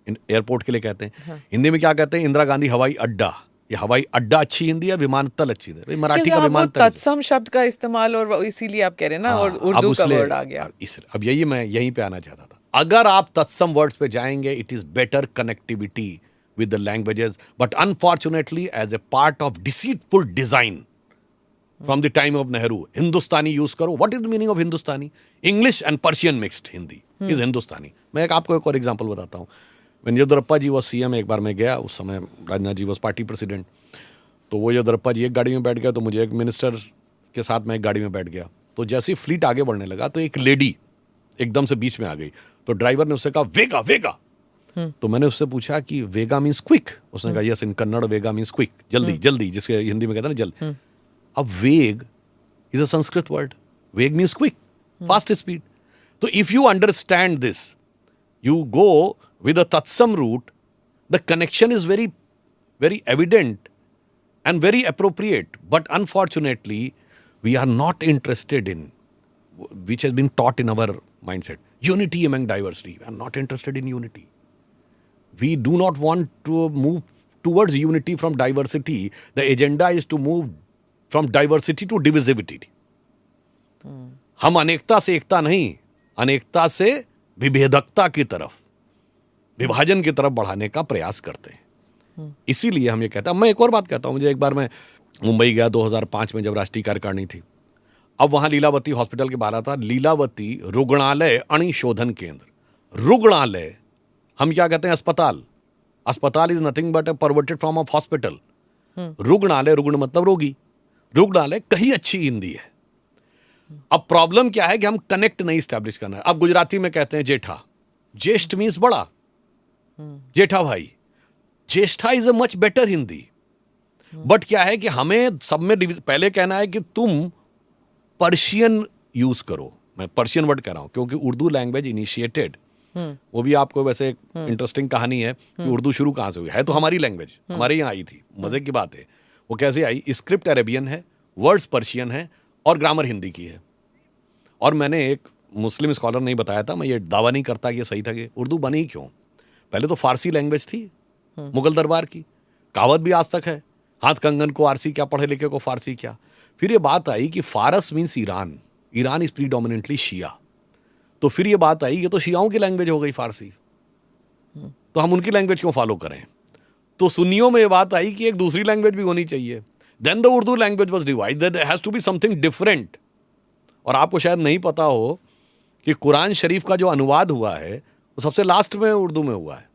एयरपोर्ट के लिए कहते हैं। हिंदी में क्या कहते हैं? इंदिरा गांधी हवाई अड्डा। ये हवाई अड्डा अच्छी हिंदी है, विमानतल अच्छी हिंदी है? भाई मराठी का विमानतल। तत्सम शब्द का इस्तेमाल, और इसीलिए आप कह रहे हैं ना, और उर्दू का वर्ड आ गया। अब यही मैं यहीं पे आना चाहता था। अगर आप तत्सम वर्ड्स पे जाएंगे, it is better connectivity with the languages, but unfortunately as a part of deceitful design from the time of Nehru, Hindustani use करो। What is the meaning of Hindustani? English and Persian mixed Hindi is Hindustani. मैं आपको एक और example बताता हूँ। When Yediyurappa ji was CM, एक बार मैं गया, उस समय Rajnath ji was party president. तो वो येदियुरप्पा जी एक गाड़ी में बैठ गया, तो मुझे एक मिनिस्टर के साथ मैं एक गाड़ी में बैठ गया। तो जैसे ही फ्लीट आगे बढ़ने लगा तो एक लेडी एकदम से बीच में आ गई। तो ड्राइवर ने उससे कहा वेगा वेगा। तो मैंने उससे पूछा कि वेगा मीन्स क्विक। उसने कहा यस, इन कन्नड़ वेगा मीन्स क्विक, जल्दी जल्दी, जिसके हिंदी में कहते हैं ना जल्द। अब वेग इज अ संस्कृत वर्ड। वेग मीन्स क्विक, फास्ट स्पीड। तो if you understand this, you go with a tatsam route, the connection is very, very evident and very appropriate. But unfortunately, we are not interested in, which has been taught in our mindset, unity among diversity. We are not interested in unity. We do not want to move towards unity from diversity. The agenda is to move from diversity to divisivity. हम अनेकता से एकता नहीं, अनेकता से विभेदकता की तरफ, विभाजन की तरफ बढ़ाने का प्रयास करते हैं। इसीलिए हम ये कहते हैं। मैं एक और बात कहता हूं, मुझे एक बार मैं मुंबई गया 2005 में, जब राष्ट्रीय कार्यकारिणी थी। अब वहां लीलावती हॉस्पिटल के बाहर था लीलावती रुग्णालय अणुशोधन केंद्र। रुग्णालय, हम क्या कहते हैं? अस्पताल। अस्पताल is nothing but A perverted form of hospital. रुग्णालय, रुग्ण मतलब रोगी, रुग्णालय कहीं अच्छी हिंदी है। अब प्रॉब्लम क्या है कि हम कनेक्ट नहीं स्टैब्लिश करना है। अब गुजराती में कहते हैं जेठा। ज्येष्ठ मीन्स बड़ा, जेठा भाई। ज्येष्ठा is a much better Hindi. But क्या है कि हमें सब में पहले कहना है कि तुम पर्शियन यूज करो। मैं पर्शियन वर्ड कह रहा हूं क्योंकि उर्दू लैंग्वेज इनिशिएटेड, वो भी आपको वैसे एक इंटरेस्टिंग कहानी है कि उर्दू शुरू कहां से हुई है। तो हमारी लैंग्वेज हमारे यहाँ आई थी। मजे की बात है वो कैसे आई? स्क्रिप्ट अरेबियन है, वर्ड्स पर्शियन है और ग्रामर हिंदी की है। और मैंने एक मुस्लिम स्कॉलर नहीं बताया था, मैं ये दावा नहीं करता कि ये सही था कि उर्दू बनी क्यों। पहले तो फारसी लैंग्वेज थी मुगल दरबार की, कहावत भी आज तक है, हाथ कंगन को आरसी क्या, पढ़े लिखे को फारसी क्या। फिर ये बात आई कि फारस means Iran, Iran is predominantly Shia. तो फिर ये बात आई ये तो शियाओं की लैंग्वेज हो गई फारसी, तो हम उनकी लैंग्वेज क्यों फॉलो करें। तो सुन्नियों में ये बात आई कि एक दूसरी लैंग्वेज भी होनी चाहिए। Then the Urdu language was divided, there has to be something different. और आपको शायद नहीं पता हो कि कुरान शरीफ का जो अनुवाद हुआ है वो सबसे लास्ट में उर्दू में हुआ है,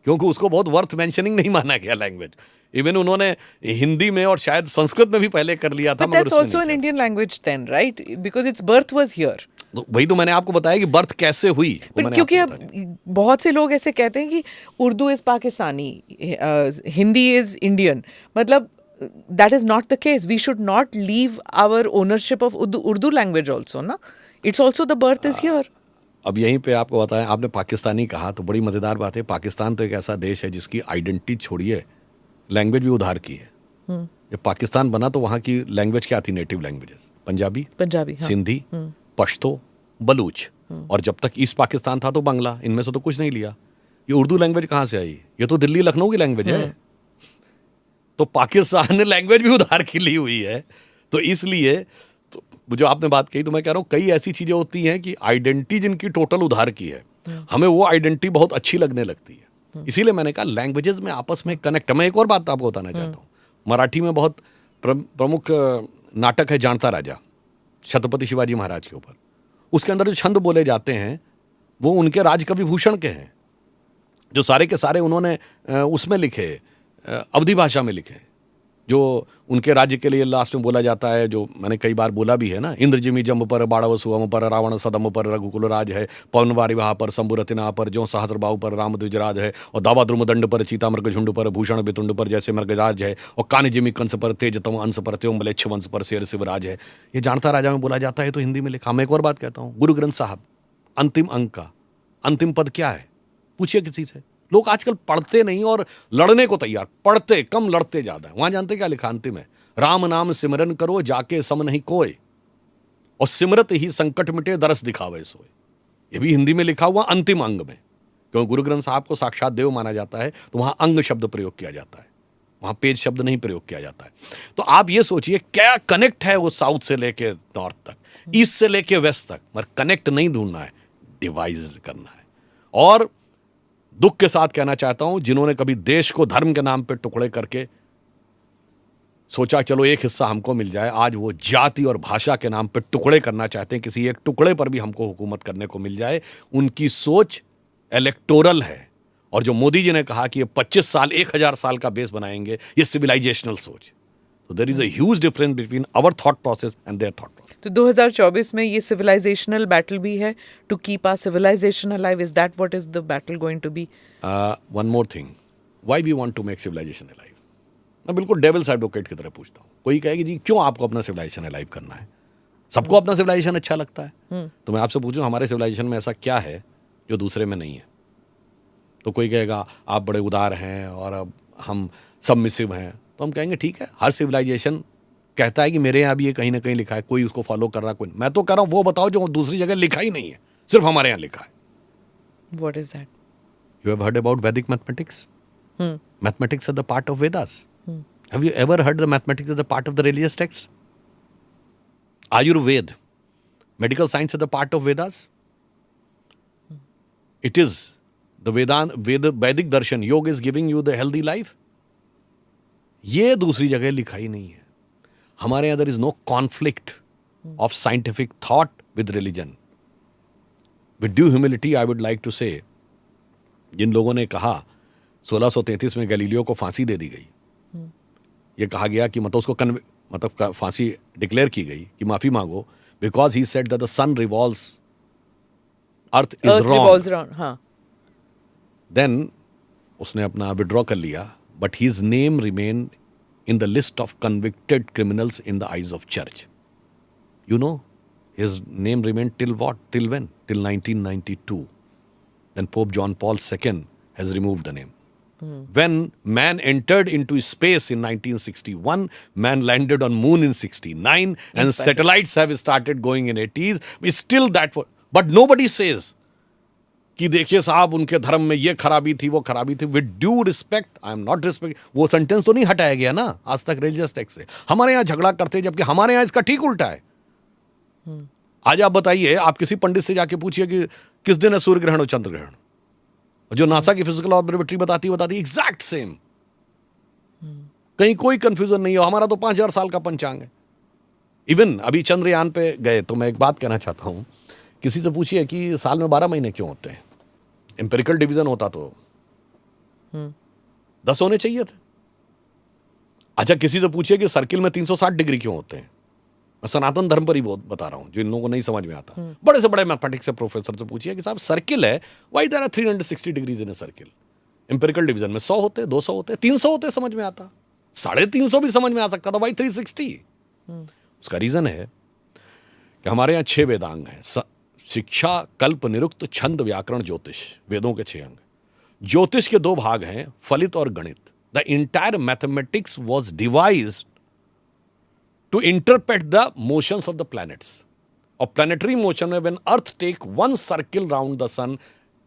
क्योंकि उसको बहुत वर्थ मेंशनिंग नहीं माना गया लैंग्वेज। इवन उन्होंने हिंदी में और शायद संस्कृत में भी पहले कर लिया था। But that's also an Indian language then, right? Because its birth was here. वही तो मैंने आपको बताया कि बर्थ कैसे हुई। But क्योंकि अब बहुत से लोग ऐसे कहते हैं कि Urdu is Pakistani, Hindi is Indian, मतलब that is not the case. We should not leave our ownership of Urdu language also, na? It's also the birth is here. अब यहीं पे आपको बताया, आपने पाकिस्तानी कहा तो बड़ी मज़ेदार बात है। पाकिस्तान तो एक ऐसा देश है जिसकी आइडेंटिटी छोड़िए, लैंग्वेज भी उधार की है। जब पाकिस्तान बना तो वहाँ की लैंग्वेज क्या थी? नेटिव लैंग्वेजेस पंजाबी, हाँ. सिंधी, पश्तो, बलूच, और जब तक ईस्ट पाकिस्तान था तो बांग्ला। इनमें से तो कुछ नहीं लिया। ये उर्दू लैंग्वेज कहाँ से आई? ये तो दिल्ली लखनऊ की लैंग्वेज है। तो पाकिस्तान ने लैंग्वेज भी उधार की ली हुई है। तो इसलिए तो जो आपने बात कही, तो मैं कह रहा हूँ कई ऐसी चीजें होती हैं कि आइडेंटिटी जिनकी टोटल उधार की है, हमें वो आइडेंटिटी बहुत अच्छी लगने लगती है। इसीलिए मैंने कहा लैंग्वेजेस में आपस में कनेक्ट। मैं एक और बात आपको बताना चाहता हूँ। मराठी में बहुत प्रमुख नाटक है जानता राजा, छत्रपति शिवाजी महाराज के ऊपर। उसके अंदर जो छंद बोले जाते हैं वो उनके राजकवि भूषण के हैं। जो सारे के सारे उन्होंने उसमें लिखे, अवधी भाषा में लिखे, जो उनके राज्य के लिए लास्ट में बोला जाता है, जो मैंने कई बार बोला भी है ना, इंद्रजिमी जम्ब पर बाड़व सुवम पर रावण सदम पर रघुकुल राज है, पवन वारिवाह पर शंभुरतिना पर जो सहस्रबाहु पर राम द्विजराज है, और दावा द्रुमदंड पर चीता मृग झुंड पर भूषण बितुंड पर जैसे मृगराज है, और कानिजिमी कंस पर तेजतम अंश पर त्यों मलेच्छ वंश पर शेर शिवराज है। ये जानता राजा में बोला जाता है तो हिंदी में लिखा। मैं एक और बात कहता हूँ, गुरु ग्रंथ साहब अंतिम अंक का अंतिम पद क्या है, पूछिए किसी से। लोग आजकल पढ़ते नहीं और लड़ने को तैयार, पढ़ते कम लड़ते ज्यादा है। वहां जानते क्या लिखा अंतिम है, राम नाम सिमरन करो जाके सम नहीं कोय, और सिमरत ही संकट मिटे दरस दिखावे सोए। ये भी हिंदी में लिखा हुआ अंतिम अंग में, क्योंकि गुरु ग्रंथ साहब को साक्षात देव माना जाता है, तो वहां अंग शब्द प्रयोग किया जाता है, वहां पेज शब्द नहीं प्रयोग किया जाता है। तो आप ये सोचिए क्या कनेक्ट है वो साउथ से लेके नॉर्थ तक, ईस्ट से लेके वेस्ट तक, मगर कनेक्ट नहीं ढूंढना है, डिवाइड करना है। और दुख के साथ कहना चाहता हूं, जिन्होंने कभी देश को धर्म के नाम पे टुकड़े करके सोचा चलो एक हिस्सा हमको मिल जाए, आज वो जाति और भाषा के नाम पे टुकड़े करना चाहते हैं, किसी एक टुकड़े पर भी हमको हुकूमत करने को मिल जाए। उनकी सोच इलेक्टोरल है, और जो मोदी जी ने कहा कि ये 25 साल 1000 साल का बेस बनाएंगे, ये सिविलाइजेशनल सोच। तो there is a huge difference between our thought process and their thought process. तो 2024 में ये सिविलाइजेशनल बैटल भी है, to keep our civilisation alive. Is that what is the battle going to be? One more thing, why we want to make civilisation alive. मैं बिल्कुल devil's advocate की तरह पूछता हूँ। कोई कहेगी जी क्यों आपको अपना सिविलाइजेशन अलाइव करना है, सबको अपना सिविलाइजेशन अच्छा लगता है। तो मैं आपसे पूछूं हमारे सिविलाइजेशन में ऐसा क्या है जो दूसरे में नहीं है? तो कोई कहेगा आप बड़े उदार हैं और अब हम सबमिसिव हैं। तो हम कहेंगे ठीक है, हर सिविलाइजेशन कहता है कि मेरे यहाँ भी ये कहीं ना कहीं लिखा है, कोई उसको फॉलो कर रहा, कोई। मैं तो कह रहा हूँ वो बताओ जो दूसरी जगह लिखा ही नहीं है, सिर्फ हमारे यहाँ लिखा है। What is that? You have heard about Vedic mathematics? Mathematics are the part of Vedas. Have you ever heard the mathematics is the part of the religious texts? Ayurveda, medical science is the part of Vedas. It is the Vedic darshan. Yoga is giving you the healthy life. ये दूसरी जगह लिखा ही नहीं है। हमारे यहाँ there is no conflict of scientific thought with religion. With due humility, I would like to say, जिन लोगों ने कहा 1633 में गैलीलियो को फांसी दे दी गई, ये कहा गया कि मतलब उसको फांसी डिक्लेयर की गई कि माफी मांगो, because he said that the sun revolves, earth is wrong. हाँ। देन उसने अपना विड्रॉ कर लिया, but his name remain in the list of convicted criminals in the eyes of church. You know, his name remained till what? Till when? Till 1992. Then Pope John Paul II has removed the name. When man entered into space in 1961, man landed on moon in 69, and satellites have started going in 80s. It's still that, but nobody says कि देखिए साहब उनके धर्म में ये खराबी थी, वो खराबी थी। With due respect, I am not respect, वो सेंटेंस तो नहीं हटाया गया ना आज तक रिलीजियस टेक्स्ट से। हमारे यहाँ झगड़ा करते हैं, जबकि हमारे यहाँ इसका ठीक उल्टा है। आज आप बताइए, आप किसी पंडित से जाके पूछिए कि किस दिन है सूर्य ग्रहण और चंद्र ग्रहण, जो नासा की फिजिकल ऑब्जर्वेटरी बताती एग्जैक्ट सेम, कहीं कोई कंफ्यूजन नहीं हो। हमारा तो 5000 साल का पंचांग है। इवन अभी चंद्रयान पे गए, तो मैं एक बात कहना चाहता हूं, किसी से पूछिए कि साल में 12 महीने क्यों होते हैं? एम्पिरिकल डिवीजन होता तो 10 होने चाहिए थे। अच्छा, किसी से पूछिए कि सर्किल में 360 डिग्री क्यों होते हैं? मैं सनातन धर्म पर ही बहुत बता रहा हूं, जो इन लोगों को नहीं समझ में आता। बड़े से बड़े मैथमेटिक्स के प्रोफेसर से पूछिए कि साहब सर्किल है, why there are 360 degrees in a circle? Empirical division में 100 होते, 200 होते, 300 होते, समझ में आता। 350 भी समझ में आ सकता था, व्हाई 360? उसका रीजन है कि हमारे यहाँ 6 वेदांग हैं, शिक्षा, कल्प, निरुक्त, छंद, व्याकरण, ज्योतिष, वेदों के 6 अंग। ज्योतिष के 2 भाग हैं, फलित और गणित। The entire mathematics was devised to interpret the motions of the planets. और प्लैनेटरी मोशन में when earth take 1 circle round the sun,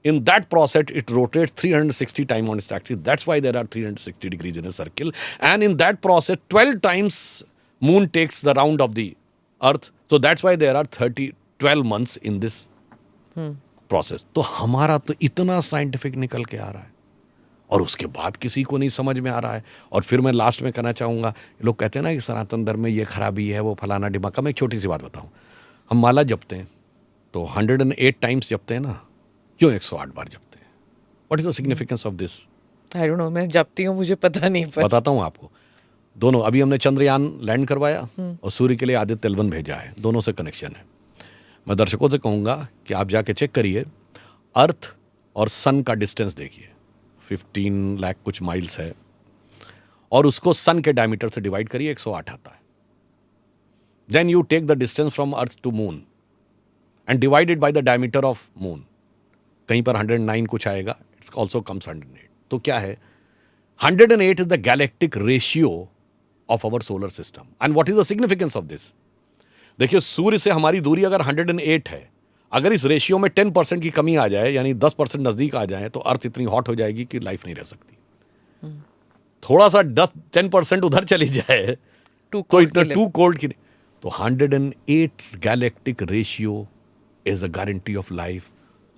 in that process it rotates 360 times on its axis. That's why there are 360 degrees in a circle. And in that process 12 times moon takes the round of the earth. So that's why there are 12 months in this process. तो हमारा तो इतना scientific निकल के आ रहा है, और उसके बाद किसी को नहीं समझ में आ रहा है। और फिर मैं लास्ट में कहना चाहूँगा, लोग कहते हैं ना कि सनातन धर्म में ये खराबी है, वो फलाना डिमाका। मैं एक छोटी सी बात बताऊँ, हम माला जपते हैं तो 108 टाइम्स जपते हैं ना, क्यों 108 बार जपते हैं? What is the significance of this? I don't know, मैं जपती हूँ, मुझे पता नहीं। पर बताता हूँ आपको। दोनों, अभी हमने चंद्रयान लैंड करवाया और सूर्य के लिए आदित्य L1 भेजा है, दोनों से कनेक्शन है। मैं दर्शकों से कहूँगा कि आप जाके चेक करिए, अर्थ और सन का डिस्टेंस देखिए, 15 लाख कुछ माइल्स है, और उसको सन के डायमीटर से डिवाइड करिए, 108 आता है। Then you take the distance from earth to moon and divided by the diameter of moon, कहीं पर 109 कुछ आएगा, इट्स ऑल्सो कम्स 108। तो क्या है, 108 is the galactic ratio of our solar system. And what is the significance of this? देखिए, सूर्य से हमारी दूरी अगर 108 है, अगर इस रेशियो में 10% की कमी आ जाए, यानी 10% नजदीक आ जाए, तो अर्थ इतनी हॉट हो जाएगी कि लाइफ नहीं रह सकती। थोड़ा सा 10% उधर चली जाए तो इतना टू कोल्ड की नहीं। तो 108 galactic ratio is a guarantee of life.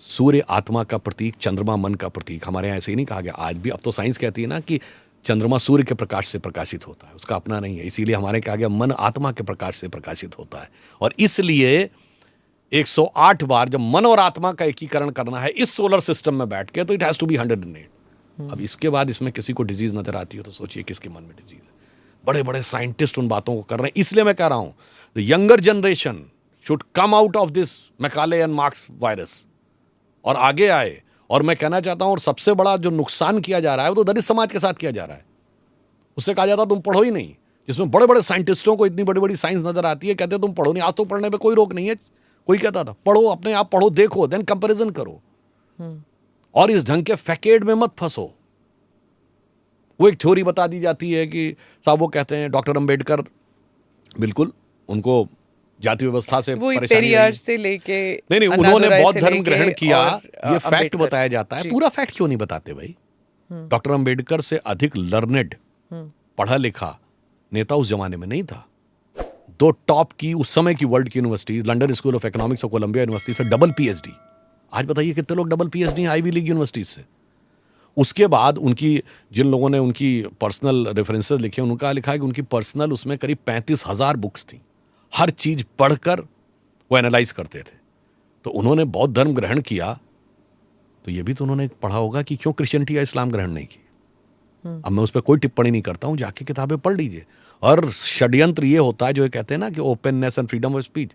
सूर्य आत्मा का प्रतीक, चंद्रमा मन का प्रतीक। हमारे यहाँ ऐसे ही नहीं कहा गया, आज भी। अब तो साइंस कहती है ना कि चंद्रमा सूर्य के प्रकाश से प्रकाशित होता है, उसका अपना नहीं है, इसीलिए हमारे कहा गया मन आत्मा के प्रकाश से प्रकाशित होता है। और इसलिए 108 बार जब मन और आत्मा का एकीकरण करना है इस सोलर सिस्टम में बैठ के, तो इट हैज टू बी 108। अब इसके बाद इसमें किसी को डिजीज नजर आती हो तो सोचिए किसके मन में डिजीज है। बड़े बड़े साइंटिस्ट उन बातों को कर रहे हैं। इसलिए मैं कह रहा हूं, the younger generation should come out of this Macaulay and marks virus और आगे आए। और मैं कहना चाहता हूं, और सबसे बड़ा जो नुकसान किया जा रहा है वो तो दलित समाज के साथ किया जा रहा है। उससे कहा जाता तुम पढ़ो ही नहीं, जिसमें बड़े बड़े साइंटिस्टों को इतनी बड़ी बड़ी साइंस नजर आती है, कहते तुम पढ़ो नहीं। आज तो पढ़ने में कोई रोक नहीं है, कोई कहता था पढ़ो, अपने आप पढ़ो, देखो, देन कंपैरिजन करो, और इस ढंग के फैकेड में मत फंसो। वो एक थ्योरी बता दी जाती है कि साहब, वो कहते हैं डॉक्टर अंबेडकर, बिल्कुल उनको जाति व्यवस्था से परेशानी से लेके नहीं, उन्होंने बौद्ध धर्म ग्रहण किया, ये फैक्ट बताया जाता है। पूरा फैक्ट क्यों नहीं बताते भाई? डॉक्टर अंबेडकर से अधिक लर्नेड, पढ़ा लिखा नेता उस जमाने में नहीं था। 2 टॉप की उस समय की वर्ल्ड की university, London School of Economics और कोलंबिया यूनिवर्सिटी से डबल पीएचडी। आज बताइए कितने लोग double PhD Ivy League university से। उसके बाद उनकी, जिन लोगों ने उनकी पर्सनल रेफरेंसेस लिखे, उनका लिखा है कि उनकी पर्सनल उसमें करीब 35,000 बुक्स थी। हर चीज पढ़कर वो एनालाइज करते थे। तो उन्होंने बौद्ध धर्म ग्रहण किया, तो ये भी तो उन्होंने पढ़ा होगा कि क्यों क्रिश्चियनिटी या इस्लाम ग्रहण नहीं की। अब मैं उस पर कोई टिप्पणी नहीं करता हूं, जाके किताबें पढ़ लीजिए। और षड्यंत्र ये होता है जो ये कहते हैं ना कि openness and freedom of speech.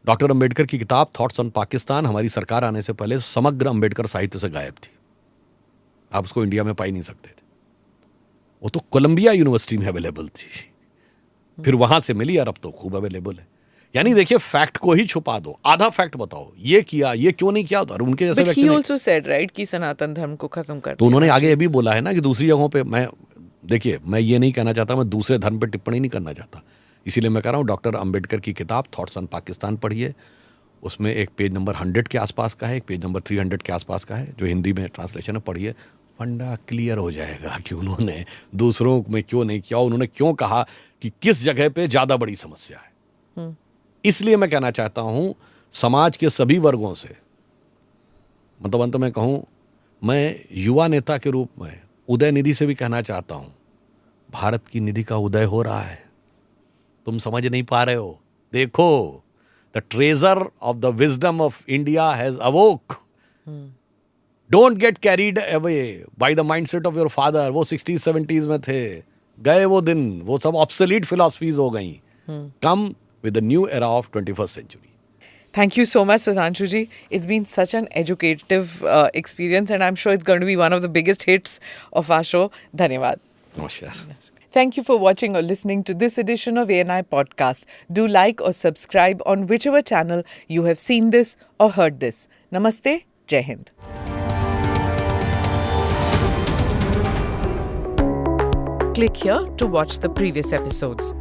Doctor Ambedkar की किताब थॉट्स ऑन पाकिस्तान हमारी सरकार आने से पहले समग्र अंबेडकर साहित्य से गायब थी। आप उसको इंडिया में पाई नहीं सकते थे। वो तो कोलंबिया यूनिवर्सिटी में अवेलेबल थी, फिर वहां से मिली, और अब तो खूब अवेलेबल है। यानी देखिए, फैक्ट को ही छुपा दो, आधा फैक्ट बताओ, ये किया, ये क्यों नहीं किया। और उनके जैसे व्यक्ति also said, right, कि सनातन धर्म को खत्म कर, तो उन्होंने आगे ये भी बोला है ना कि दूसरी जगहों पे, मैं देखिए, मैं ये नहीं कहना चाहता, मैं दूसरे धर्म पे टिप्पणी नहीं करना चाहता, इसीलिए मैं कह रहा हूँ डॉक्टर अंबेडकर की किताब थॉट्स ऑन पाकिस्तान पढ़िए। उसमें एक पेज नंबर 100 के आसपास का है, एक पेज नंबर 300 के आसपास का है, जो हिंदी में ट्रांसलेशन है, पढ़िए। फंडा क्लियर हो जाएगा कि उन्होंने दूसरों में क्यों नहीं किया, उन्होंने क्यों कहा कि किस जगह पे ज्यादा बड़ी समस्या है। इसलिए मैं कहना चाहता हूं समाज के सभी वर्गों से, मतलब अंत में कहूं, मैं युवा नेता के रूप में उदय निधि से भी कहना चाहता हूं, भारत की निधि का उदय हो रहा है, तुम समझ नहीं पा रहे हो। देखो, the treasure of the wisdom of India has अवोक। Don't get carried away by the mindset of your father. वो 60s 70s में थे, गए वो दिन, वो सब ऑब्सोलीट फिलॉसफीज हो गई। कम with the new era of 21st century. Thank you so much, Sudhanshu ji. It's been such an educative experience, and I'm sure it's going to be one of the biggest hits of our show. Dhanyawad. Namaskar. Thank you for watching or listening to this edition of ANI Podcast. Do like or subscribe on whichever channel you have seen this or heard this. Namaste. Jai Hind. Click here to watch the previous episodes.